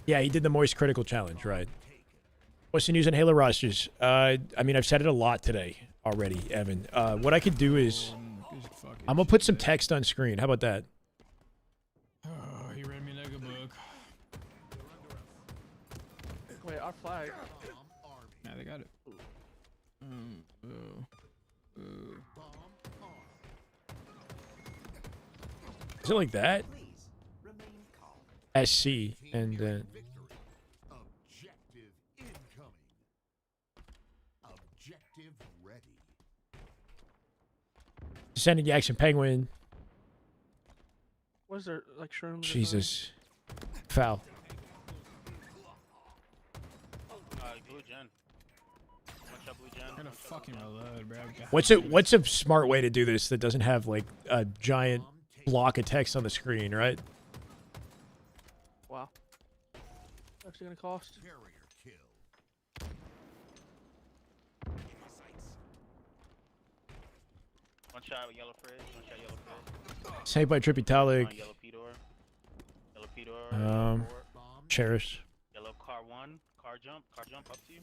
Yeah, he did the Moist Critical Challenge, right? What's the news on Halo rosters? I mean, I've said it a lot today already, Evan. What I could do is, I'm gonna put some text on screen. How about that? Oh, he read me like a book. Wait, our flag. Yeah, they got it. Is it like that? SC and then. Objective incoming. Objective ready. Descending Action Penguin. What is there like shrooms? Jesus. Foul. Blue gen. Watch out, blue gen. I'm gonna fucking reload, bro. What's a smart way to do this that doesn't have like a giant block of text on the screen, right? Wow. Actually gonna cost. Carrier kill. One shot with yellow fridge. One shot yellow fridge. Saved by Trippy Talik. Yellow P-door. Yellow P-door. Cherish. Yellow car 1. Car jump up to you.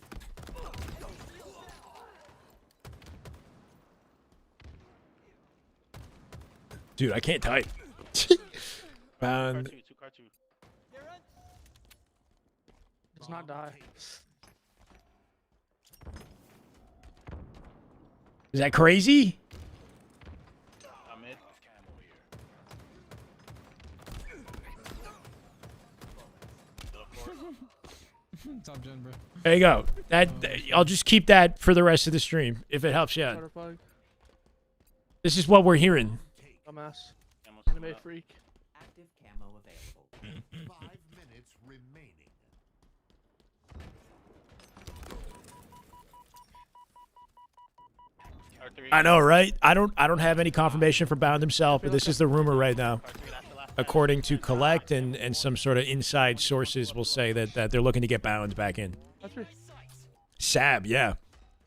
Dude, I can't type. Car 2, car 2. Does not die. Is that crazy? I'm mid. Top gen, bro. There you go. I'll just keep that for the rest of the stream if it helps you out. Starter plug. This is what we're hearing. Dumbass. Camo's Anime coming up. freak. Active camo available. 5 minutes remaining. R3. I know, right? I don't have any confirmation for Bound himself, but this is the rumor right now. R3, that's the last According to Collect and some sort of inside sources will say that they're looking to get Bound back in. That's right. Sab, yeah.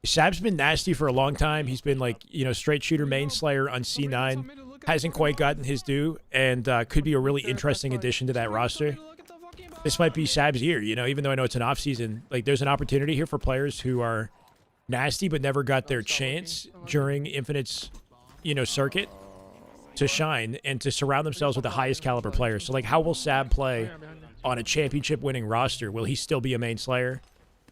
Sab's been nasty for a long time. He's been like, you know, straight shooter main slayer on C9. Hasn't quite gotten his due and could be a really interesting addition to that roster. This might be Sab's year, you know, even though I know it's an off season. Like, there's an opportunity here for players who are nasty but never got their chance during Infinite's, you know, circuit. to shine and to surround themselves with the highest caliber players. So, like, how will Sab play on a championship-winning roster? Will he still be a main Slayer?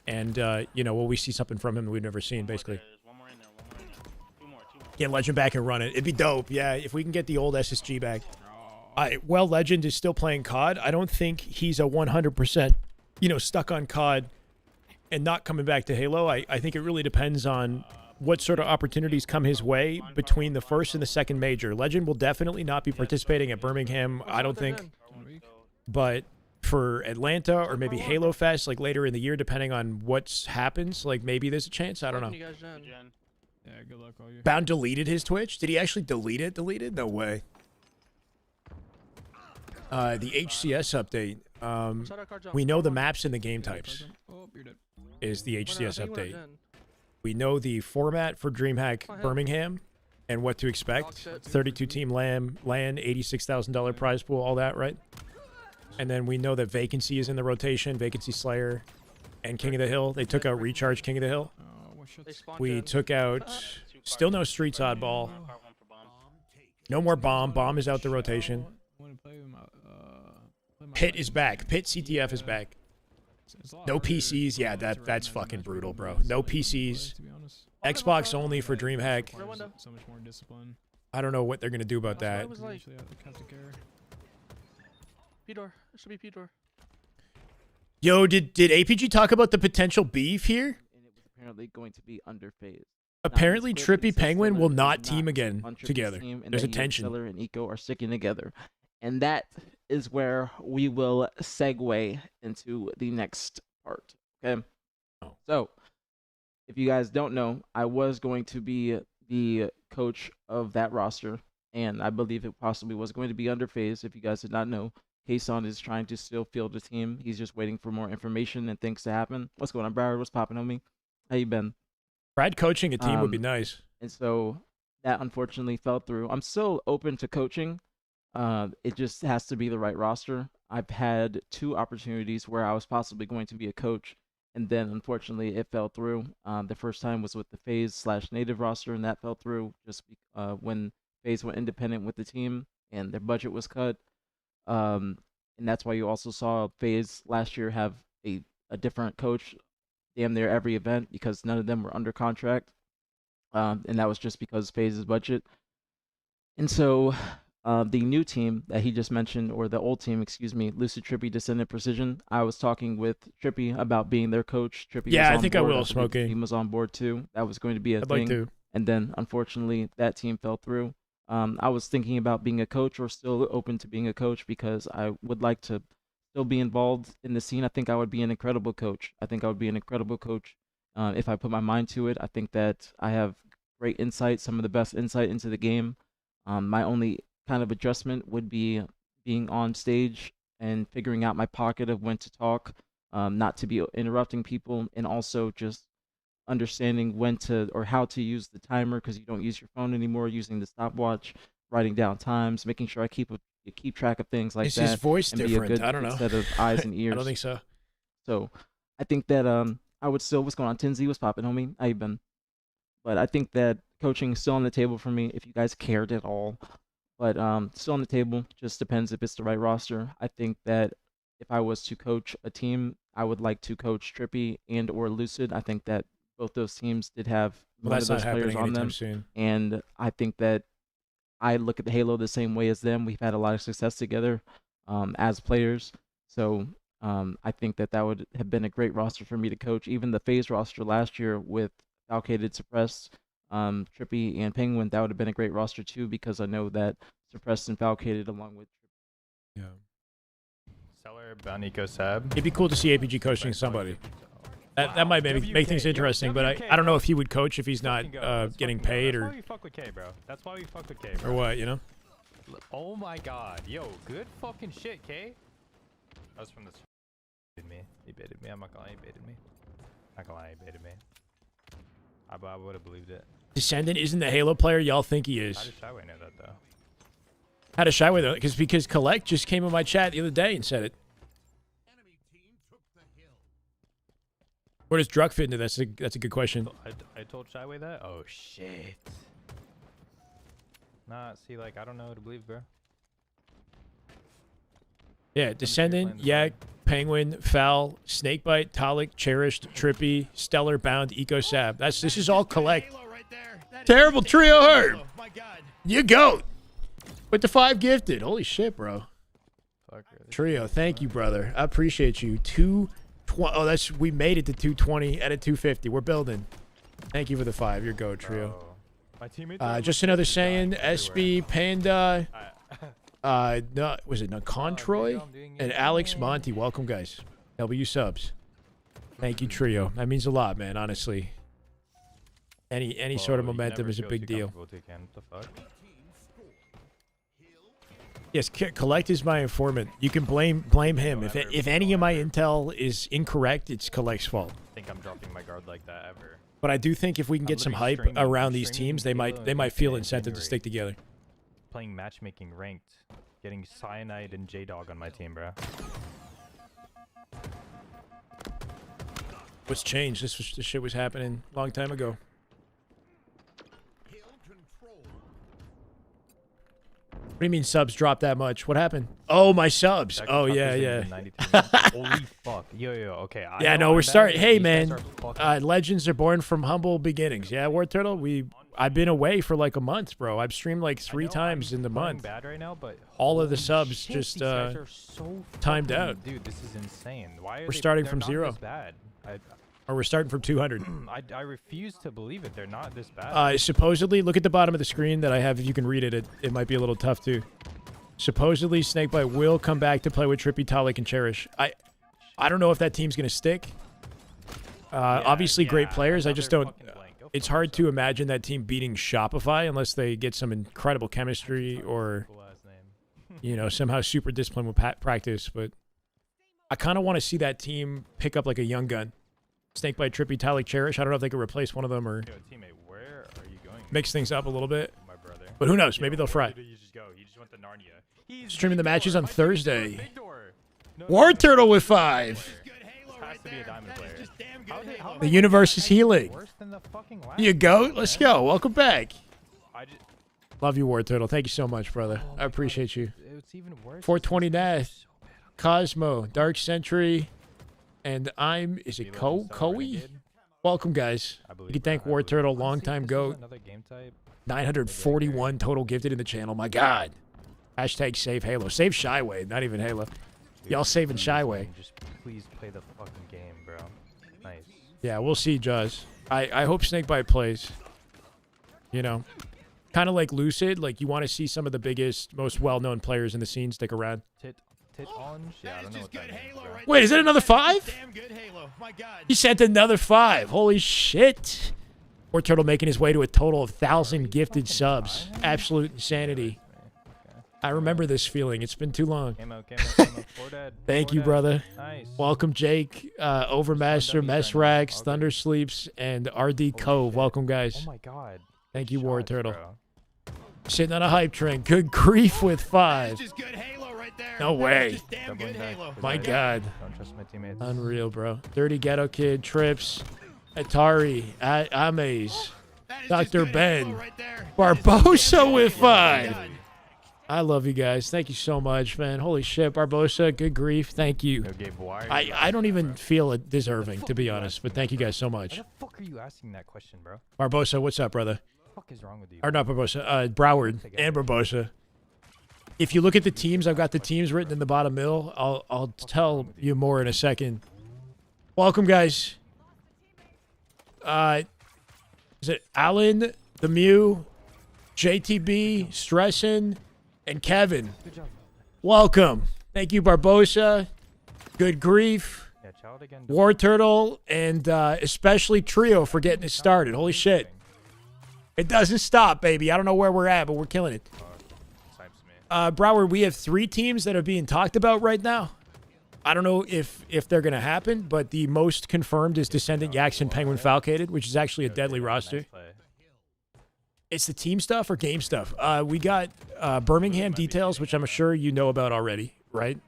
And, you know, will we see something from him that we've never seen, basically? There's one more in there. One more in there. Two more. Get Legend back and run it. It'd be dope. Yeah, if we can get the old SSG back. Well, Legend is still playing COD. I don't think he's a 100%, you know, stuck on COD and not coming back to Halo. I think it really depends on what sort of opportunities come his way between the first and the second major. Legend will definitely not be participating at Birmingham, I don't think. But for Atlanta or maybe Halo Fest, like later in the year, depending on what happens, like maybe there's a chance. I don't know. Yeah, good luck all you. Bound deleted his Twitch? Did he actually delete it? Deleted? No way. The HCS update. We know the maps and the game types Oh, you're dead. is the HCS update. We know the format for DreamHack Birmingham and what to expect. 32-team LAN, $86,000 prize pool, all that, right? And then we know that Vacancy is in the rotation, Vacancy Slayer, and King of the Hill. They took out Recharge King of the Hill. We took out, still no Streets Oddball. No more Bomb. Bomb is out the rotation. Pit is back. Pit CTF is back. No PCs. Yeah, that's fucking brutal, bro. No PCs. Xbox only for DreamHack. So much more discipline. I don't know what they're gonna do about that. P-door. It should be P-door. Yo, did APG talk about the potential beef here? And it was apparently going to be under phase. Apparently, Now, it's clear Trippy that Penguin will Siller not is team again on Trippy's together. team, and There's a that he and tension. Siller and Eco are sticking together. And that is where we will segue into the next part. Okay. Oh. So, if you guys don't know, I was going to be the coach of that roster, and I believe it possibly was going to be under phase. If you guys did not know, Kason is trying to still field the team. He's just waiting for more information and things to happen. What's going on, Broward? What's popping on me? How you been? Brad coaching a team would be nice. And so that unfortunately fell through. I'm still open to coaching. It just has to be the right roster. I've had 2 opportunities where I was possibly going to be a coach, and then unfortunately it fell through. The first time was with the FaZe/Native roster, and that fell through just when FaZe went independent with the team and their budget was cut. And that's why you also saw FaZe last year have a different coach damn near every event, because none of them were under contract. And that was just because FaZe's budget. And so the new team that he just mentioned, or the old team, excuse me, Lucid, Trippy, Descendant, Precision, I was talking with Trippy about being their coach. Trippy Yeah, was I on think I board. will, believe Smokey. The team was on board too. That was going to be a I'd thing. like to. And then, unfortunately, that team fell through. I was thinking about being a coach, or still open to being a coach, because I would like to still be involved in the scene. I think I would be an incredible coach. If I put my mind to it. I think that I have great insight, some of the best insight into the game. My only kind of adjustment would be being on stage and figuring out my pocket of when to talk, not to be interrupting people, and also just understanding when to or how to use the timer, because you don't use your phone anymore, using the stopwatch, writing down times, making sure I keep track of things like Is that. his voice and be a different? good I don't know. set of eyes and ears. I don't think so. So I think that I would still, what's going on, Tinsy? What's poppin', homie? How you been? But I think that coaching is still on the table for me, if you guys cared at all. But still on the table, just depends if it's the right roster. I think that if I was to coach a team, I would like to coach Trippy and or Lucid. I think that both those teams did have Well, one that's of not those players happening on anytime them. soon. And I think that I look at the Halo the same way as them. We've had a lot of success together as players. So I think that would have been a great roster for me to coach. Even the FaZe roster last year with Falcated, Suppressed, Trippy, and Penguin, that would have been a great roster too, because I know that Suppressed and Falcated, along with Yeah. Seller, Bounty, Sab. It'd be cool to see APG coaching somebody. That might make things interesting, but I don't know if he would coach if he's not getting paid That's or why we fuck with K, bro. That's why we fuck with K, bro. or what, you know? Oh my god. Yo, good fucking shit, K. That was from this. He baited me. I'm not gonna lie, he baited me. Not gonna lie, he baited me. I would have believed it. Descendant isn't the Halo player y'all think he How is. did Shyway know that, though? How does Shyway though? Because Collect just came in my chat the other day and said it. Where does Druck fit into this? That's a good question. I told Shyway that? Oh, shit. Nah, see, like, I don't know what to believe, bro. Yeah, Descendant, Yak, Penguin, Foul, Snakebite, Talik, Cherished, Trippy, Stellar, Bound, Eco Sab. This is all collect. Halo right there. That is Terrible just trio damn good herd. Halo. My God. You goat. With the 5 gifted. Holy shit, bro. Fuck, really. Trio, thank you, brother. I appreciate you. 220. Oh, we made it to 220 out of 250. We're building. Thank you for the 5. Your go, trio. Bro. My teammates Just another saying. SB, Panda. No, was it Nacontroy? And Alex Monty. Welcome, guys. W subs. Thank you, trio. That means a lot, man, honestly. Any sort of momentum is a big deal. Yes, Collect is my informant. You can blame him. If any of my intel is incorrect, it's Collect's fault. I think I'm dropping my guard like that ever. But I do think if we can get some hype around these teams, they might feel incentive to stick together. Playing matchmaking ranked, getting Cyanide and J-Dog on my team, bro. What's changed? This shit was happening a long time ago. What do you mean subs dropped that much? What happened? Oh, my subs. Oh, yeah. Holy fuck. Yo, okay. Yeah, no, we're starting. Hey, man. Legends are born from humble beginnings. Yeah, War Turtle, I've been away for like a month, bro. I've streamed like 3 times in the month. Bad right now, but all of the subs just timed out. Dude, this is insane. Why are we're starting from 0. Bad? Or we're starting from 200. I refuse to believe it. They're not this bad. Supposedly, look at the bottom of the screen that I have. If you can read it, it might be a little tough too. Supposedly, Snakebite will come back to play with Trippy, Talik, and Cherish. I don't know if that team's going to stick. Obviously, great players. I just don't... It's hard to imagine that team beating Shopify unless they get some incredible chemistry or, you know, somehow super disciplined with practice. But I kind of want to see that team pick up like a young gun. Snakebite, Trippy, Talik, Cherish. I don't know if they could replace one of them or Yo, teammate, where are you going? Mix things up a little bit. My brother. But who knows? Maybe they'll fry. You just go. You just went to Narnia. Streaming the matches on Thursday. War Turtle with 5. Has to be a diamond player. The universe is healing. You go. Let's go. Welcome back. Love you, War Turtle. Thank you so much, brother. I appreciate you. It's even worse. 420 Nath, Cosmo, Dark Century, and is it Koei? Welcome, guys. You can thank War Turtle, longtime goat. 941 total gifted in the channel. My God. Hashtag save Halo. Save Shyway, not even Halo. Y'all saving Shyway. Just please play the fucking game, bro. Nice. Yeah, we'll see, Jaws. I hope Snakebite plays. You know, kind of like Lucid. Like, you want to see some of the biggest, most well-known players in the scene stick around. Tit orange? Yeah, I don't know what that means, bro. Wait, is it another 5? Damn good Halo. My God. He sent another 5. Holy shit. War Turtle making his way to a total of 1,000 gifted subs. Absolute insanity. I remember this feeling. It's been too long. Thank you, brother. Nice. Welcome, Jake, Overmaster, Mesrax, Thunder Sleeps, and RD Cove. Welcome, guys. Oh my God. Thank you, War Turtle. Sitting on a hype train. Good grief with 5. Just good Halo right there. No way. Just damn good Halo. My God. Don't trust my teammates. Unreal, bro. Dirty Ghetto Kid, Trips, Atari, Amaze, Dr. Ben, Barbosa with 5. I love you guys. Thank you so much, man. Holy shit, Barbosa, good grief. Thank you. Yo, Gabe, why I don't even feel it deserving, to be honest, but thank you guys so much. Why the fuck are you asking that question, bro? Barbosa, what's up, brother? What the fuck is wrong with you? Or not Barbosa, Broward and Barbosa. If you look at the teams, I've got the teams written in the bottom middle. I'll tell you more in a second. Welcome, guys. Is it Alan, the Mew, JTB, Stressin, and Kevin? Good job. Welcome. Thank you, Barbosa. Good grief. Yeah, child again. War Turtle, and especially Trio for getting it started. Holy shit. It doesn't stop, baby. I don't know where we're at, but we're killing it. Broward, we have 3 teams that are being talked about right now. I don't know if they're going to happen, but the most confirmed is Descendant, Yaks, and Penguin Falcated, which is actually a deadly roster. It's the team stuff or game stuff. We got Birmingham details, which I'm sure you know about already, right?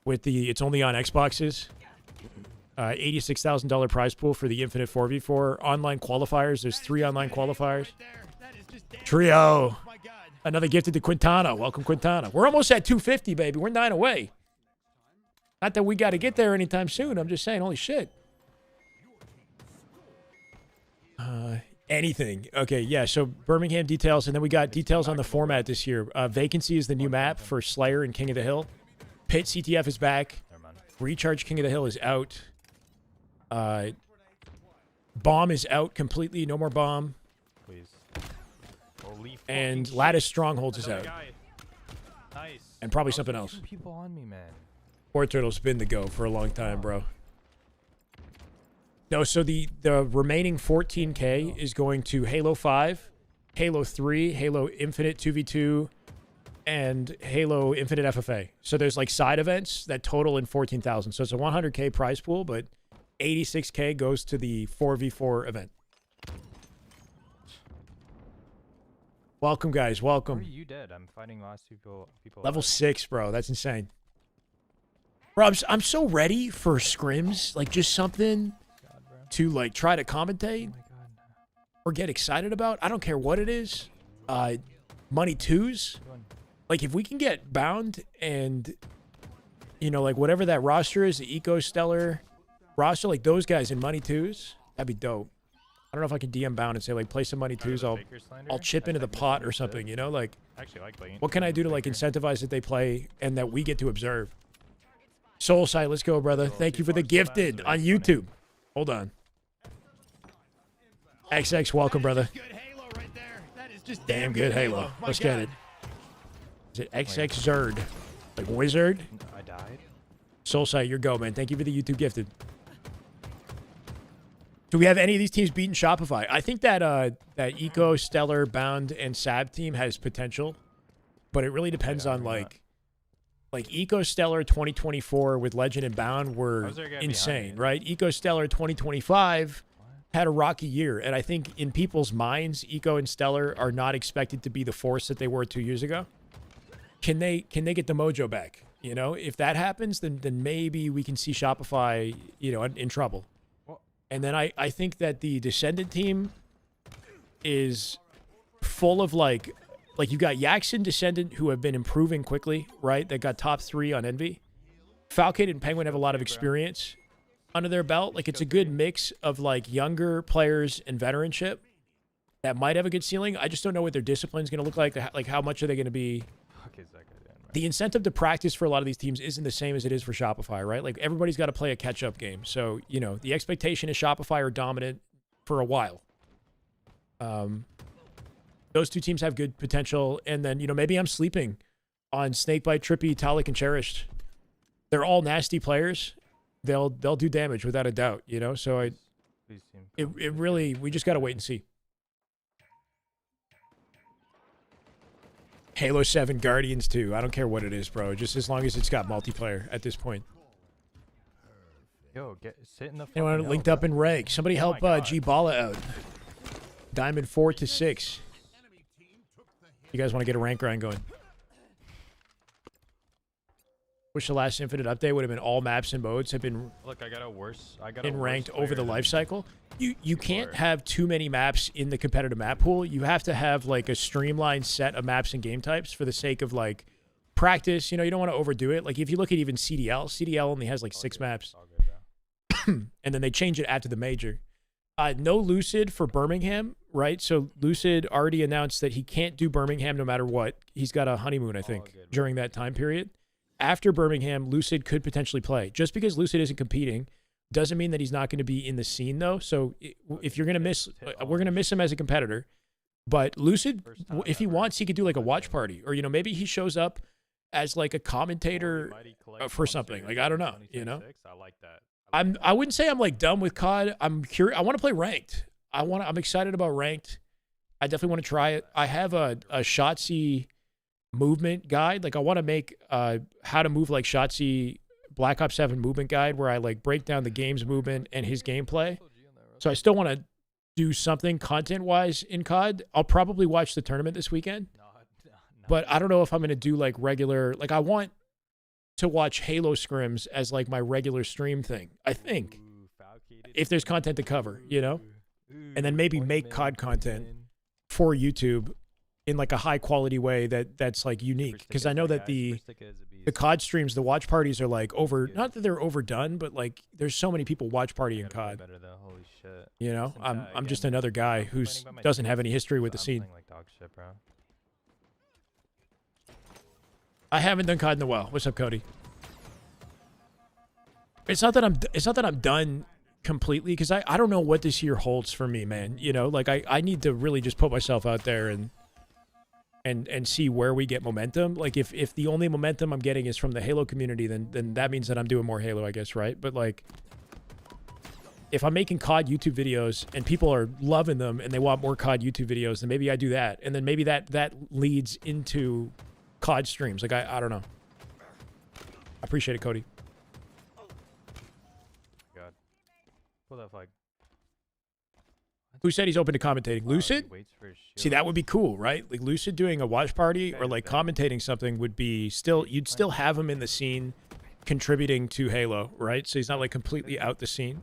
With it's only on Xboxes. $86,000 prize pool for the Infinite 4v4 online qualifiers. There's 3 online qualifiers. Trio. Another gifted to Quintana. Welcome, Quintana. We're almost at 250, baby. We're 9 away. Not that we got to get there anytime soon. I'm just saying, holy shit. Anything. Okay, yeah, so Birmingham details, and then we got details on the format this year. Vacancy is the new map for Slayer and King of the Hill. Pit CTF is back. Recharge King of the Hill is out. Bomb is out completely. No more bomb. Please. And Lattice Strongholds is out. Nice. And probably something else. People on me, man. War Turtle's been the go for a long time, bro. No, so the remaining 14K is going to Halo 5, Halo 3, Halo Infinite 2v2, and Halo Infinite FFA. So there's like side events that total in 14,000. So it's a 100K prize pool, but 86K goes to the 4v4 event. Welcome, guys. Welcome. Are you dead? I'm fighting last people. Level 6, bro. That's insane. Bro, I'm so ready for scrims. Like, just something to, like, try to commentate or get excited about. I don't care what it is. Money twos. Like, if we can get Bound and, you know, like, whatever that roster is, the Eco Stellar roster, like, those guys in Money twos, that'd be dope. I don't know if I can DM Bound and say, like, play some Money twos. I'll chip into the pot or something, you know? Like, what can I do to, like, incentivize that they play and that we get to observe? Soulsight, let's go, brother. Thank you for the gifted on YouTube. Hold on. XX, welcome, brother. Good Halo right there. That is just Damn good Halo. Let's get it. Is it XX Zerd? Like Wizard? I died. Soulsight, your go, man. Thank you for the YouTube gifted. Do we have any of these teams beating Shopify? I think that that Eco, Stellar, Bound, and Sab team has potential, but it really depends on like Eco Stellar 2024 with Legend and Bound were insane, right? Eco Stellar 2025 had a rocky year, and I think in people's minds, Eco and Stellar are not expected to be the force that they were 2 years ago. Can they get the mojo back? You know, if that happens, then maybe we can see Shopify, you know, in trouble. And then I think that the Descendant team is full of like you got Yaxon Descendant who have been improving quickly, right? That got top 3 on Envy. Falcade and Penguin have a lot of experience under their belt. Like, it's a good mix of like younger players and veteranship that might have a good ceiling. I just don't know what their discipline's going to look like. Like, how much are they going to be? The incentive to practice for a lot of these teams isn't the same as it is for Shopify, right? Like, everybody's got to play a catch-up game. So, you know, the expectation is Shopify are dominant for a while. Those two teams have good potential. And then, you know, maybe I'm sleeping on Snakebite, Trippy, Talik, and Cherished. They're all nasty players. They'll do damage without a doubt, you know? So it really, we just got to wait and see. Halo 7, Guardians 2. I don't care what it is, bro. Just as long as it's got multiplayer at this point. Yo, sit in the Anyone linked up in rank? Somebody help G Balla out. Diamond 4 to 6. You guys want to get a rank grind going? Wish the last Infinite update would have been all maps and modes have been ranked over the life cycle. You can't have too many maps in the competitive map pool. You have to have like a streamlined set of maps and game types for the sake of like practice. You know, you don't want to overdo it. Like if you look at even CDL only has like 6 maps. And then they change it after the major. No Lucid for Birmingham, right? So Lucid already announced that he can't do Birmingham no matter what. He's got a honeymoon, I think, during that time period. After Birmingham, Lucid could potentially play. Just because Lucid isn't competing doesn't mean that he's not going to be in the scene, though. So if you're going to miss, we're going to miss him as a competitor. But Lucid, if he wants, he could do like a watch party. Or, you know, maybe he shows up as like a commentator for something. Like, I don't know, you know? I wouldn't say I'm like done with COD. I'm curious. I want to play ranked. I'm excited about ranked. I definitely want to try it. I have a Shotzzy movement guide. Like I want to make how to move like Shotzzy Black Ops 7 movement guide where I like break down the game's movement and his gameplay. So I still want to do something content-wise in COD. I'll probably watch the tournament this weekend. But I don't know if I'm going to do like regular, like I want to watch Halo scrims as like my regular stream thing. I think if there's content to cover, you know, and then maybe make COD content for YouTube in like a high quality way that's like unique. Because I know that the COD streams, the watch parties are like not that they're overdone, but like there's so many people watch party in COD. Better though. Holy shit. You know, I'm again, just another guy who doesn't have any history with the scene. I'm playing like dog shit, bro. I haven't done COD in a while. What's up, Cody? It's not that I'm done completely, because I don't know what this year holds for me, man. You know, like I need to really just put myself out there and see where we get momentum. Like if the only momentum I'm getting is from the Halo community, then that means that I'm doing more Halo, I guess, right? But like if I'm making COD YouTube videos and people are loving them and they want more COD YouTube videos, then maybe I do that. And then maybe that leads into COD streams. Like I don't know. I appreciate it, Cody. God. Pull that flag. Who said he's open to commentating? Lucid? Waits for his See, shield. that would be cool, right? Like Lucid doing a watch party or like commentating something would be you'd still have him in the scene contributing to Halo, right? So he's not like completely out the scene.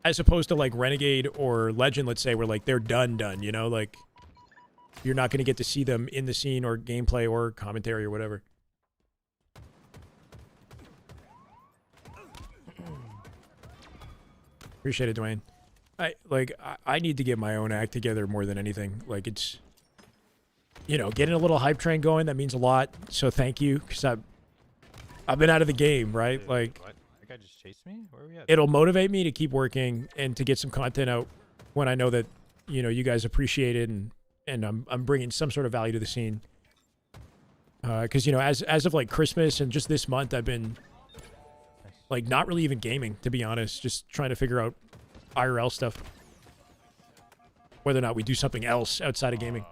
As opposed to like Renegade or Legend, let's say, where like they're done, you know? Like you're not going to get to see them in the scene or gameplay or commentary or whatever. Appreciate it, Dwayne. I need to get my own act together more than anything. Like it's, you know, getting a little hype train going, that means a lot. So thank you, because I've been out of the game, right? Dude, like what? That guy just chased me? Where are we at? it'll motivate me to keep working and to get some content out when I know that, you know, you guys appreciate it and I'm bringing some sort of value to the scene. Because you know, as of like Christmas and just this month, I've been like not really even gaming, to be honest, just trying to figure out IRL stuff. Whether or not we do something else outside of gaming.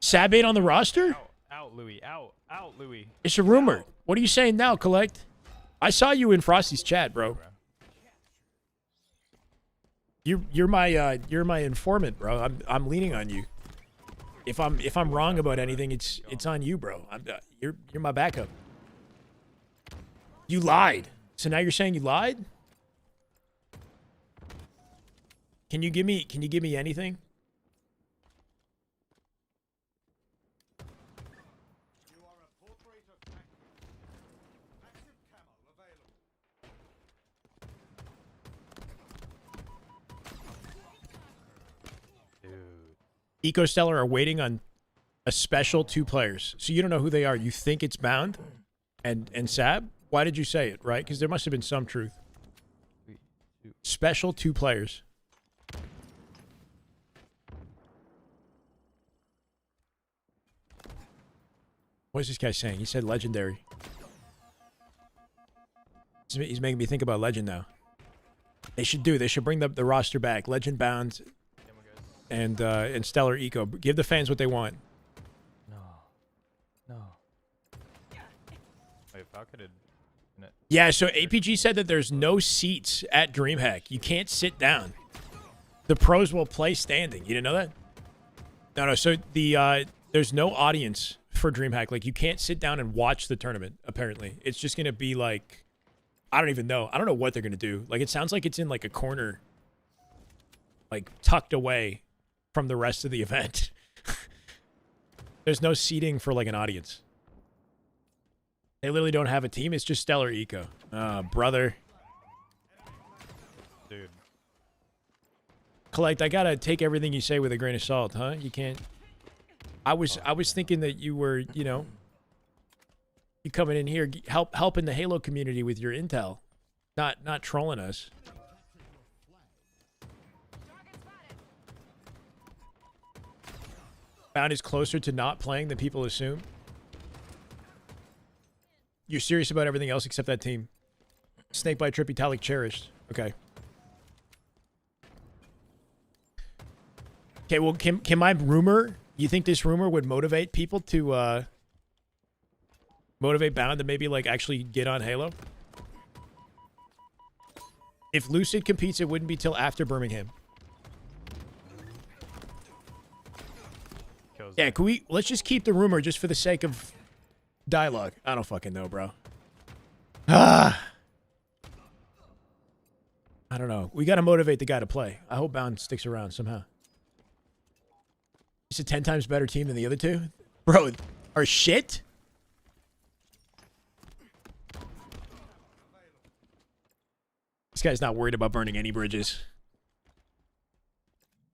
Sabate on the roster? Out, Louis. Out, Louis. It's a rumor. What are you saying now, Collect? I saw you in Frosty's chat, bro. You're my informant, bro. I'm leaning on you. If I'm wrong about anything, it's on you, bro. You're my backup. You lied. So now you're saying you lied? Can you give me anything? EcoStellar are waiting on a special 2 players. So you don't know who they are. You think it's Bound and Sab? Why did you say it, right? Because there must have been some truth. Special 2 players. What is this guy saying? He said legendary. He's making me think about Legend now. They should bring the roster back. Legend, Bound, and Stellar Eco. Give the fans what they want. No. Wait, Falcon did. Yeah, so APG said that there's no seats at DreamHack. You can't sit down. The pros will play standing. You didn't know that? No. So there's no audience for DreamHack. Like you can't sit down and watch the tournament. Apparently, it's just gonna be like, I don't even know. I don't know what they're gonna do. Like it sounds like it's in like a corner, like tucked away from the rest of the event. There's no seating for like an audience. They literally don't have a team. It's just Stellar Eco. Brother. Dude. Collect, I gotta take everything you say with a grain of salt, huh? You can't. I was thinking that you were, you know, you coming in here helping the Halo community with your intel, not trolling us. Bound is closer to not playing than people assume. You're serious about everything else except that team. Snakebite, Trippy, Talik, Cherished. Okay. Okay, well, can my rumor, you think this rumor would motivate people to, motivate Bound to maybe, like, actually get on Halo? If Lucid competes, it wouldn't be till after Birmingham. Yeah, let's just keep the rumor just for the sake of dialogue. I don't fucking know, bro. I don't know. We got to motivate the guy to play. I hope Bound sticks around somehow. It's a 10 times better team than the other two? Bro, are shit? This guy's not worried about burning any bridges.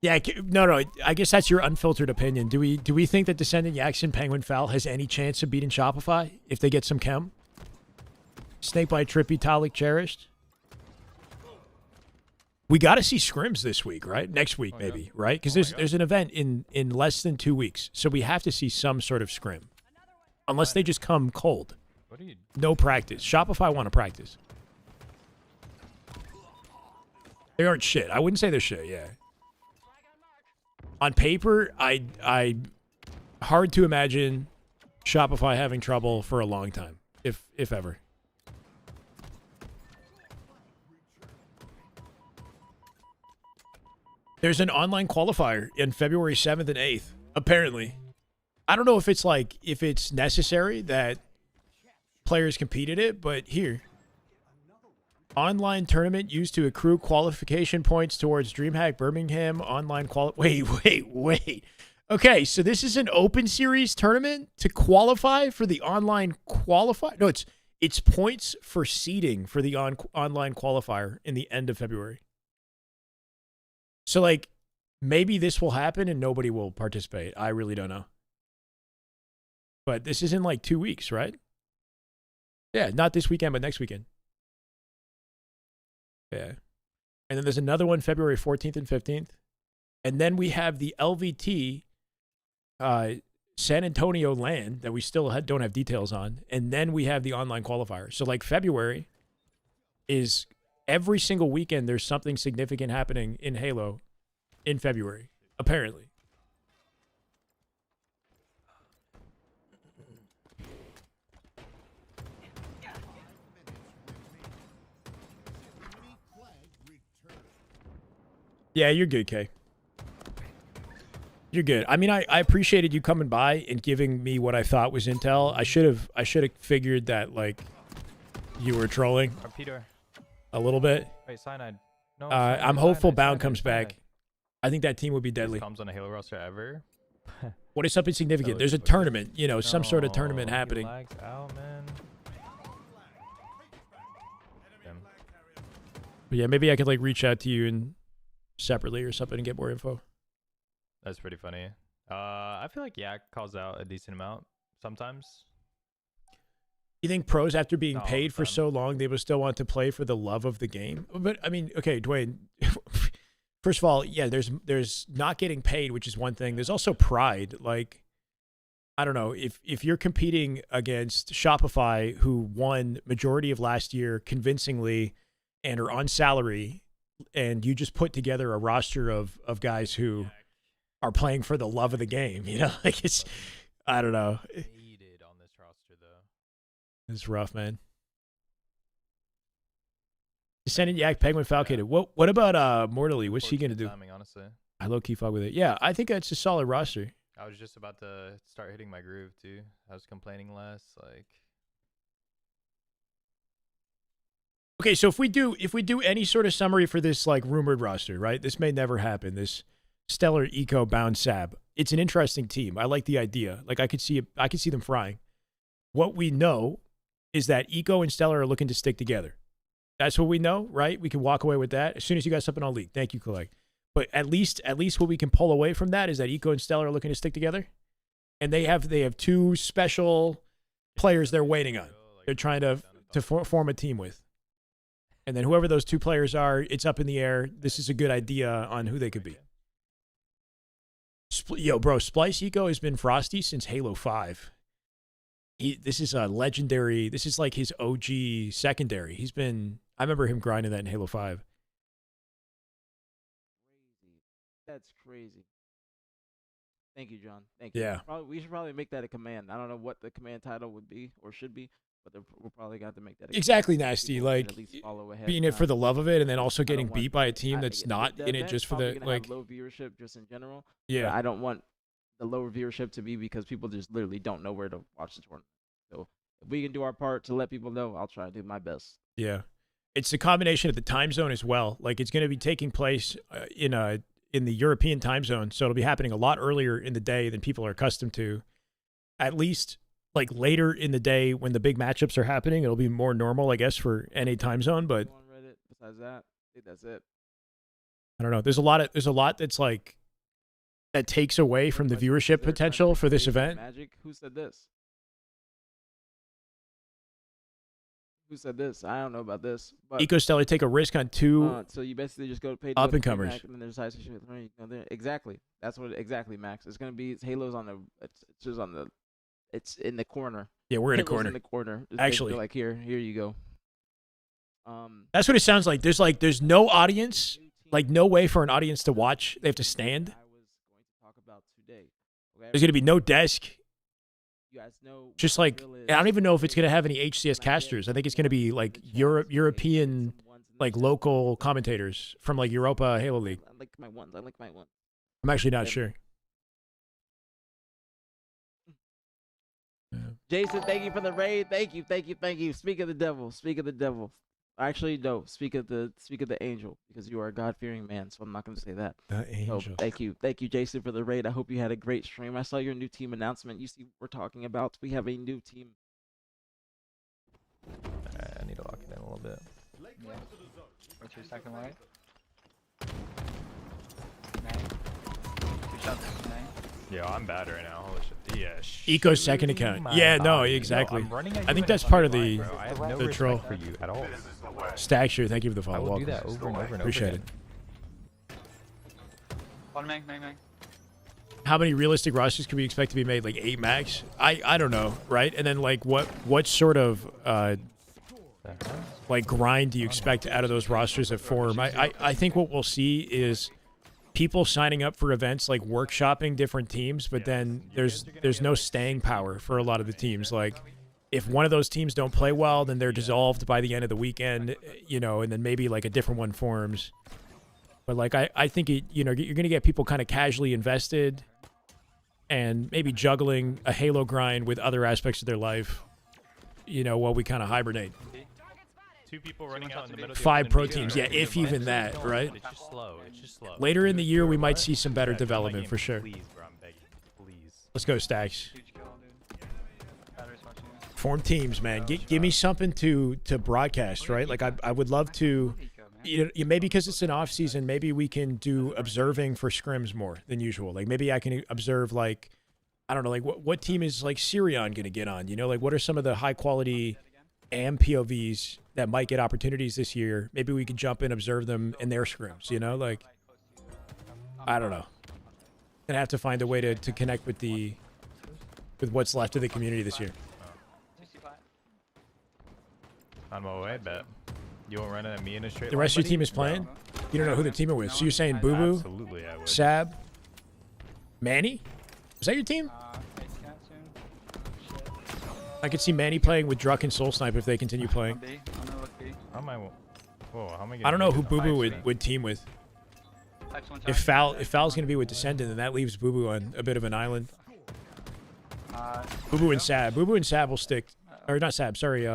Yeah, no. I guess that's your unfiltered opinion. Do we think that Descendant Yaxon Penguin Foul has any chance of beating Shopify if they get some chem? Snakebite Trippy Talik Cherished. We got to see scrims this week, right? Next week, maybe, right? Because there's an event in less than 2 weeks, so we have to see some sort of scrim, unless they just come cold. No practice. Shopify want to practice. They aren't shit. I wouldn't say they're shit. Yeah. On paper, I hard to imagine Shopify having trouble for a long time, if ever. There's an online qualifier in February 7th and 8th, apparently. I don't know if it's necessary that players compete in it, but here. Online tournament used to accrue qualification points towards DreamHack Birmingham online Wait. Okay, so this is an open series tournament to qualify for the online qualifier? No, it's points for seeding for the online qualifier in the end of February. So, like, maybe this will happen and nobody will participate. I really don't know. But this is in, like, 2 weeks, right? Yeah, not this weekend, but next weekend. Yeah. And then there's another one February 14th and 15th. And then we have the LVT San Antonio LAN that we still don't have details on. And then we have the online qualifier. So, like, February is every single weekend there's something significant happening in Halo in February, apparently. Yeah, you're good, Kay. You're good. I mean, I appreciated you coming by and giving me what I thought was intel. I should have figured that, like, you were trolling. Peter. A little bit. Wait, Cyanide. No, I'm hopeful Bound comes back. I think that team would be deadly. Comes on a Halo roster ever. What is something significant? There's a tournament, you know, some sort of tournament happening. Lags out, man. But yeah, maybe I could, like, reach out to you and separately or something and get more info. That's pretty funny. I feel like Yak calls out a decent amount sometimes. You think pros, after being paid for so long, they would still want to play for the love of the game? But I mean, okay, Dwayne. First of all, yeah, there's not getting paid, which is one thing. There's also pride. Like, I don't know, if you're competing against Shopify, who won majority of last year convincingly and are on salary, and you just put together a roster of guys who are playing for the love of the game, you know, like, it's, I don't know. Hated on this roster though. It's rough, man. Descendant Yak Penguin Falcon. What about Mortally? What's he gonna do? Timing, honestly. I low key fuck with it. Yeah, I think that's a solid roster. I was just about to start hitting my groove too. I was complaining less, like. Okay, so if we do any sort of summary for this, like, rumored roster, right? This may never happen. This Stellar Eco Bound Sab. It's an interesting team. I like the idea. Like, I could see them frying. What we know is that Eco and Stellar are looking to stick together. That's what we know, right? We can walk away with that. As soon as you got something on leak. Thank you, Collect. But at least what we can pull away from that is that Eco and Stellar are looking to stick together. And they have two special players they're waiting on. They're trying to form a team with. And then whoever those two players are, it's up in the air. This is a good idea on who they could be. Yo, bro, Splice Eco has been Frosty since Halo 5. This is a legendary. This is like his OG secondary. I remember him grinding that in Halo 5. That's crazy. Thank you, John. Thank you. Yeah. We should probably make that a command. I don't know what the command title would be or should be, but we'll probably got to make that a exactly command. Nasty. People like, at least follow ahead being it for the love of it and then also getting want- beat by a team I- that's not in it event's just for probably the, gonna have like, low viewership just in general. yeah. But I don't want the lower viewership to be because people just literally don't know where to watch the tournament. So if we can do our part to let people know, I'll try to do my best. Yeah. It's a combination of the time zone as well. Like, it's going to be taking place in in the European time zone, so it'll be happening a lot earlier in the day than people are accustomed to. At least like later in the day when the big matchups are happening, it'll be more normal, I guess, for NA time zone. But On Reddit. Besides that, I think that's it. I don't know. There's a lot that's like that takes away from the viewership potential for this event. Magic. Who said this? Who said this? I don't know about this. But EcoStellar take a risk on two so you basically just go to pay up and comers. and then there's high situation. Exactly. That's what exactly, Max. It's gonna be Halo's on the. It's just on the. It's in the corner. Yeah, we're in a Halo's corner. In the corner. It's Actually, basically like here you go. That's what it sounds like. There's no audience, like no way for an audience to watch. They have to stand. I was going to talk about today. Okay? There's gonna be no desk. You guys know. Just like I don't even know if it's gonna have any HCS casters. I think it's gonna be like European, like local commentators from like Europa Halo League. I like my ones. I'm actually not sure. Jason, thank you for the raid. Thank you. Speak of the devil. Actually, no. Speak of the angel, because you are a God-fearing man. So I'm not going to say that. The angel. So thank you, Jason, for the raid. I hope you had a great stream. I saw your new team announcement. You see what we're talking about. We have a new team. I need to lock it in a little bit. Yeah. What's your second light? 9. 2 shots. 9. Yo, I'm bad right now. Holy shit. Yeah. Eco's second account. Yeah, no, exactly. I think that's part of the troll. For you at all. Stacksure, thank you for the I follow. will do that over and over and over Appreciate again. it. One man. How many realistic rosters can we expect to be made? Like 8 max? I don't know, right? And then like what sort of like grind do you expect out of those rosters that form? I think what we'll see is people signing up for events, like workshopping different teams, but then there's no staying power for a lot of the teams. Like if one of those teams don't play well, then they're dissolved by the end of the weekend, you know, and then maybe like a different one forms. But like I think you're gonna get people kind of casually invested and maybe juggling a Halo grind with other aspects of their life, you know, while we kind of hibernate. 2 people running out in the middle. 5 pro teams, yeah, if even that, right? It's just slow. Later in the year, we might see some better development for sure. Please, bro, I'm begging. Please. Let's go, Stacks. Huge kill, dude. Battery's watching you. Form teams, man. Give me something to broadcast, right? Like I would love to. Maybe because it's an off season, maybe we can do observing for scrims more than usual. Like maybe I can observe, like, I don't know, like what team is like Sirion gonna get on? You know, like what are some of the high quality AM POVs that might get opportunities this year? Maybe we could jump in, observe them in their scrims. You know, like I don't know. Gonna have to find a way to connect with what's left of the community this year. On my way, bet. You won't run at me in a straight The line, rest of your buddy? team is playing? You don't know who the team are with. So you're saying Boo Boo, Absolutely, I would. Sab, Manny? Was that your team? I could see Manny playing with Druck and Soul Snipe if they continue playing. How am I? Whoa, how am I? I don't know who getting Boo Boo would team with. If Foul's gonna be with Descendant, then that leaves Boo Boo on a bit of an island. Boo Boo and Sab. Boo Boo and Sab will stick, or not Sab. Sorry,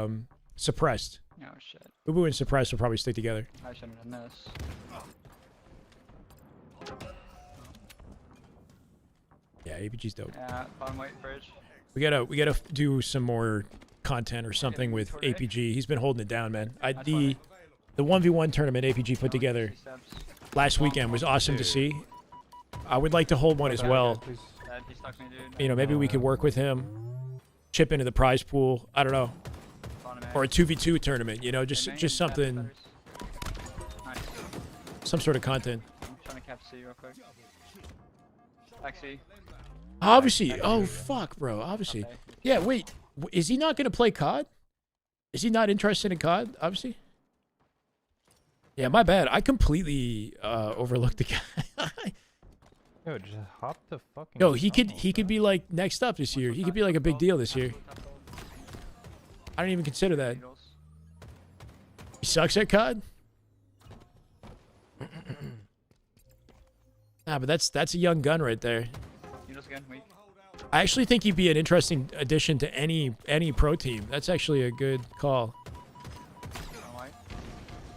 Suppressed. Oh shit. Boo Boo and Suppressed will probably stick together. I shouldn't have done this. Yeah, APG's dope. Yeah, bottom right bridge. We gotta do some more content or something with APG. He's been holding it down, man. The 1v1 tournament APG put together last weekend was awesome to see. I would like to hold one as well. You know, maybe we could work with him, chip into the prize pool. I don't know, or a 2v2 tournament. You know, just something, some sort of content. I'm trying to cap C real quick. Actually. Obviously. Oh fuck, bro. Obviously. Yeah. Wait. Is he not gonna play COD? Is he not interested in COD? Obviously. Yeah, my bad. I completely overlooked the guy. Yo, just hop the fucking. Yo, he could be like next up this year. He could be like a big deal this year. I didn't even consider that. He sucks at COD. Nah, but that's a young gun right there. I actually think he'd be an interesting addition to any pro team. That's actually a good call.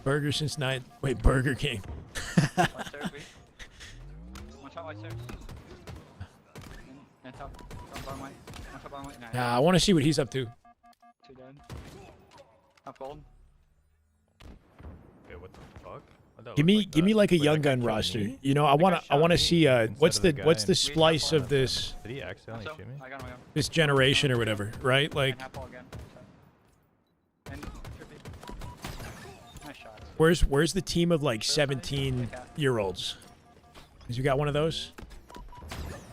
Burger since 9. Wait, Burger King. white stairs. And top. Top bottom white. One top bottom white. Nice. Nah, I want to see what he's up to. 2 dead. Top gold. Wait, what the fuck? What'd that Give look me, like give me that? like a Wait, young that guy gun killed roster. me? You know, I want to see what's instead the of the guy. splice of this Did he accidentally So, shoot me? I got him. I got him. this generation or whatever, right? Like, And half ball again. And trippy. Nice shots. where's the team of like 17-year-olds? Cause you got one of those.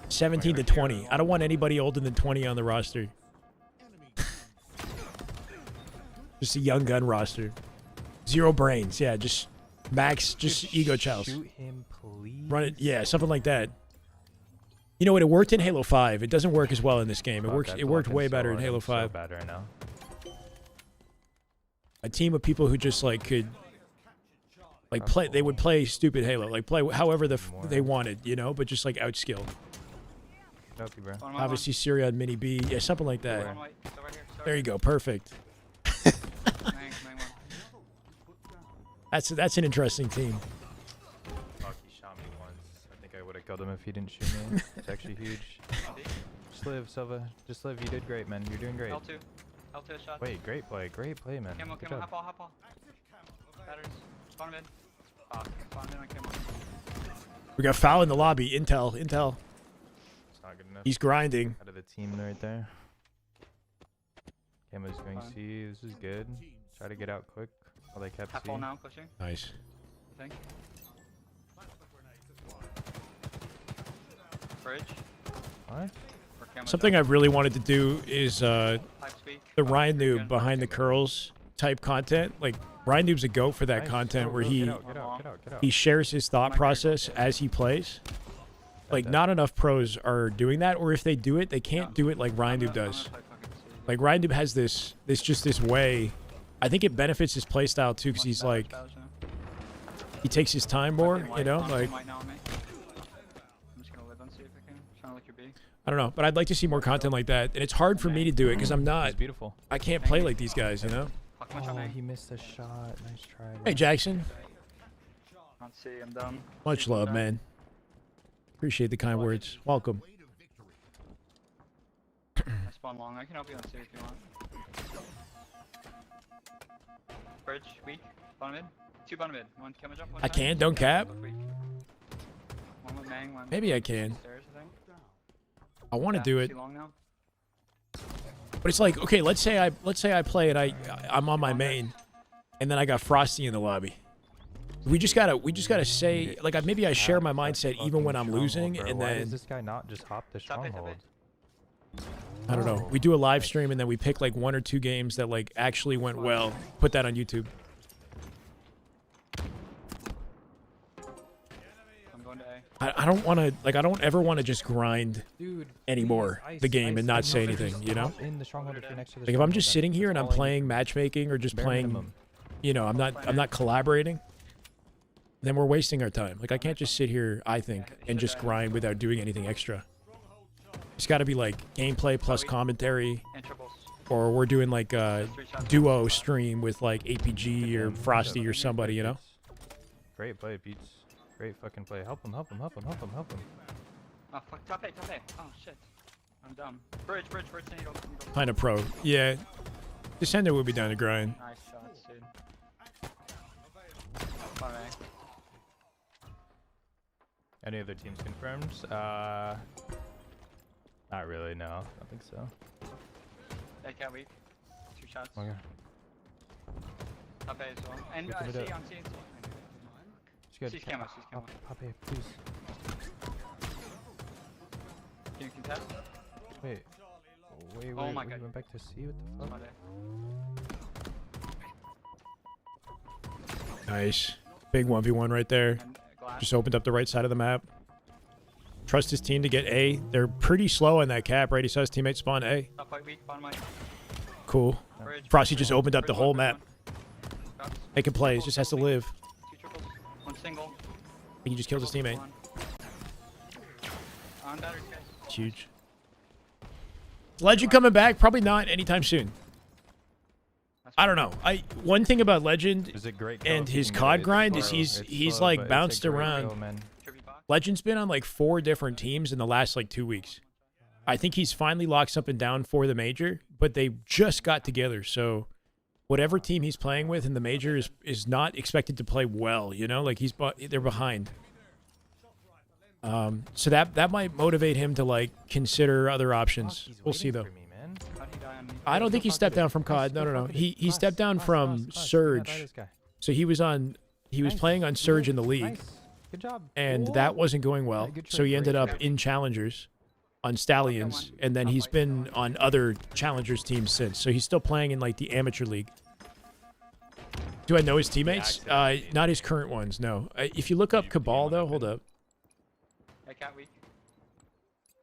17 to 20. I don't want anybody older than 20 on the roster. Just a young gun roster. 0 brains. Yeah, just max, just ego chows. Shoot him, please. Run it. Yeah, something like that. You know what? It worked in Halo 5. It doesn't work as well in this game. It Fuck, works. I'm It worked fucking way so better in right- Halo I'm 5. So bad right now. A team of people who just like could like play. They would play stupid Halo, like play however they wanted, you know, but just like outskill. Help you, bro. Bottom white Obviously, Syria and Mini B. Yeah, something like one. that. Bottom white. It's over here. Sorry. There you go. Perfect. Bang, bang one. That's an interesting team. Fuck, he shot me once. I think I would have killed him if he didn't shoot me. It's actually huge. Just live, Silva. Just live. You did great, man. You're doing great. L2. L2 shot. Wait, great play, man. Camo, Good camo. job. Hop ball. Batteries. Bottom mid. Fuck. Bottom mid on camo. We got foul in the lobby. Intel. It's not good enough. He's grinding. Out of the team right there. Camo's going Fine. C. This is good. Try to get out quick while they kept Half C. ball now, pushing. Nice. I think. Bridge. What? Or camo Something I really wanted to do is Type speak. the Oh, Ryan you're Noob good. behind the curls type content. Like Ryan Noob's a goat for that Nice. content Go, where go, he Get out, get out, get out, get out. he shares his thought process as he plays. Like not enough pros are doing that, or if they do it, they can't do it like Ryan Noob does. Like Ryan Noob has this way. I think it benefits his playstyle too, because he's like he takes his time more, you know. Like I'm just gonna live on see if I can. Trying to look your B. I don't know, but I'd like to see more content like that, and it's hard for me to do it because I'm It's not. beautiful. I can't play like these guys, you know. Fuck much on Oh, A. he missed a shot. Nice try. Bro. Hey Jackson, On C, I'm done. much C, love, done. man. Appreciate the kind words. Welcome. I spawn long. I can help you on C if you want. Bridge, weak. Bottom mid. 2 bottom mid. One camera jump. One I side. can, don't cap. Look weak. One with Mang, one Maybe I can. stairs, I think. I want to Yeah, do it, C long now. but it's like, okay, let's say I play and I'm on my main, and then I got Frosty in the lobby. We just gotta say, like, maybe I share my mindset even when I'm losing, and Why does then this guy not just hop the Top it, top stronghold? it. I don't know. We do a live stream and then we pick like 1 or 2 games that like actually went well. Put that on YouTube. I'm going to A. I don't want to like I don't ever want to just grind Dude, anymore please, the game ice, and not ice, say ice, anything, just you know? hop in the stronghold if you're next to the Like if I'm stronghold, just that's- sitting here and that's I'm all I playing need. matchmaking or just Bare playing, minimum. you know, I'm not collaborating, then we're wasting our time. Like I can't just sit here, I think, and just grind without doing anything extra. It's got to be like gameplay plus commentary, And triples. or we're doing like a 3 shots. duo stream with like APG or Frosty or somebody, you know? Great play, Beats. Great fucking play. Help him, help him, help him, help him, help him. Oh, fuck. Top A, top A. Oh, shit. I'm dumb. Bridge, needle. Kind of pro. Yeah. Descender would be down to grind. Nice shots, dude. Bottom A. Any other teams confirmed? Not really, no. I don't think so. A cat weak. 2 shots. Okay. Top A as well. And Open it C up. on C. It's good. She's camo, she's camo. Pop A, please. You can test? Wait. Wait, Oh my we God. went back to C? What the fuck? Smart A. Nice. Big 1v1 right there. And glass. Just opened up the right side of the map. Trust his team to get A. They're pretty slow on that cap, right? He saw his teammate spawn A. Top white weak, bottom white. Cool. Bridge. Frosty bridge, just bridge, opened up the bridge whole one, bridge map. one. Shots. Making plays. Just has to live. 2 triples. 1 single. He just killed his teammate. One. On batteries, guys. It's huge. Legend coming back? Probably not anytime soon. I don't know. One thing about Legend Is it great kill and if you his can get COD it? grind is Slow. he's It's he's slow, like but it's a bounced great around. kill, man. Tribute box. Legend's been on like 4 different teams in the last like 2 weeks. I think he's finally locked something down for the major, but they just got together. So whatever team he's playing with in the major is not expected to play well, you know? Like they're behind. So that might motivate him to like consider other options. We'll see though. I don't think he stepped down from COD. No. He stepped down from Surge. So he was playing on Surge in the league. Good job. And that wasn't going well. So he ended up in Challengers on Stallions, and then he's been on other Challengers teams since. So he's still playing in like the amateur league. Do I know his teammates? Not his current ones, no. If you look up Cabal though, hold up. I cat weak.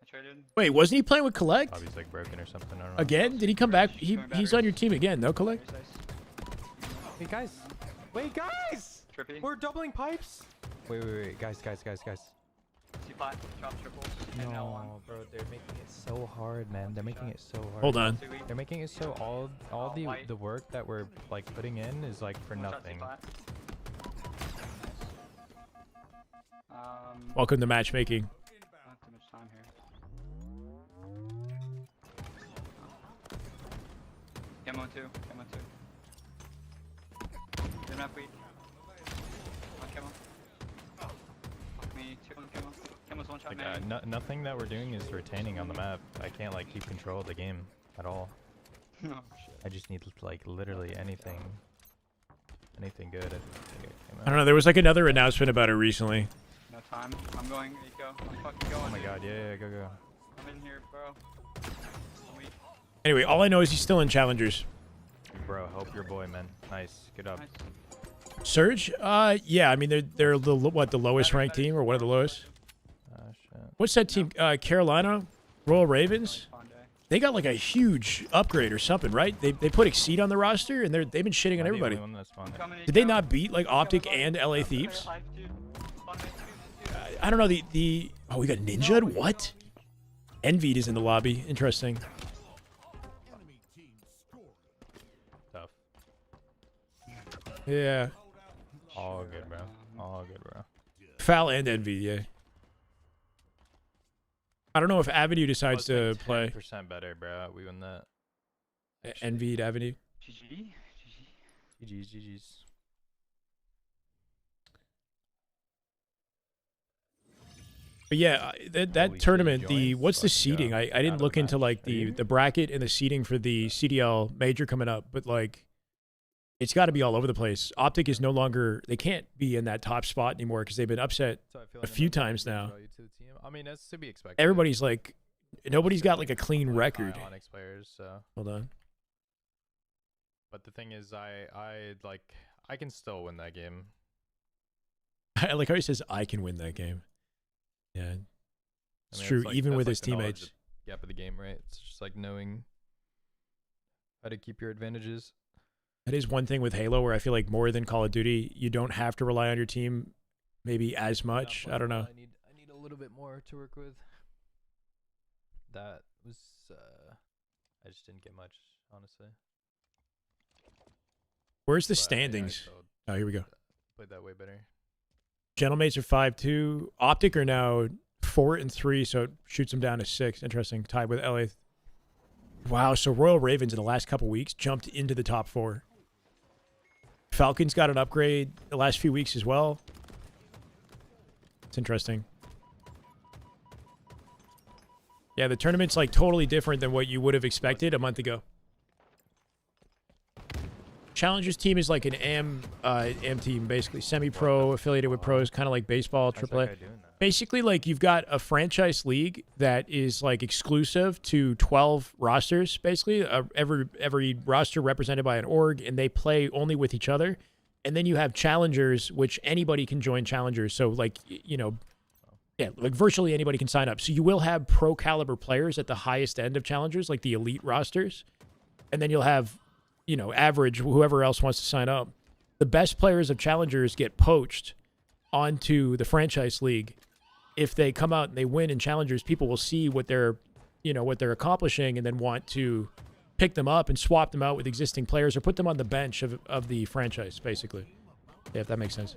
I traded. Wait, wasn't he playing with Collect? Probably he's like broken or something. I don't know. Again? Did he come back? He's on your team again, no Collect? Hey guys. Wait guys! Trippy. We're doubling pipes. Wait, guys. C-pot, drop triples, and L1. No, bro, they're making it so hard, man. They're making it so hard. Hold on. They're making it so all the work that we're like putting in is like for nothing. Welcome to matchmaking. Not too much time here. Camo 2. They're not weak. One camo. Fuck me, 2 on camo. Camo's one shot, man. Nothing that we're doing is retaining on the map. I can't like keep control of the game at all. Oh, shit. I just need like literally anything good. I don't know, there was like another announcement about it recently. No time. I'm going, Eco. I'm fucking going. Oh my god, yeah, go. I'm in here, bro. I'm weak. Anyway, all I know is he's still in Challengers. Bro, help your boy, man. Nice, good up. Nice. Surge? Yeah, I mean they're the lowest ranked team or one of the lowest. Shit. What's that team? Carolina, Royal Ravens. They got like a huge upgrade or something, right? They put Exceed on the roster and they've been shitting on everybody. Did they not beat like Optic and LA Thieves? I don't know. Oh, we got Ninja'd? What? Envied is in the lobby. Interesting. Tough. Yeah. All good, bro. All good, bro. Foul and Envied, yeah. I don't know if Avenue decides to play. 10% better, bro. We win that. Envied Avenue. GG's. But yeah, that tournament, what's the seeding? I didn't look into like the bracket and the seeding for the CDL major coming up, but like it's got to be all over the place. Optic is no longer, they can't be in that top spot anymore because they've been upset a few times now. I mean, that's to be expected. Everybody's like, nobody's got like a clean record. Onyx players, so. Hold on. But the thing is, I can still win that game. I like how he says I can win that game. Yeah, it's true. Like, even with like his teammates. Gap of the game, right? It's just like knowing how to keep your advantages. That is one thing with Halo where I feel like more than Call of Duty, you don't have to rely on your team maybe as much. I don't know. I need a little bit more to work with. That was I just didn't get much, honestly. Where's the standings? Oh, here we go. Played that way better. Gentlemates are 5-2. Optic are now 4-3, so it shoots them down to 6. Interesting. Tied with LA. Wow, so Royal Ravens in the last couple weeks jumped into the top 4. Falcons got an upgrade the last few weeks as well. It's interesting. Yeah, the tournament's like totally different than what you would have expected a month ago. Challengers team is like an AM team, basically semi-pro, affiliated with pros, kind of like baseball, AAA. Basically, like you've got a franchise league that is like exclusive to 12 rosters. Basically, every roster represented by an org, and they play only with each other. And then you have challengers, which anybody can join challengers. So like yeah, like virtually anybody can sign up. So you will have pro caliber players at the highest end of challengers, like the elite rosters, and then you'll have average, whoever else wants to sign up. The best players of challengers get poached onto the franchise league. If they come out and they win in challengers, people will see what they're accomplishing and then want to pick them up and swap them out with existing players or put them on the bench of the franchise, basically. Yeah, if that makes sense.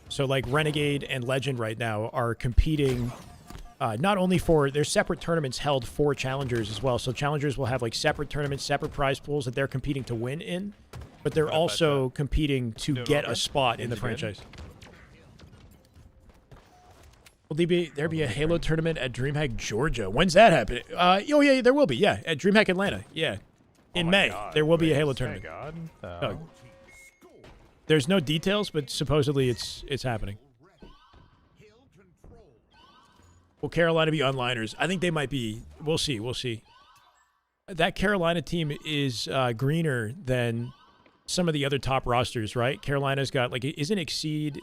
So like Renegade and Legend right now are competing not only for, there's separate tournaments held for challengers as well. So challengers will have like separate tournaments, separate prize pools that they're competing to win in, but they're also competing to get a spot in the franchise. Will there be a Halo tournament at DreamHack Georgia? When's that happening? Oh yeah, there will be. Yeah, at DreamHack Atlanta. Yeah, in May there will be a Halo tournament. There's no details, but supposedly it's happening. Will Carolina be onliners? I think they might be. We'll see. We'll see. That Carolina team is greener than some of the other top rosters, right? Carolina's got, like, isn't Exceed...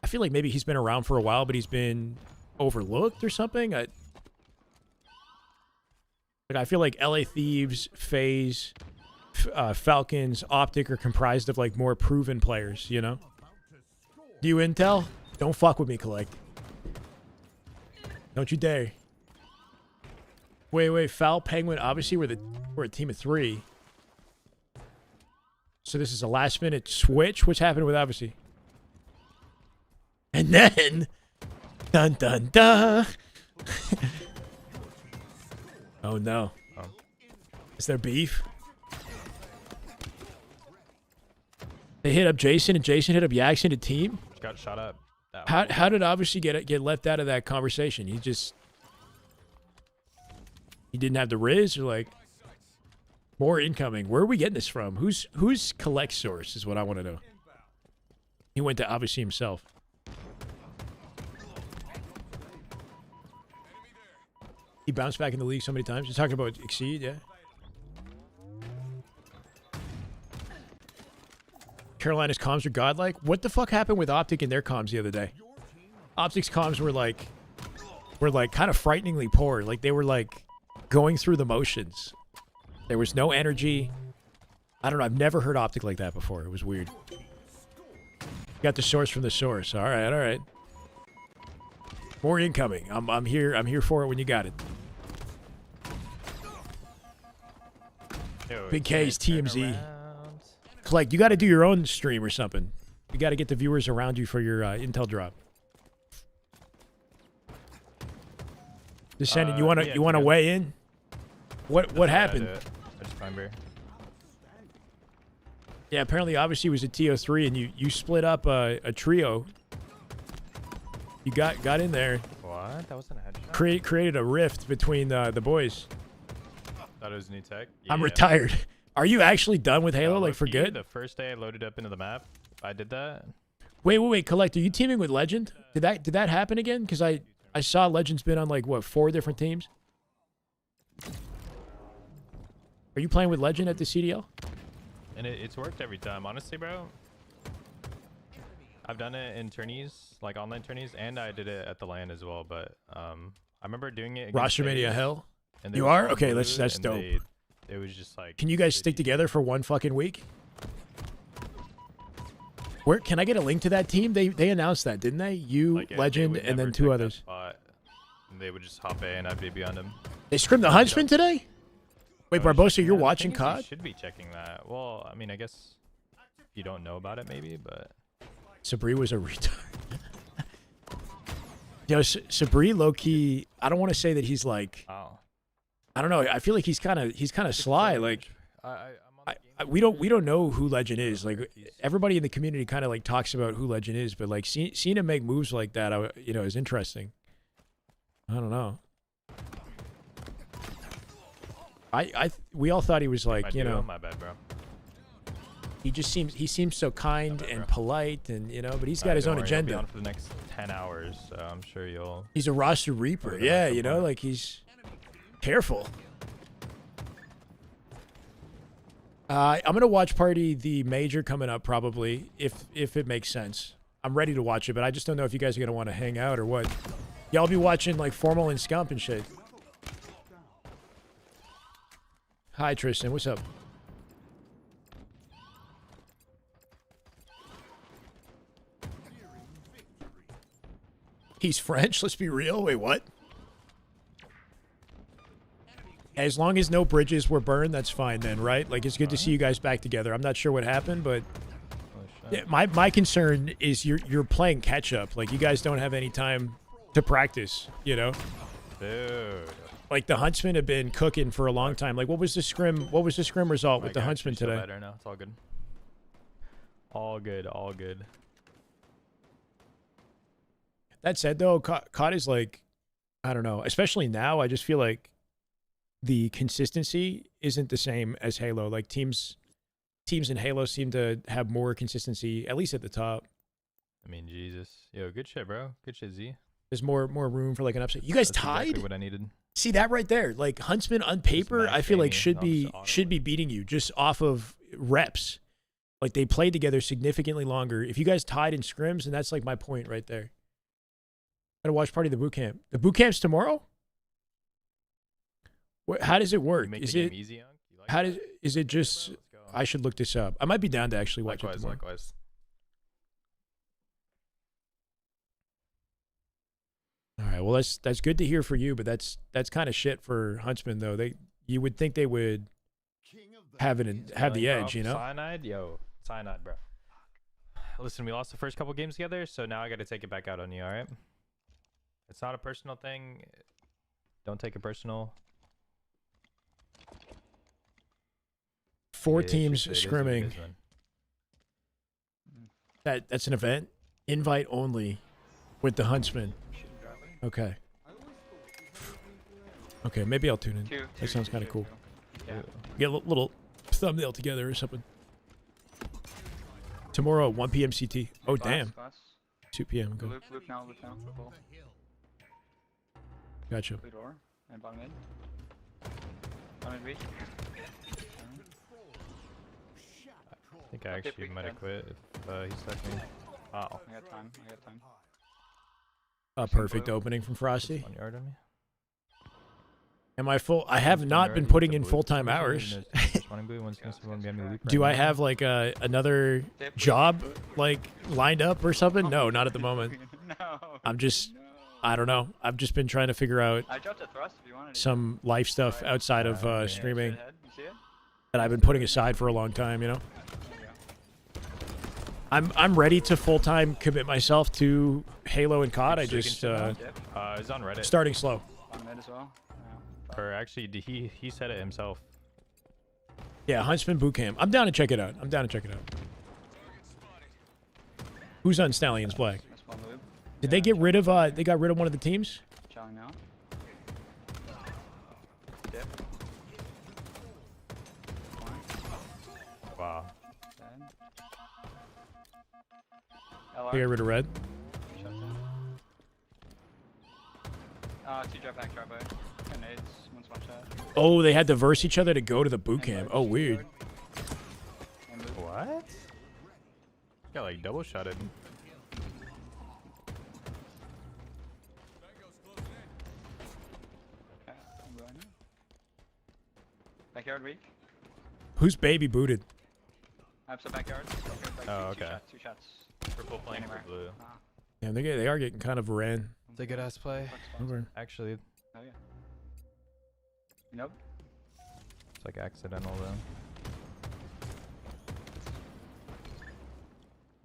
I feel like maybe he's been around for a while, but he's been overlooked or something. I feel like LA Thieves, FaZe, Falcons, Optic are comprised of, like, more proven players, you know? Do you intel? Don't fuck with me, Collect. Don't you dare. Wait, Foul, Penguin, obviously we're a team of 3. So this is a last-minute switch? What's happening with obviously? And then... Dun, dun, dun! Oh, no. Is there beef? They hit up Jason, and Jason hit up Yax in a team? Got shot up. How did obviously get left out of that conversation? He didn't have the Riz, or like more incoming. Where are we getting this from? Who's collect source is what I want to know. He went to obviously himself. He bounced back in the league so many times. You're talking about Exceed, yeah. Carolina's comms are godlike. What the fuck happened with Optic and their comms the other day? Optic's comms were like kind of frighteningly poor. Like they were like going through the motions. There was no energy. I don't know. I've never heard Optic like that before. It was weird. Got the source from the source. All right. More incoming. I'm here for it when you got it. Yo, Big K's TMZ. Like, you got to do your own stream or something. You got to get the viewers around you for your intel drop. Descendant, you want to weigh in? What happened? I just remember. Yeah, apparently, obviously, it was a TO3, and you split up a trio. You got in there. What? That wasn't a headshot? Created a rift between the boys. Thought it was new tech. Yeah. I'm retired. Are you actually done with Halo, like, for good? The first day I loaded up into the map, I did that. Wait, Collect, are you teaming with Legend? Did that happen again? Because I saw Legend's been on, like, what, 4 different teams? Are you playing with Legend at the CDL? And it's worked every time, honestly, bro. I've done it in tourneys, like online tourneys, and I did it at the LAN as well, but I remember doing it against Roster Mania Hell? And you are? Okay, that's dope. It was just like... Can you guys stick together for one fucking week? Where can I get a link to that team? They announced that, didn't they? You, like, Legend, and then 2 others. And they would just hop A and I'd be beyond them. They scrimmed the Huntsman today? Wait, Barbosa, you're watching COD? You should be checking that. Well, I mean, I guess you don't know about it maybe, but... Sabri was a retard. Yo, Sabri, low-key, I don't want to say that he's like... Oh. I don't know. I feel like he's kind of sly. Like, we don't know who Legend is. Like, everybody in the community kind of like talks about who Legend is, but like seeing him make moves like that, is interesting. I don't know. We all thought he was like, my bad, bro. He seems so kind and polite, and but he's got his own agenda. I'll be on for the next 10 hours, so I'm sure you'll. He's a roster reaper. Yeah, like he's. Careful. I'm gonna watch party the major coming up probably if it makes sense. I'm ready to watch it, but I just don't know if you guys are gonna want to hang out or what. Y'all be watching like Formal and Scump and shit. Hi Tristan, what's up? He's French. Let's be real. Wait, what? As long as no bridges were burned, that's fine then, right? Like, it's good to see you guys back together. I'm not sure what happened, but Yeah, my concern is you're playing catch up. Like you guys don't have any time to practice. You know. Dude. Like the Huntsmen have been cooking for a long time. Like what was the scrim? What was the scrim result with the Huntsmen today? Better now. It's all good. All good. All good. That said, though, COD is like, I don't know. Especially now, I just feel like the consistency isn't the same as Halo. Like teams in Halo seem to have more consistency, at least at the top. I mean, Jesus. Yo, good shit, bro. Good shit, Z. There's more room for like an upset. You guys That's tied? exactly what I needed. See that right there? Like Huntsman on paper, I feel like should be beating you just off of reps. Like they played together significantly longer. If you guys tied in scrims, and that's like my point right there. Gotta watch party of the boot camp. The boot camp's tomorrow? How does it work? Is it easy, like how does is it just? I should look this up. I might be down to actually watch it tomorrow. Likewise. All right. Well, that's good to hear for you, but that's kind of shit for Huntsman though. You would think they would have the edge, you know? Cyanide, cyanide, bro. Listen, we lost the first couple games together, so now I got to take it back out on you. All right? It's not a personal thing. Don't take it personal. 4 teams scrimming. That's an event. Invite only with the Huntsman. Okay. Okay, maybe I'll tune in. That sounds kind of cool. Yeah. Get a little thumbnail together or something. Tomorrow, 1 p.m. CT. Oh, damn. 2 p.m. Good. Loop now, Full. Gotcha. Blue door and bottom mid. Bottom mid reach. I think I actually might have quit if he stuck me. Oh. I got time. A perfect opening from Frosty. 1 yard on me. Am I full? I have not been putting in full-time hours. Do I have like another job like lined up or something? No, not at the moment. I don't know. I've just been trying to figure out some life stuff outside of streaming that I've been putting aside for a long time, you know? I'm ready to full-time commit myself to Halo and COD. I just it's on Reddit. Starting slow. On mid as well. Or actually, he said it himself. Yeah, Huntsman Bootcamp. I'm down to check it out. Who's on Stallions Black? Did they get rid of? They got rid of one of the teams. Now. Wow. They got rid of red. 2 drop back, drop out. Grenades. One's one shot. Oh, they had to verse each other to go to the boot camp. Oh, weird. What? Got like double shotted. Backyard weak. Who's baby booted? Abs backyard. Oh, okay. 2 shots. Purple playing for blue. Yeah, they are getting kind of ran. It's a good ass play. Over. Actually, Oh yeah. Nope. it's like accidental though.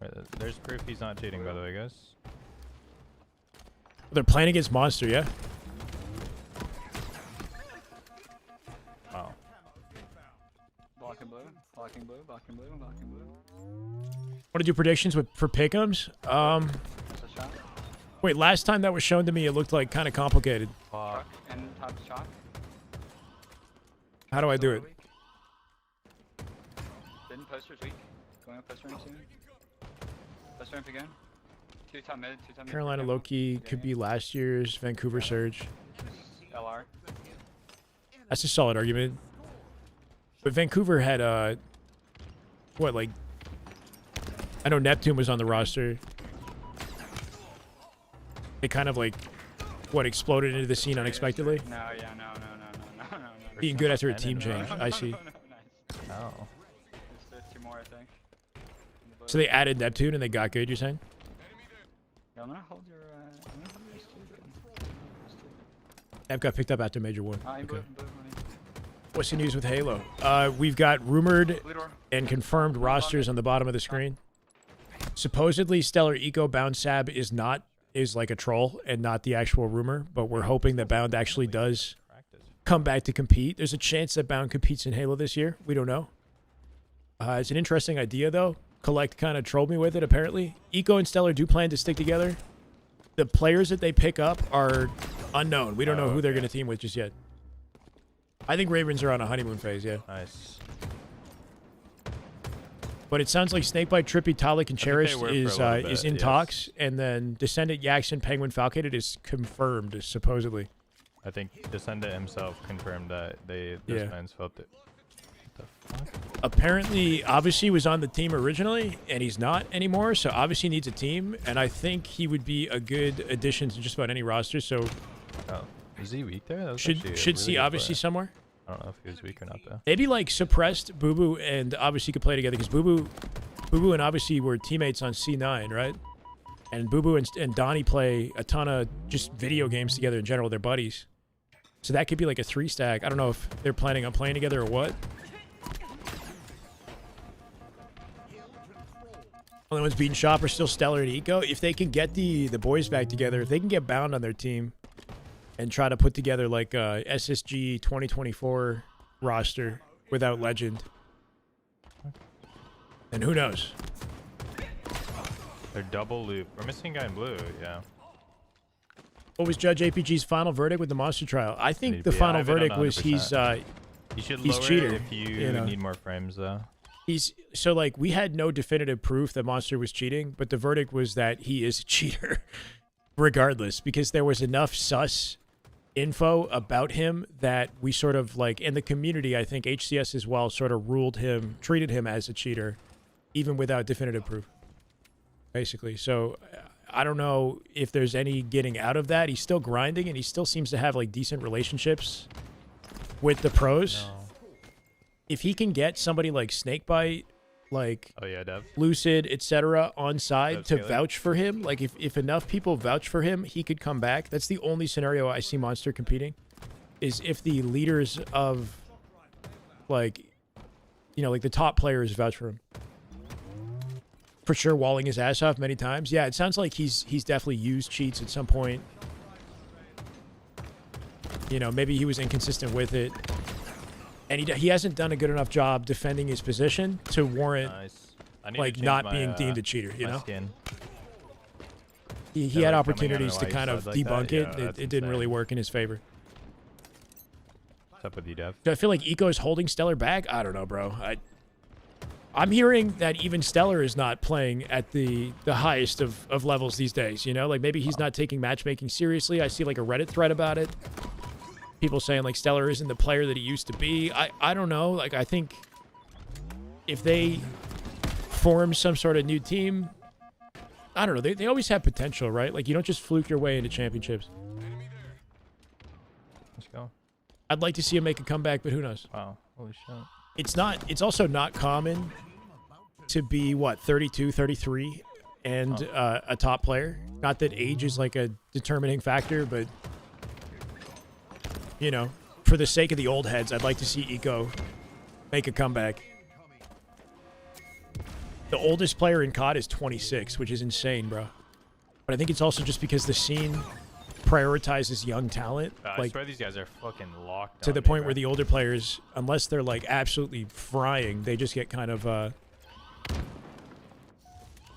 Right, there's proof he's not cheating, by the way, guys. They're playing against Monster, yeah? Wow. Blocking blue. Want to do predictions for pick'ems? That's a shot. Wait, last time that was shown to me, it looked like kind of complicated. Truck and top shot. How do I do it? Didn't poster's weak. Going up poster ramp soon. Poster ramp again. 2 top mid. Carolina Loki could be last year's Vancouver Surge. LR. That's a solid argument. But Vancouver had, what, like... I know Neptune was on the roster. They kind of, like, what, exploded into the scene unexpectedly? No. Being good after a team change, I see. Nice. Oh. There's 2 more, I think. So they added Neptune and they got good, you're saying? Yeah, I'm gonna hold your Nev got picked up after Major 1. blue, Okay. money. What's the news with Halo? We've got rumored and confirmed rosters on the bottom of the screen. Supposedly, Stellar Eco Bound Sab is like a troll and not the actual rumor, but we're hoping that Bound actually does come back to compete. There's a chance that Bound competes in Halo this year. We don't know. It's an interesting idea, though. Collect kind of trolled me with it, apparently. Eco and Stellar do plan to stick together. The players that they pick up are unknown. We don't know who they're going to team with just yet. I think Ravens are on a honeymoon phase, yeah. Nice. But it sounds like Snakebite, Trippy, Talik, and Cherished is in talks, and then Descendant, Yaxon, Penguin, Falcated is confirmed, supposedly. I think Descendant himself confirmed that their fans felt it. What the fuck? Apparently, Obviously was on the team originally, and he's not anymore, so Obviously needs a team, and I think he would be a good addition to just about any roster, so... Oh, is he weak there? That was should really see Obviously somewhere. I don't know if he was weak or not, though. Maybe, like, Suppressed, Boo Boo, and Obviously could play together, because Boo Boo and Obviously were teammates on C9, right? And Boo Boo and Donnie play a ton of just video games together in general. They're buddies. So that could be like a 3-stack. I don't know if they're planning on playing together or what. Only ones beating shop are still Stellar and Eco. If they can get the boys back together, if they can get Bound on their team and try to put together like a SSG 2024 roster without Legend, and who knows? They're double loop. We're missing a guy in blue, yeah. What was Judge APG's final verdict with the monster trial? I think the final verdict was he's you should he's lower cheater. it if you need more frames, though. So like we had no definitive proof that Monster was cheating, but the verdict was that he is a cheater regardless, because there was enough sus info about him that we sort of like in the community, I think HCS as well sort of treated him as a cheater even without definitive proof, basically. So I don't know if there's any getting out of that. He's still grinding and he still seems to have like decent relationships with the pros. No. If he can get somebody like Snakebite, like Dev, Lucid, etc. on side Dev to Taylor. vouch for him, like if enough people vouch for him, he could come back. That's the only scenario I see Monster competing, is if the leaders of like, you know, like the top players vouch for him. For sure, walling his ass off many times. Yeah, it sounds like he's definitely used cheats at some point. You know, maybe he was inconsistent with it. And he hasn't done a good enough job defending his position to warrant like not being deemed a cheater, you know? Skin. He Yeah, had like, opportunities to coming kind on of a light side like debunk that, it. yeah, It that's didn't really insane. work in his favor. What's up with you, Dev? Do I feel like Eco is holding Stellar back? I don't know, bro. I'm hearing that even Stellar is not playing at the highest of levels these days, you know? Like maybe he's not taking matchmaking seriously. I see like a Reddit thread about it. People saying like Stellar isn't the player that he used to be. I don't know. Like I think if they form some sort of new team, I don't know. They always have potential, right? Like you don't just fluke your way into championships. Let's go. I'd like to see him make a comeback, but who knows? Wow. Holy shit. It's also not common to be 32, 33 and a top player. Not that age is like a determining factor, but you know, for the sake of the old heads, I'd like to see Eco make a comeback. The oldest player in COD is 26, which is insane, bro. But I think it's also just because the scene prioritizes young talent. I Like swear these guys are fucking locked to on the me, point bro. where the older players, unless they're like absolutely frying, they just get kind of,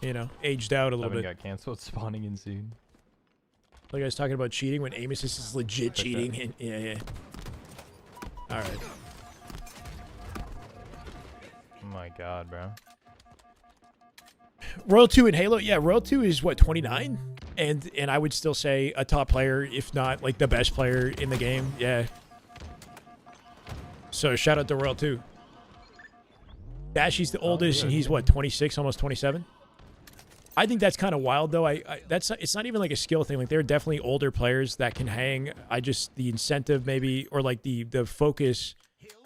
you know, aged out a little Seven bit. got canceled, spawning in soon. Like I was talking about cheating when Amos is legit Like that. cheating. And, yeah. All right. Oh my god, bro. Royal 2 in Halo, yeah, Royal 2 is what, 29? And I would still say a top player, if not like the best player in the game. Yeah. So shout out to Royal 2. Dashy's the oldest, and he's what, 26, almost 27? I think that's kind of wild though. It's not even like a skill thing. Like there are definitely older players that can hang. The incentive maybe, or like the focus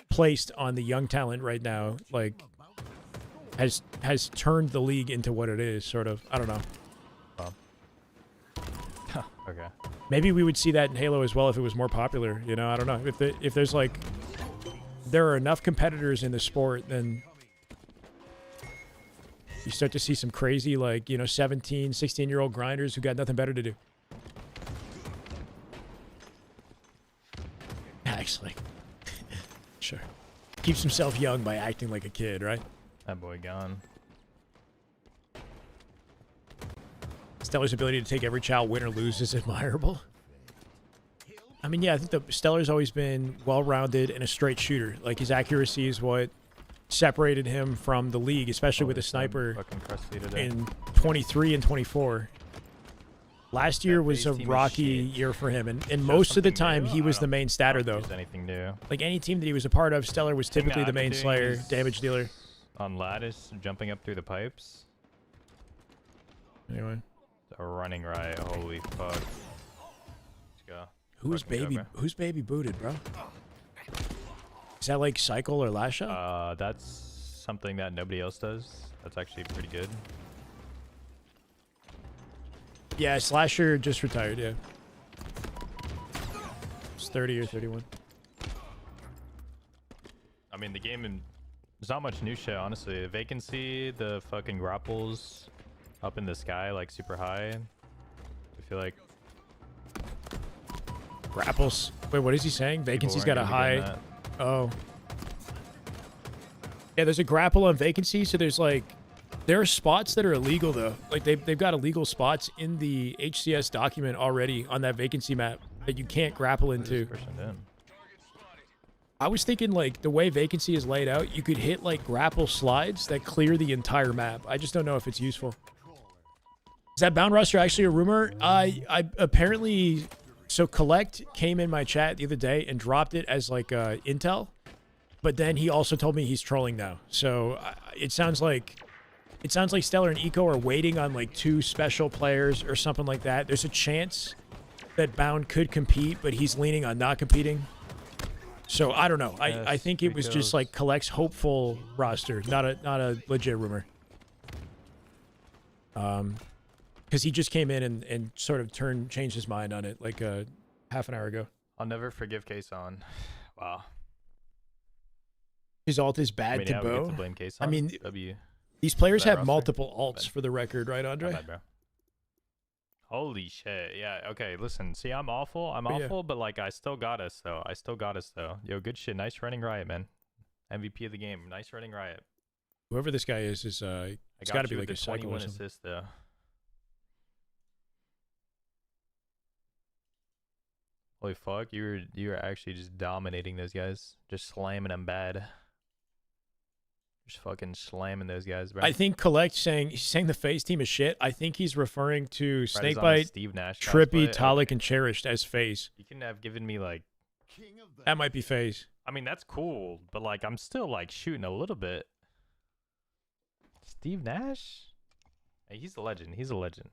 placed on the young talent right now, like has turned the league into what it is, sort of. I don't know. Okay. Maybe we would see that in Halo as well if it was more popular. You know, I don't know. If there's like, there are enough competitors in the sport, then You start to see some crazy, like, 17, 16-year-old grinders who got nothing better to do. Actually. Sure. Keeps himself young by acting like a kid, right? That boy gone. Stellar's ability to take every child, win or lose, is admirable. I mean, yeah, I think the Stellar's always been well-rounded and a straight shooter. Like, his accuracy is what separated him from the league, especially with a sniper in 23 and 24. Last year was a rocky year for him, and most of the time he was the main statter, though. Anything new? Like, any team that he was a part of, Stellar was typically the main slayer, damage dealer. On lattice, jumping up through the pipes. Anyway. A running riot, holy fuck. Let's go. Who's baby booted, bro? Is that like Cycle or Lash Out? That's something that nobody else does. That's actually pretty good. Yeah, Slasher just retired, yeah. It's 30 or 31. I mean, the game, there's not much new shit, honestly. The vacancy, the fucking grapples up in the sky, like super high. I feel like... Grapples? Wait, what is he saying? Vacancy's got a high... Oh. Yeah, there's a grapple on vacancy, so there's like... There are spots that are illegal, though. Like, they've got illegal spots in the HCS document already on that vacancy map that you can't grapple into. I was thinking, like, the way vacancy is laid out, you could hit, like, grapple slides that clear the entire map. I just don't know if it's useful. Is that bound roster actually a rumor? I apparently... So Collect came in my chat the other day and dropped it as, like, intel. But then he also told me he's trolling now. So it sounds like Stellar and Eco are waiting on like 2 special players or something like that. There's a chance that Bound could compete, but he's leaning on not competing. So I don't know. I think it was just like Collect's hopeful roster, not a legit rumor. Because he just came in and sort of changed his mind on it like half an hour ago. I'll never forgive Kason. Wow. His ult is bad to Bo. To blame Kason. I mean, these players have multiple ults for the record, right, Andre? Bad, bro. Holy shit. Yeah, okay, listen. See, I'm awful. But like I still got us though. Yo, good shit. Nice running riot, man. MVP of the game. Nice running riot. Whoever this guy is it's got to be like a Cycle or something. Assist, though. Holy fuck, you were actually just dominating those guys. Just slamming them bad. Just fucking slamming those guys, bro. I think Collect saying the FaZe team is shit. I think he's referring to Snakebite, Steve Nash, Trippy, Talik, and Cherished as FaZe. You couldn't have given me like... That might be FaZe. I mean, that's cool, but like I'm still like shooting a little bit. Steve Nash? Hey, he's a legend. He's a legend.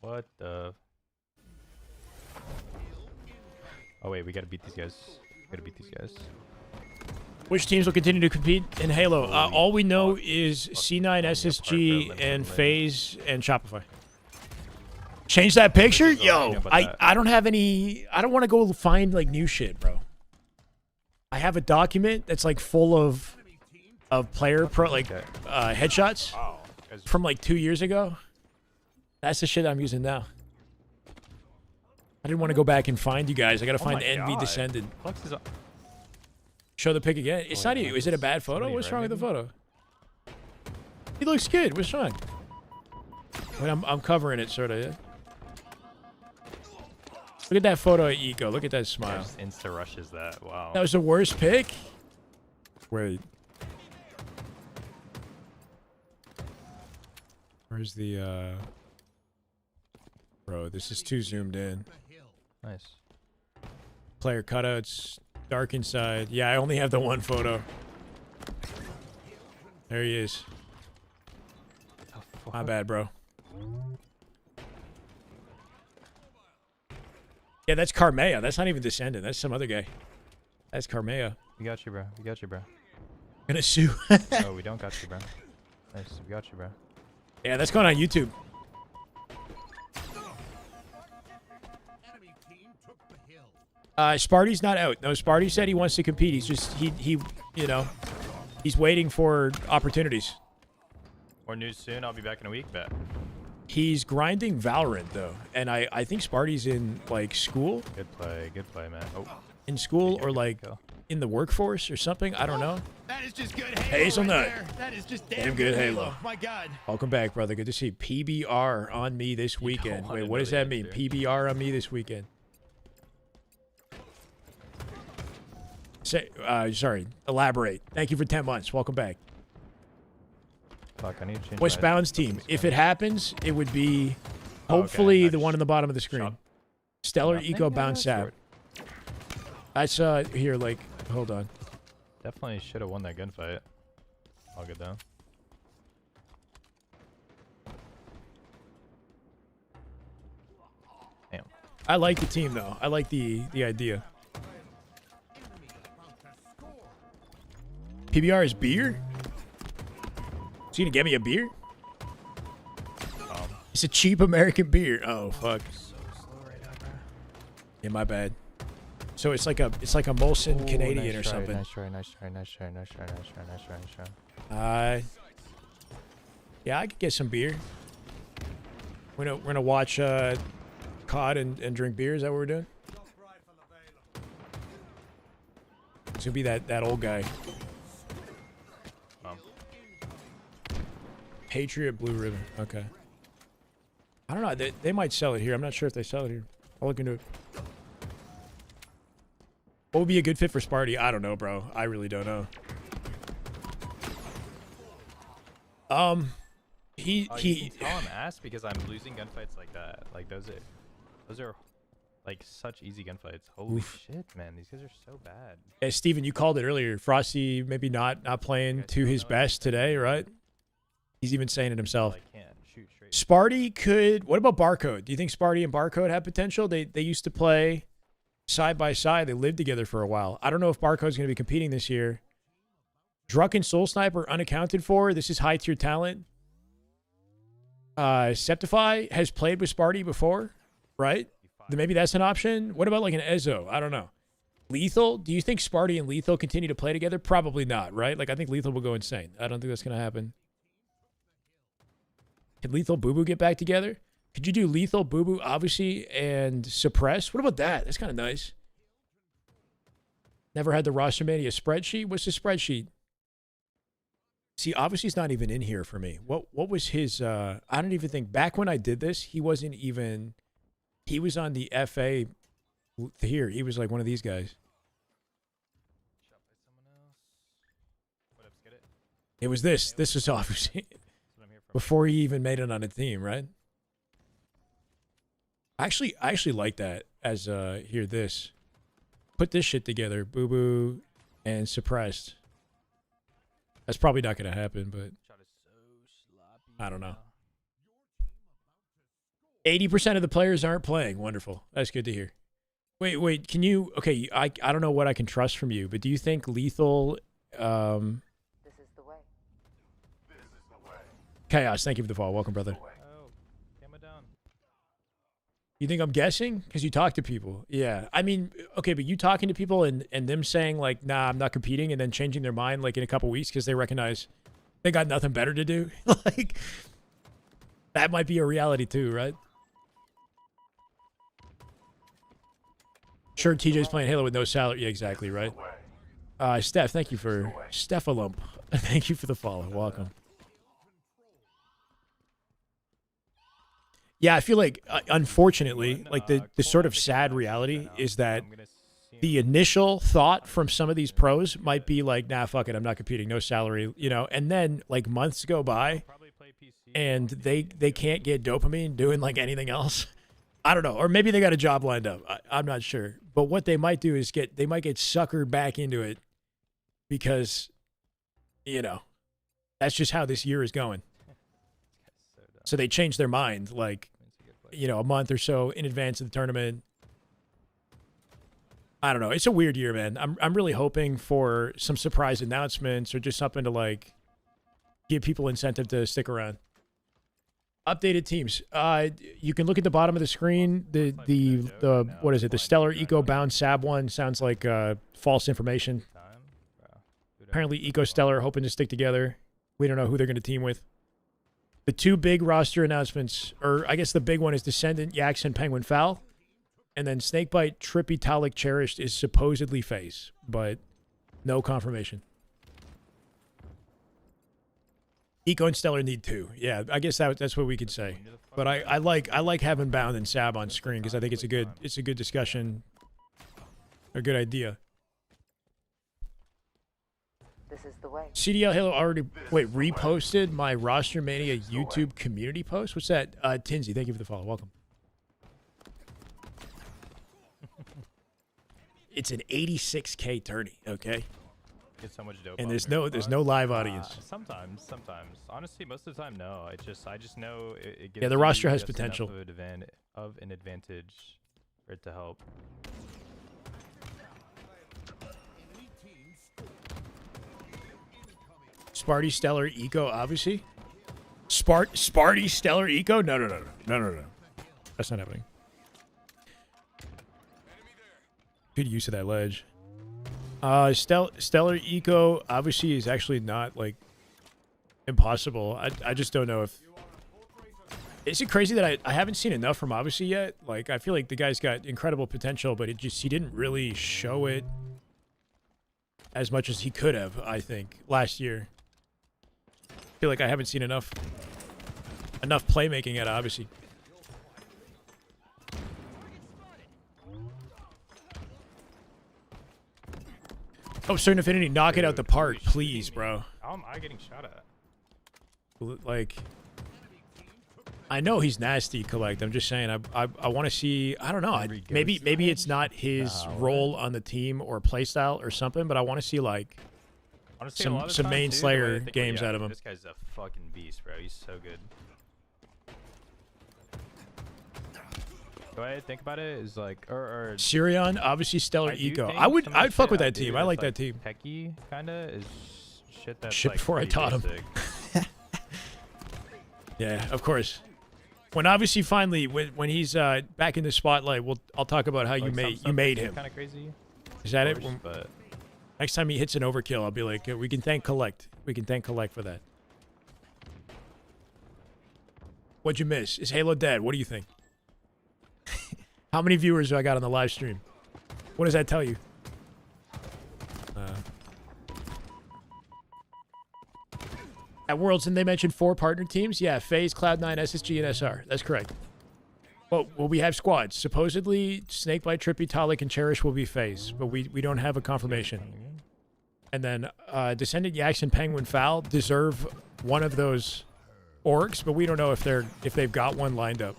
What the? Oh wait, we gotta beat these guys. Which teams will continue to compete in Halo? All we know is C9, SSG, and FaZe, and Shopify. Change that picture? Yo, I don't have any... I don't want to go find, like, new shit, bro. I have a document that's, like, full of player headshots from, like, 2 years ago. That's the shit I'm using now. I didn't want to go back and find you guys. I gotta find Envy Descended. Show the pic again. It's not you. Is it a bad photo? What's wrong with the photo? He looks good. What's wrong? Wait, I'm covering it, sort of. Yeah. Look at that photo of Eco. Look at that smile. Just insta rushes that. Wow. That was the worst pic. Wait. Where's the Bro, this is too zoomed in. Nice. Player cutouts, dark inside. Yeah, I only have the one photo. There he is. My bad, bro. Yeah, that's Carmea. That's not even Descendant. That's some other guy. That's Carmea. We got you, bro. Gonna sue. No, we don't got you, bro. Nice. We got you, bro. Yeah, that's going on YouTube. Sparty's not out. No, Sparty said he wants to compete. He's just he you know, he's waiting for opportunities. More news soon. I'll be back in a week. Bet. He's grinding Valorant though, and I think Sparty's in like school. Good play, man. Oh, in school yeah, or good like kill. in the workforce or something. I don't know. That is just good Halo. Hazelnut. Right there. That is just damn good good Halo. Halo. My God. Welcome back, brother. Good to see PBR on me this weekend. wanna Wait, know what does the that mean? answer. PBR on me this weekend. Say, sorry. Elaborate. Thank you for 10 months. Welcome back. Fuck, I need to change. Westbound's team. If it happens, it would be hopefully the one on the bottom of the screen. Shot. Stellar Nothing? Eco Yeah, Bounce Sap. short. I saw here, like, hold on. Definitely should have won that gunfight. All good though. Damn. I like the team though. I like the idea. PBR is beer? Is he gonna get me a beer? It's a cheap American beer. Oh fuck. Yeah, my bad. So it's like a Molson Canadian nice or try, something. Nice try. Yeah, I could get some beer. We're gonna watch COD and drink beer. Is that what we're doing? It's gonna be that old guy. Patriot Blue Ribbon. Okay. I don't know. They might sell it here. I'm not sure if they sell it here. I'll look into it. What would be a good fit for Sparty? I don't know, bro. I really don't know. You can tell I'm ass because I'm losing gunfights like that. Like those are like such easy gunfights. Holy shit, man! These guys are so bad. Hey, Steven, you called it earlier. Frosty maybe not playing to his best today, right? He's even saying it himself. I can't shoot straight. Sparty could. What about Barcode? Do you think Sparty and Barcode have potential? They used to play side by side. They lived together for a while. I don't know if Barcode's going to be competing this year. Druck and Soul Sniper unaccounted for. This is high tier talent. Septify has played with Sparty before, right? Then maybe that's an option. What about like an Ezo? I don't know. Lethal? Do you think Sparty and Lethal continue to play together? Probably not, right? Like I think Lethal will go insane. I don't think that's going to happen. Could Lethal Boo Boo get back together? Could you do Lethal Boo Boo, obviously, and Suppress? What about that? That's kind of nice. Never had the Roster Mania spreadsheet? What's the spreadsheet? See, obviously he's not even in here for me. What was his, I don't even think, back when I did this, he wasn't even, he was on the FA here. He was like one of these guys. Shot by someone else. What up, Skid it? It was this. This was obviously That's what I'm here for. before he even made it on a team, right? I actually like that as, here, this. Put this shit together, Boo Boo and Suppressed. That's probably not going to happen, but Shot is so sloppy. I don't know. 80% of the players aren't playing. Wonderful. That's good to hear. Wait. Can you... Okay, I don't know what I can trust from you, but do you think Lethal... This is the way. Chaos, thank you for the follow. Welcome, brother. Oh, camera down. You think I'm guessing? Because you talk to people. Yeah. I mean, okay, but you talking to people and them saying, like, nah, I'm not competing, and then changing their mind, like, in a couple weeks because they recognize they got nothing better to do. Like, that might be a reality too, right? Sure, TJ's playing Halo with no salary. Yeah, exactly, right? Steph, thank you for... Stephalump. Thank you for the follow. Welcome. Yeah, I feel like, unfortunately, like the sort of sad reality is that the initial thought from some of these pros might be like, nah, fuck it, I'm not competing, no salary, you know, and then like months go by and they can't get dopamine doing like anything else. I don't know, or maybe they got a job lined up. I'm not sure, but what they might do is they might get suckered back into it because, you know, that's just how this year is going. So they change their mind, like, you know, a month or so in advance of the tournament. I don't know. It's a weird year, man. I'm really hoping for some surprise announcements or just something to, like, give people incentive to stick around. Updated teams. You can look at the bottom of the screen. The what is it? The Stellar Eco Bound Sab one sounds like false information. Apparently, Eco Stellar hoping to stick together. We don't know who they're going to team with. The two big roster announcements, or I guess the big one is Descendant, Yaks, and Penguin Foul. And then Snakebite, Trippy, Talik, Cherished is supposedly FaZe, but no confirmation. Eco and Stellar need two. Yeah, I guess that's what we could say. But I like having Bound and Sab on screen because I think it's a good discussion, a good idea. This is the way. CDL Halo already reposted my Roster Mania YouTube community post. What's that? Tinsy, thank you for the follow. Welcome. It's an 86K tourney, okay? Get so much dope. And there's no live audience. Sometimes. Honestly, most of the time, no. I just know it gives. Yeah, the roster you has just potential. enough of an advantage for it to help. Sparty, Stellar, Eco, obviously. Sparty, Stellar, Eco? No. That's not happening. Good use of that ledge. Stellar Eco obviously is actually not like impossible. I just don't know if. Is it crazy that I haven't seen enough from obviously yet? Like I feel like the guy's got incredible potential, but he didn't really show it as much as he could have. I think last year. I feel like I haven't seen enough playmaking at obviously. Oh, Certain Affinity, knock it out the park, please, bro. How am I getting shot at? Like, I know he's nasty, Collect. I'm just saying, I want to see. I don't know. Maybe it's not his role on the team or playstyle or something, but I want to see like some main Slayer games out of him. This guy's a fucking beast, bro. He's so good. The way I think about it is like, or Sirion, obviously Stellar Eco. I'd fuck with that team. I like that team. Techie kinda is shit that's shit like before I taught him. Yeah, of course. When obviously finally when he's back in the spotlight, I'll talk about how you made him. Kind of crazy. Is that course, it? But next time he hits an overkill, I'll be like, we can thank Collect. We can thank Collect for that. What'd you miss? Is Halo dead? What do you think? How many viewers do I got on the live stream? What does that tell you? At Worlds, and they mentioned 4 partner teams. Yeah, FaZe, Cloud9, SSG, and SR. That's correct. Well, we have squads. Supposedly, Snakebite, Trippy, Talik, and Cherish will be FaZe, but we don't have a confirmation. And then Descendant, Yaks, and Penguin Foul deserve one of those orgs, but we don't know if they've got one lined up.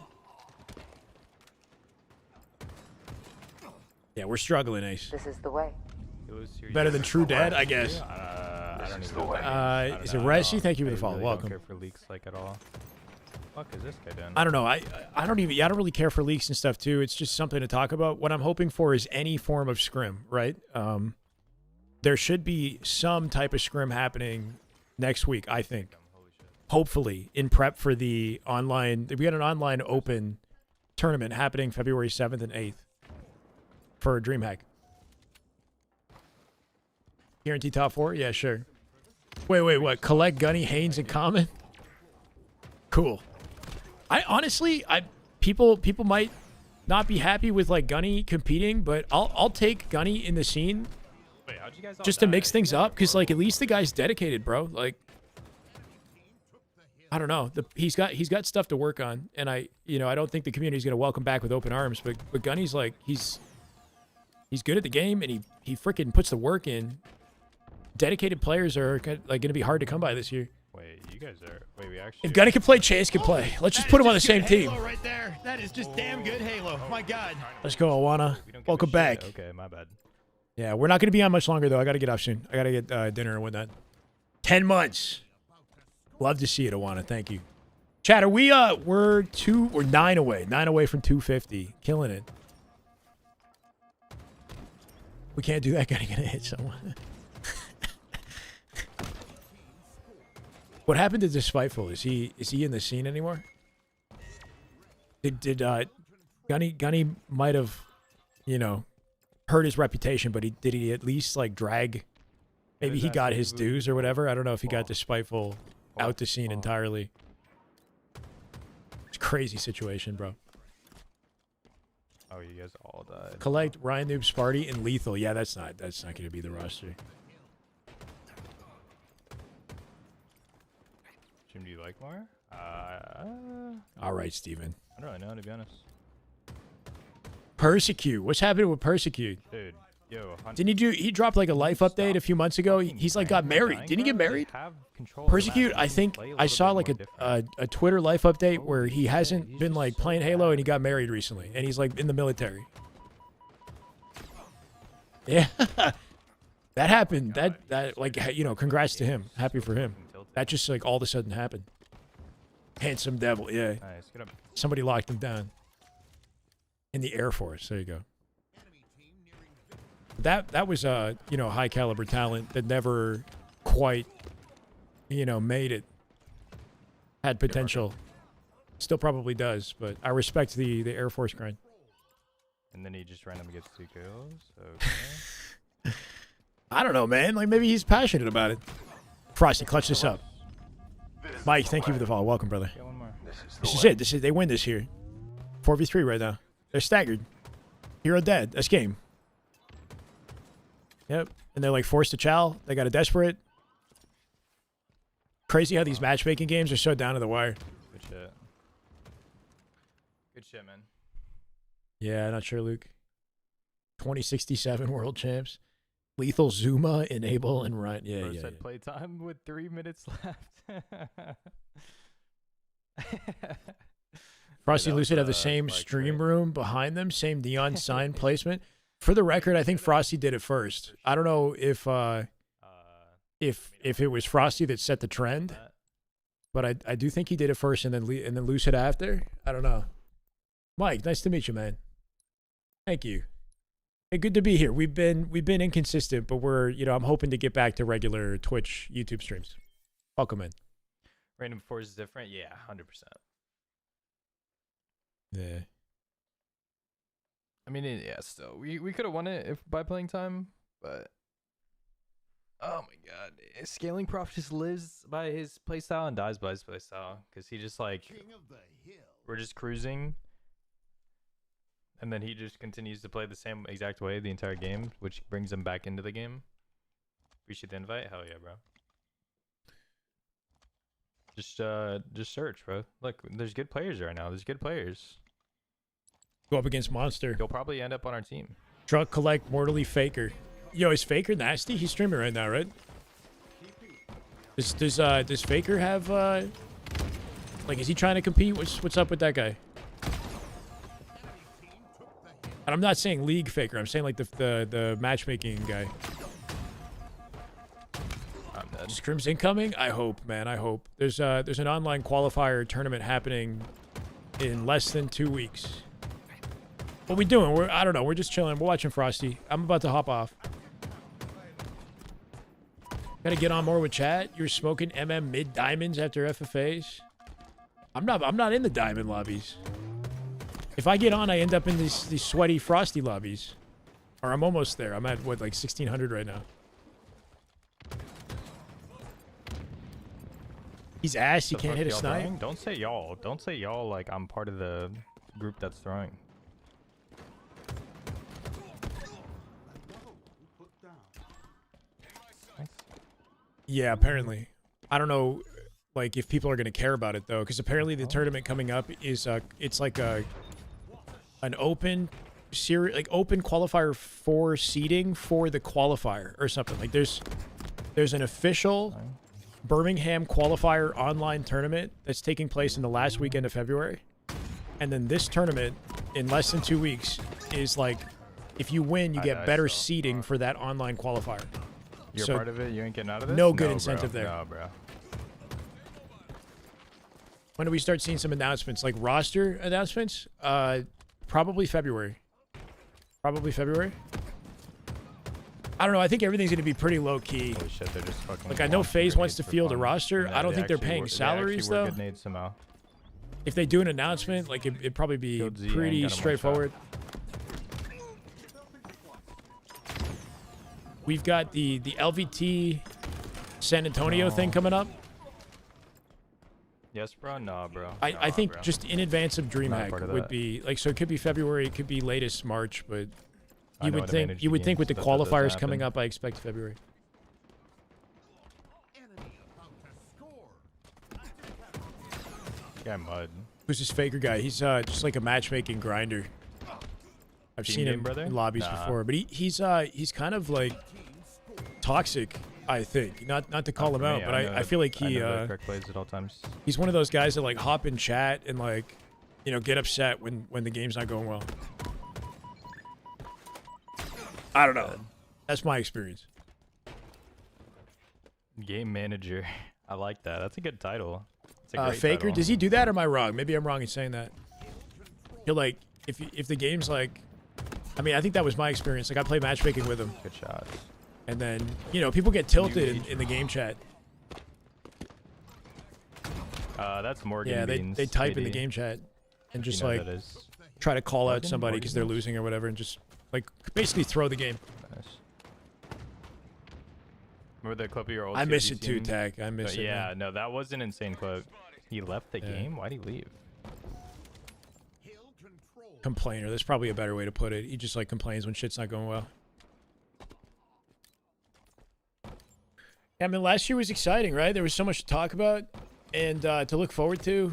Yeah, we're struggling, Ace. This is the way. Better than True Dead, I guess. I don't even know. Is it Resi? Thank you for the follow. Really Welcome. don't care for leaks like at all. Fuck is this guy doing? I don't know. I don't really care for leaks and stuff too. It's just something to talk about. What I'm hoping for is any form of scrim, right? There should be some type of scrim happening next week, I think. Hopefully, in prep for the online. We got an online open tournament happening February 7th and 8th for DreamHack. Guarantee top 4? Yeah, sure. Wait, what? Collect, Gunny, Haynes, and Common? Cool. I honestly, people might not be happy with like Gunny competing, but I'll take Gunny in the scene. Wait, how'd you guys all just to die? mix things up, because like at least the guy's dedicated, bro. Like, I don't know. He's got stuff to work on, and I don't think the community's gonna welcome back with open arms. But Gunny's like he's good at the game, and he freaking puts the work in. Dedicated players are like gonna be hard to come by this year. Wait, you guys are. Wait, we actually. If Gunny can play, Chase can play. Let's just put him on the same team. Halo right there. That is just damn good Halo. My God. Let's go, Awana. Welcome back. Okay, my bad. Yeah, we're not gonna be on much longer though. I gotta get off soon. I gotta get dinner and whatnot. 10 months. Love to see it, Awana. Thank you. Chat, we're 9 away. 9 away from 250. Killing it. We can't do that. Gonna hit someone. What happened to Despiteful? Is he in the scene anymore? Did Gunny might have, you know, hurt his reputation, but did he at least like drag? Maybe he got his dues or whatever. I don't know if he got despiteful out the scene entirely. It's a crazy situation, bro. Oh, you guys all died. Collect Ryan Noob, Sparty, and Lethal. Yeah, that's not going to be the roster. Jim, do you like more? All right, Steven. I don't really know, to be honest. Persecute. What's happening with Persecute? Dude, yo. Didn't he dropped like a life update a few months ago? He's like got married. Didn't he get married? Persecute, I think I saw like a Twitter life update where he hasn't been like playing Halo and he got married recently and he's like in the military. Yeah. That happened. That like, you know, congrats to him. Happy for him. That just like all of a sudden happened. Handsome devil, yeah. Nice. Get up. Somebody locked him down. In the Air Force. There you go. That was you know, high caliber talent that never quite, you know, made it. Had potential. Still probably does, but I respect the Air Force grind. And then he just randomly gets 2 kills. Okay. I don't know, man. Like maybe he's passionate about it. Frosty, clutch this up. Mike, thank you for the follow. Welcome, brother. Get one more. This is it. They win this here. 4v3 right now. They're staggered. Hero dead. That's game. Yep. And they're like forced to chow. They got a desperate. Crazy how these matchmaking games are so down to the wire. Good shit. Good shit, man. Yeah, not sure, Luke. 2067 world champs. Lethal, Zuma, Enable, and Ryan. Yeah, First yeah. set playtime with 3 minutes left. Frosty Yeah, and Lucid have the was, same like, stream great. room behind them, same neon sign placement. For the record, I think Frosty did it first. I don't know if it was Frosty that set the trend, but I do think he did it first and then Lucid after. I don't know. Mike, nice to meet you, man. Thank you. Hey, good to be here. We've been inconsistent, but I'm hoping to get back to regular Twitch, YouTube streams. Welcome in. Random Force is different? Yeah, 100%. Yeah. I mean, yeah, still. We could have won it by playing time, but oh my god. Scaling Prof just lives by his playstyle and dies by his playstyle. Because he just like, we're just cruising. And then he just continues to play the same exact way the entire game, which brings him back into the game. Appreciate the invite? Hell yeah, bro. Just search, bro. Look, there's good players right now. There's good players. Go up against Monster. You'll probably end up on our team. Truck Collect, Mortally Faker. Yo, is Faker nasty? He's streaming right now, right? Does Faker have like, is he trying to compete? What's up with that guy? And I'm not saying League Faker. I'm saying like the matchmaking guy. I'm dead. Scrims incoming? I hope, man. I hope. There's an online qualifier tournament happening in less than 2 weeks. What we doing? I don't know. We're just chilling. We're watching Frosty. I'm about to hop off. Gotta get on more with chat. You're smoking mid diamonds after FFAs. I'm not in the diamond lobbies. If I get on, I end up in these sweaty Frosty lobbies. Or I'm almost there. I'm at what, like 1600 right now. He's ass. He can't hit a snipe. Throwing? Don't say y'all. Don't say y'all like I'm part of the group that's throwing. Yeah, apparently. I don't know, like, if people are going to care about it, though, because apparently the tournament coming up is, it's like an open series, like open qualifier for seeding for the qualifier or something. Like, there's an official Birmingham qualifier online tournament that's taking place in the last weekend of February. And then this tournament, in less than 2 weeks, is like, if you win, you get better seeding for that online qualifier. You're So, part of it? You ain't getting out of this? no good bro. incentive there. No, bro. When do we start seeing some announcements, like roster announcements? Probably February. Probably February. I don't know. I think everything's going to be pretty low key. Holy shit, they're just fucking Like, I know launching FaZe wants grenades to for field a fun. roster. And I don't think they're actually paying were- salaries, they actually were though. good nades somehow. if they do an announcement, like it'd probably be Killed Z and pretty got him one straightforward. We've got the LVT San Antonio thing coming up. Yes, bro. No, bro. I think bro. just in advance of Not DreamHack part of would that. be like, so it could be February, it could be latest March, but I you know would how to think manage you the would think with the games, that doesn't qualifiers coming happen. up, I expect February. Guy mud. Who's this faker guy? He's just like a matchmaking grinder. I've Team seen game, him brother? in lobbies Nah. before, but he's kind of like toxic. I think not to call him out, but I feel like he correct plays at all times. he's one of those guys that like hop in chat and like, you know, get upset when the game's not going well. I don't know. That's my experience. Game manager. I like that. That's a good title. It's a great Faker, title. does he do that or am I wrong? Maybe I'm wrong in saying that. He'll like, if the game's like, I mean, I think that was my experience. Like I play matchmaking with him. Good shots. And then, you know, people get tilted in the game chat. That's Morgan Yeah, Beans. they type in the KD. game chat and You just know like that is. try to call out Morgan? somebody because they're Morgan? losing or whatever and just like basically throw the game. Nice. Remember the clip of your old I miss CSG it too, team? Tech. I miss it. Yeah, man. no, that was an insane clip. He left the Yeah. game? Why'd he leave? Complainer. There's probably a better way to put it. He just like complains when shit's not going well. Yeah, I mean, last year was exciting, right? There was so much to talk about and to look forward to.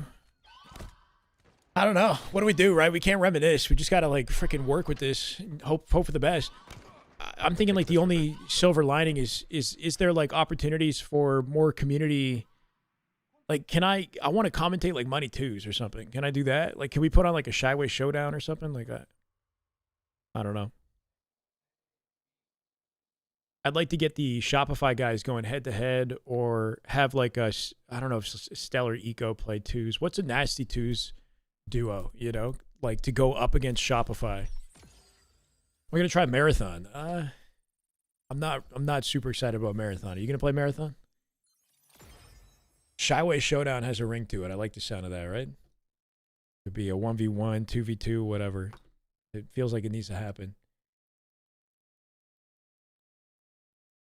I don't know. What do we do, right? We can't reminisce. We just gotta like freaking work with this. And hope for the best. I'm thinking like the only silver lining is there like opportunities for more community. Like, I want to commentate like Money Twos or something. Can I do that? Like, can we put on like a Shyway showdown or something like that? I don't know. I'd like to get the Shopify guys going head to head or have like a, I don't know if Stellar Eco play twos. What's a Nasty Twos duo, you know? Like to go up against Shopify. We're going to try Marathon. I'm not super excited about Marathon. Are you going to play Marathon? Shyway Showdown has a ring to it. I like the sound of that, right? Could be a 1v1, 2v2, whatever. It feels like it needs to happen.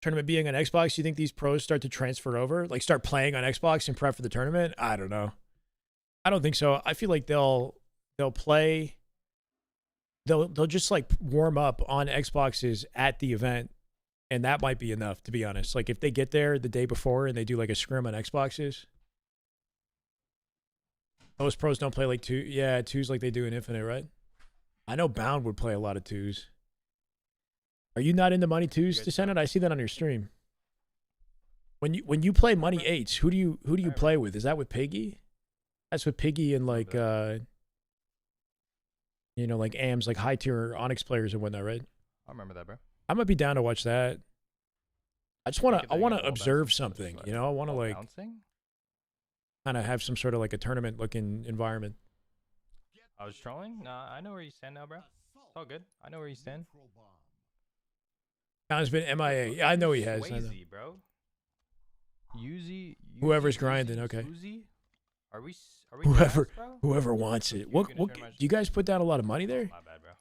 Tournament being on Xbox, you think these pros start to transfer over? Like start playing on Xbox and prep for the tournament? I don't know. I don't think so. I feel like they'll play. They'll just like warm up on Xboxes at the event. And that might be enough, to be honest. Like, if they get there the day before and they do, like, a scrim on Xboxes. Most pros don't play, like, twos like they do in Infinite, right? I know Bound would play a lot of twos. Are you not into Money Twos, Descendant? I see that on your stream. When you play Money Eights, who do you play with? Is that with Piggy? That's with Piggy and, like, you know, like, AMs, like, high-tier Onyx players and whatnot, right? I remember that, bro. I might be down to watch that. I just want Think to. if I they want get to ball observe bouncing, something. that's You know, I want to ball like bouncing? kind of have some sort of like a tournament-looking environment. I was trolling? Nah, I know where you stand now, bro. It's all good. I know where you stand. Pound's been MIA. Yeah, I know he has. I know. Swayze, bro. Uzi. Whoever's grinding, okay. Suzy? Are we Whoever, gas, bro? whoever wants it. What? gonna turn my- Do you guys put down a lot of money there? My bad, bro.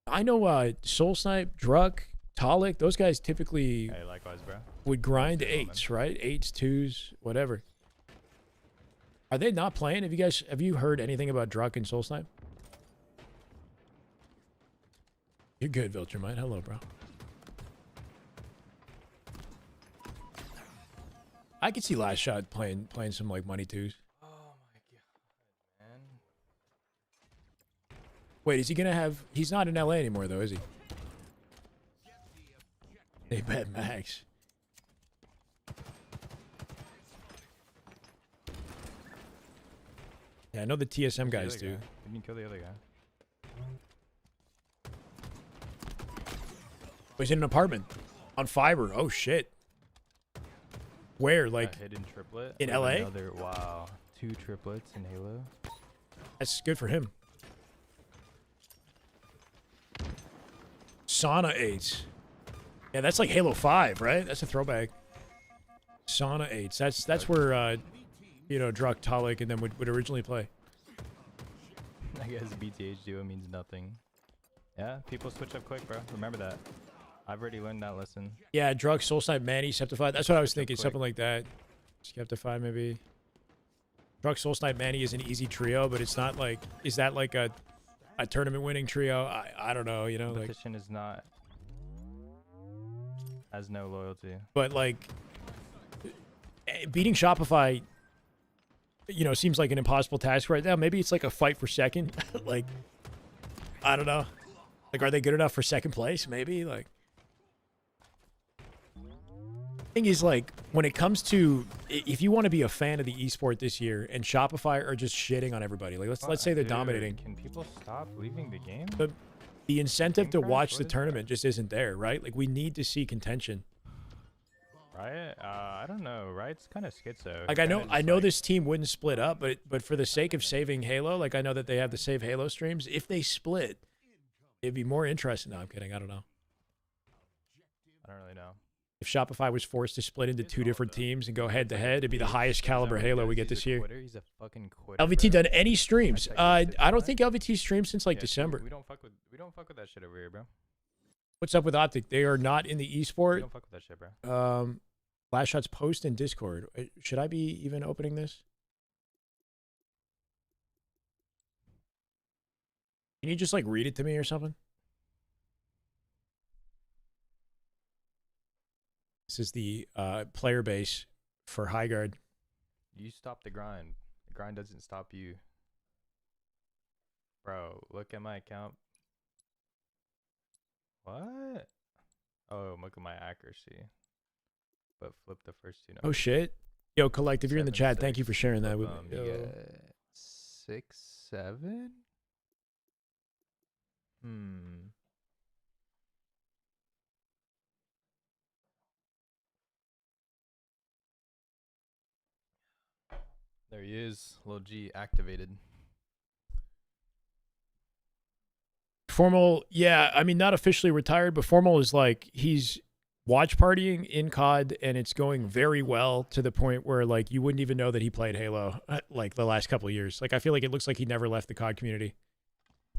I know. Soul Snipe, Druck, Talik. Those guys typically Hey, likewise, bro. would grind Let's go, man. eights, right? Eights, twos, whatever. Are they not playing? Have you heard anything about Druck and Soul Snipe? You're good, Viltrumite. Hello, bro. I could see Last Shot playing some like Money Twos. Oh my god, man. Wait, is he gonna have? He's not in LA anymore, though, is he? They bet Max. Yeah, I know the TSM guys The do. other guy. Didn't you kill the other guy? Oh, he's in an apartment on fiber. Oh shit. Where? Like, A hidden triplet in with LA? Another, wow, 2 triplets in Halo. that's good for him. Sauna 8s. Yeah, that's like Halo 5, right? That's a throwback. Sauna 8s. That's where you know, Druck, Talik, and then would originally play. I guess BTH duo means nothing. Yeah, people switch up quick, bro. Remember that. I've already learned that lesson. Yeah, Drug, Soul Snipe, Manny, Septify. That's what I was Switch up thinking. quick. Something like that. Skeptify, maybe. Drug, Soul Snipe, Manny is an easy trio, but it's not like... Is that like a tournament winning trio? I don't know, you know? Like, Competition is not... has no loyalty. but like... Beating Shopify, you know, seems like an impossible task right now. Maybe it's like a fight for second. Like, I don't know. Like, are they good enough for second place? Maybe, like... Thing is, like, when it comes to if you want to be a fan of the esport this year and Shopify are just shitting on everybody, like let's say they're Dude, dominating, Can people stop leaving the game? the incentive to Game watch crash? the What is tournament just isn't there, right? Like, we need to see contention. Riot? I don't know. Riot's kind of schizo. Like, I know this team wouldn't split up, but for the sake of saving Halo, like I know that they have the Save Halo streams. If they split, it'd be more interesting. No, I'm kidding. I don't know. I don't really know. If Shopify was forced to split into two different teams and go head to head, it'd be the highest caliber Halo we get this year. He's a fucking quitter. LVT bro. done any streams? I don't think LVT streamed since like Yeah, December. We don't fuck with that shit over here, bro. What's up with Optic? They are not in the We esport. don't fuck with that shit, bro. Last Shots post in Discord. Should I be even opening this? Can you just like read it to me or something? This is the player base for High Guard. You stop the grind. The grind doesn't stop you. Bro, look at my account. What? Oh, look at my accuracy. But flip the first two numbers. Oh shit. Yo, Collect, if you're in the 7, chat, thank you for 6. sharing that with Flip me. 'em, you Yo. get 6, 7? There he is. Lil G activated. Formal, yeah, I mean, not officially retired, but Formal is like, he's watch partying in COD, and it's going very well to the point where, like, you wouldn't even know that he played Halo, like, the last couple of years. Like, I feel like it looks like he never left the COD community.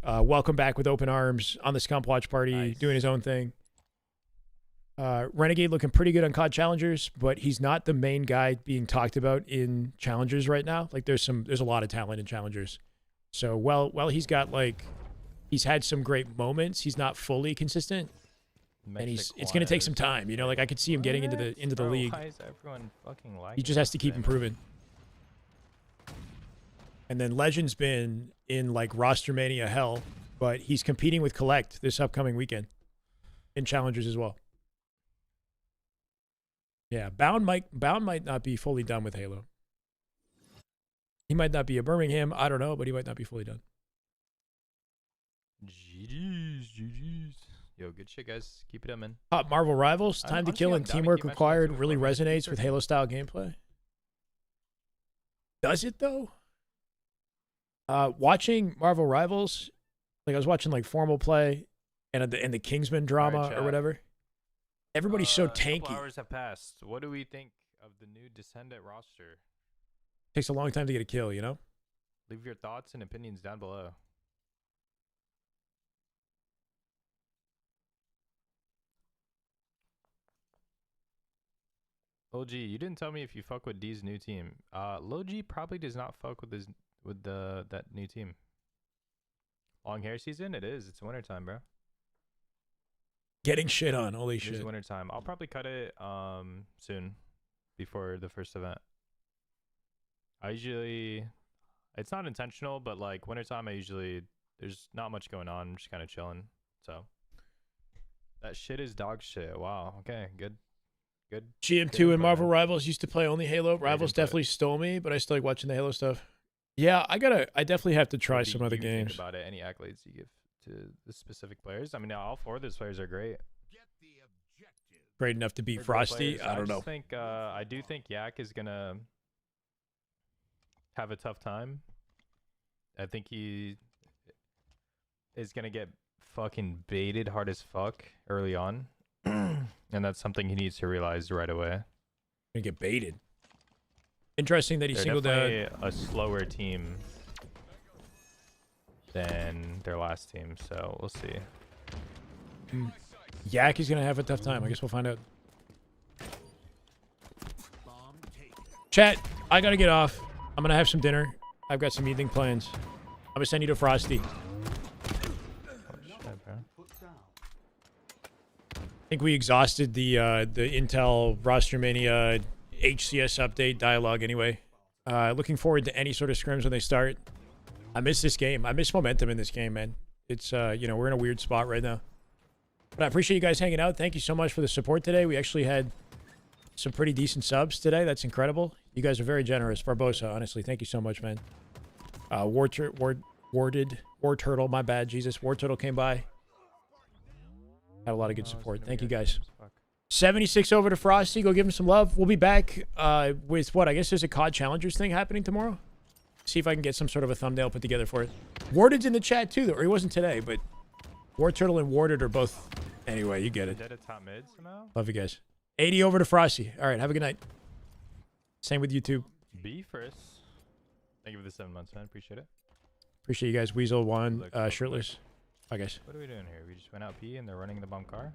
Welcome back with open arms on the Scump watch party, Nice. doing his own thing. Renegade looking pretty good on COD Challengers, but he's not the main guy being talked about in Challengers right now. Like, there's a lot of talent in Challengers. So, well, he's got, like, he's had some great moments. He's not fully consistent, and it's going to take some time. You know, like I could see him getting into the Bro, league. Why is everyone fucking He just has to keep improving. And then Legend's been in like roster mania hell, but he's competing with Collect this upcoming weekend in Challengers as well. Yeah, Bound might not be fully done with Halo. He might not be a Birmingham. I don't know, but he might not be fully done. GG's. Yo, good shit, guys. Keep it up, man. Top Marvel Rivals, Time to Honestly, Kill I'm and down to Teamwork keep matching Required up to really the format. resonates with Halo style gameplay. Does it though? Watching Marvel Rivals, like I was watching like Formal play and the Kingsman drama Alright, or chat. whatever. Everybody's so A couple tanky. hours have passed. What do we think of the new Descendant roster? Takes a long time to get a kill, you know? Leave your thoughts and opinions down below. Lil G, you didn't tell me if you fuck with D's new team. Lil G probably does not fuck with that new team. Long hair season? It is. It's wintertime, bro. Getting shit on. Holy It is shit. wintertime. I'll probably cut it soon, before the first event. I usually, it's not intentional, but like wintertime, there's not much going on. I'm just kind of chilling. So that shit is dog shit. Wow. Okay. Good. GM2 and input, Marvel man. Rivals used to play only Halo. Rivals input. definitely stole me, but I still like watching the Halo stuff. Yeah, I definitely have to try What do some other you think games. about it? Any accolades you give to the specific players? I mean, all 4 of those players are great. Great enough to beat They're great Frosty. players. I don't know. just think, I do think Yak is gonna have a tough time. I think he is gonna get fucking baited hard as fuck early on, and that's something he needs to realize right away. Gonna get baited. Interesting that he They're singled out. definitely a slower team than their last team, so we'll see. Yak is gonna have a tough time. I guess we'll find out. Chat, I gotta get off. I'm gonna have some dinner. I've got some evening plans. I'm gonna send you to Frosty. I think we exhausted the Intel Roster Mania HCS update dialogue anyway. Looking forward to any sort of scrims when they start. I miss this game. I miss momentum in this game, man. It's you know, we're in a weird spot right now. But I appreciate you guys hanging out. Thank you so much for the support today. We actually had some pretty decent subs today. That's incredible. You guys are very generous. Barbosa, honestly, thank you so much, man. War Turtle, my bad, Jesus. War Turtle came by. Had a lot of good support. Thank you, guys. 76 over to Frosty. Go give him some love. We'll be back with what? I guess there's a COD Challengers thing happening tomorrow. See if I can get some sort of a thumbnail put together for it. Warded's in the chat, too, or he wasn't today, but War Turtle and Warded are both... Anyway, you get it. Dead at top mid somehow? Love you guys. 80 over to Frosty. All right, have a good night. Same with you, too. B first. Thank you for the 7 months, man. Appreciate it. Appreciate you guys. Weasel, Juan, Shirtless. Bye, guys. What are we doing here? We just went out P and they're running the bomb car?